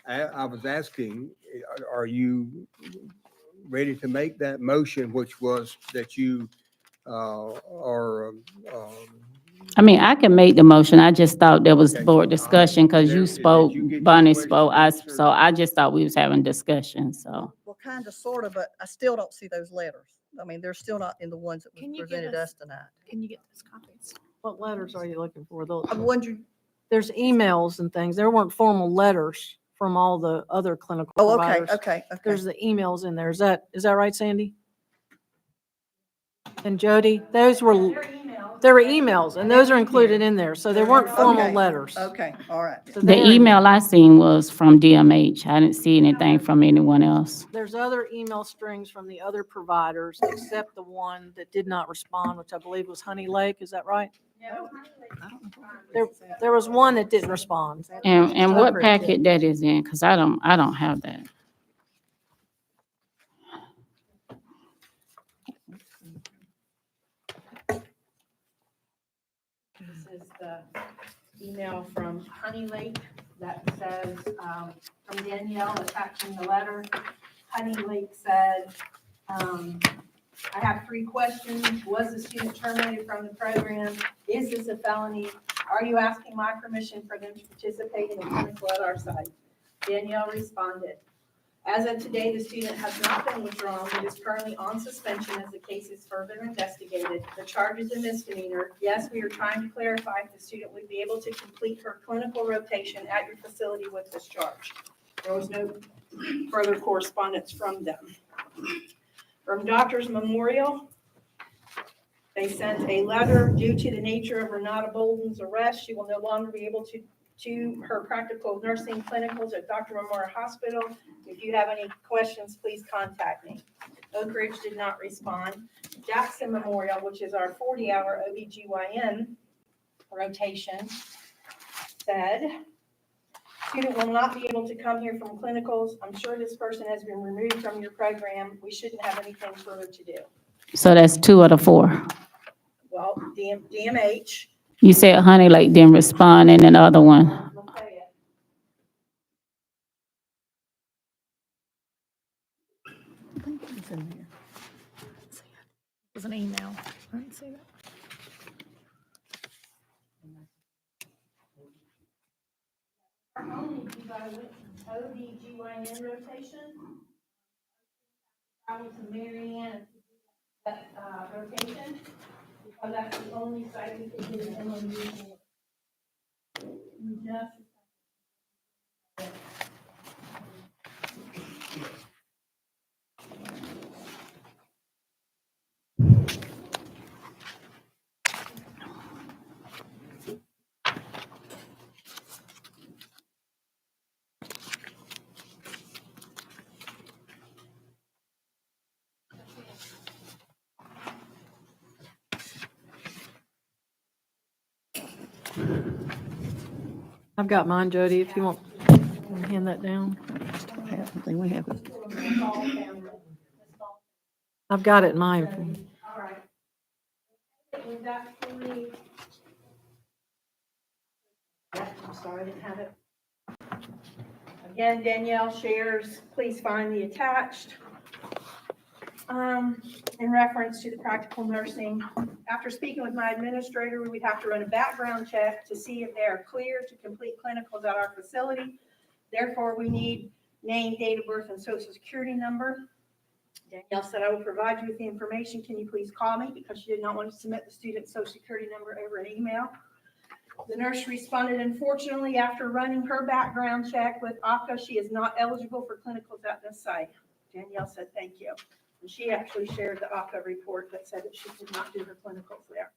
I was asking, are you ready to make that motion, which was that you are, I mean, I can make the motion. I just thought there was Okay. board discussion because There- you did spoke, you get your Bonnie question spoke, answered? so I just thought we was having discussion, so. well, kind of, sort of, but I still don't see those letters. I mean, they're still not in the ones that Can was you give presented us- us tonight. Can you get those copies? What letters are you looking for? Those- I'm wondering, There's emails and things. There weren't formal letters from all the other clinical oh, okay, providers. okay. There's the emails in there. Is that right, Sandy? And Jody, those were, Their emails, There were emails, and those are included in there, so they weren't formal Okay. letters. Okay, all right. So The they're in email there. I seen was from DMH. I didn't see anything from anyone else. There's other email strings from the other providers, except the one that did not respond, which I believe was Honey Lake, is that right? There was one that didn't respond. And what Oak Ridge did. packet that is in? Because I don't have that. This is the email from Honey Lake that says, from Danielle attaching the letter. Honey Lake said, I have 3 questions. Was the student terminated from the program? Is this a felony? Are you asking my permission for them to participate in the clinical at our site? Danielle responded, as of today, the student has not been withdrawn, but is currently on suspension as the case is further investigated. The charge is a misdemeanor. Yes, we are trying to clarify if the student would be able to complete her clinical rotation at your facility with this charge. There was no further correspondence from them. From Doctors Memorial, they sent a letter due to the nature of Renata Bolden's arrest. She will no longer be able to do her practical nursing clinicals at Dr. Memorial Hospital. If you have any questions, please contact me. Oak Ridge did not respond. Jackson Memorial, which is our 40-hour OBGYN rotation, said, student will not be able to come here from clinicals. I'm sure this person has been removed from your program. We shouldn't have anything further to do. So that's 2 out of 4. Well, DMH. You said Honey Lake didn't respond and then the other one. It was an email. I didn't see that. Our only OBGYN rotation. I went to Marianne that rotation because that's the only site we could get an MOU for. We just I've got mine, Jody, if you want, hand that down. I think we have it. I've got it in mine. all right. Was that fully? Yep, I'm sorry, I didn't have it. Again, Danielle shares, please find the attached. In reference to the practical nursing, after speaking with my administrator, we would have to run a background check to see if they are clear to complete clinicals at our facility. Therefore, we need name, date of birth, and social security number. Danielle said, I will provide you with the information. Can you please call me? Because she did not want to submit the student's social security number over an email. The nurse responded, unfortunately, after running her background check with ACA, she is not eligible for clinicals at this site. Danielle said, thank you. And she actually shared the ACA report that said that she could not do her clinicals there.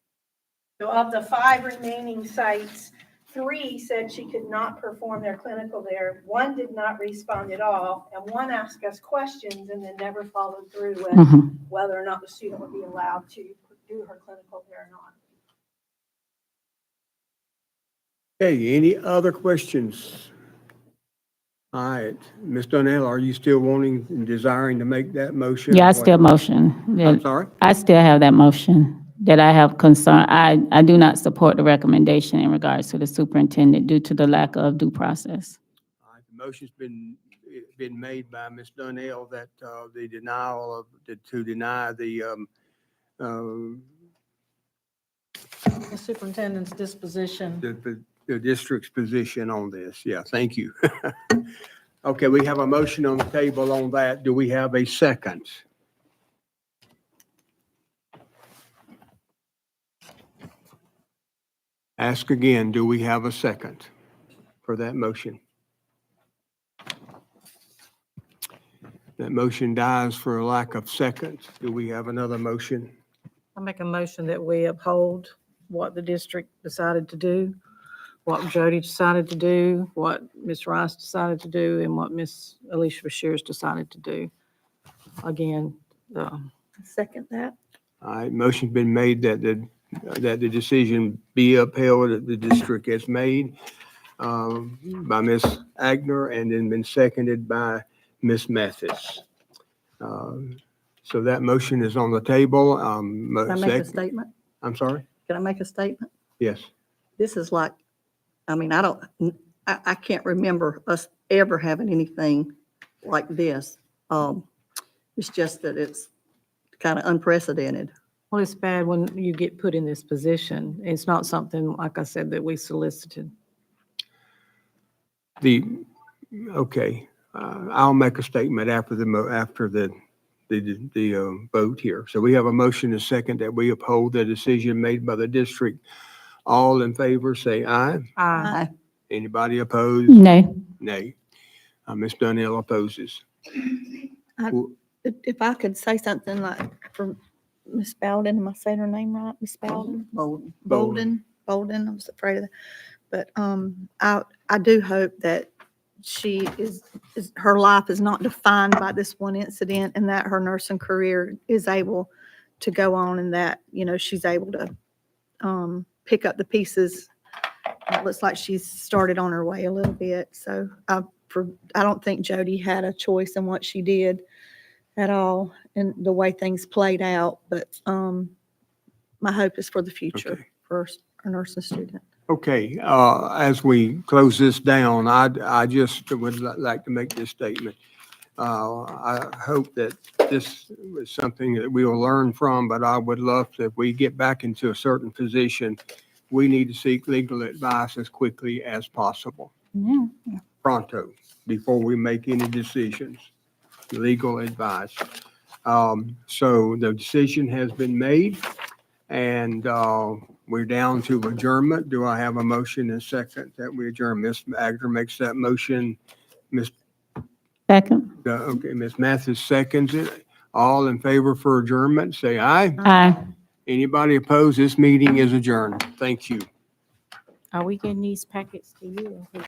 So of the 5 remaining sites, 3 said she could not perform their clinical there. 1 did not respond at all, and 1 asked us questions and then never followed through with whether or not the student would be allowed to do her clinical there or not. Okay, any other questions? All right, Ms. Donnell, are you still wanting and desiring to make that motion? Yeah, I still motion. I'm sorry? I still have that motion that I have concern. I do not support the recommendation in regards to the superintendent due to the lack of due process. All right, the motion's been made by Ms. Donnell that the denial of, to deny the The superintendent's disposition. the district's position on this. Yeah, thank you. Okay, we have a motion on the table on that. Do we have a second? Ask again, do we have a second for that motion? That motion dies for a lack of seconds. Do we have another motion? I make a motion that we uphold what the district decided to do, what Jody decided to do, what Ms. Rice decided to do, and what Ms. Alicia Bashirs decided to do. Again, Second that. All right, motion's been made that the decision be upheld that the district has made by Ms. Agner and then been seconded by Ms. Mathis. So that motion is on the table. Can I make a statement? I'm sorry? Can I make a statement? Yes. This is like, I mean, I can't remember us ever having anything like this. It's just that it's kind of unprecedented. well, it's bad when you get put in this position. It's not something, like I said, that we solicited. Okay, I'll make a statement after the vote here. So we have a motion and a second that we uphold the decision made by the district. All in favor, say aye. Aye. Anybody opposed? No. Nay. Ms. Donnell opposes. If I could say something like for Miss Bowden, am I saying her name right? Miss Bowden? Bolden. Bolden, I was afraid of that. But I do hope that she her life is not defined by this one incident and that her nursing career is able to go on and that, she's able to pick up the pieces. It looks like she's started on her way a little bit. So I don't think Jody had a choice in what she did at all and the way things played out. But my hope is for the future Okay. for our nursing student. Okay, as we close this down, I just would like to make this statement. I hope that this is something that we will learn from, but I would love to, if we get back into a certain position, we need to seek legal advice as quickly as possible. Yeah. Pronto, before we make any decisions, legal advice. So the decision has been made and we're down to adjournment. Do I have a motion and second that we adjourn? Ms. Agner makes that motion. Second. Okay, Ms. Mathis seconds it. All in favor for adjournment, say aye. Aye. Anybody opposed? This meeting is adjourned. Thank you. Are we getting these packets to you?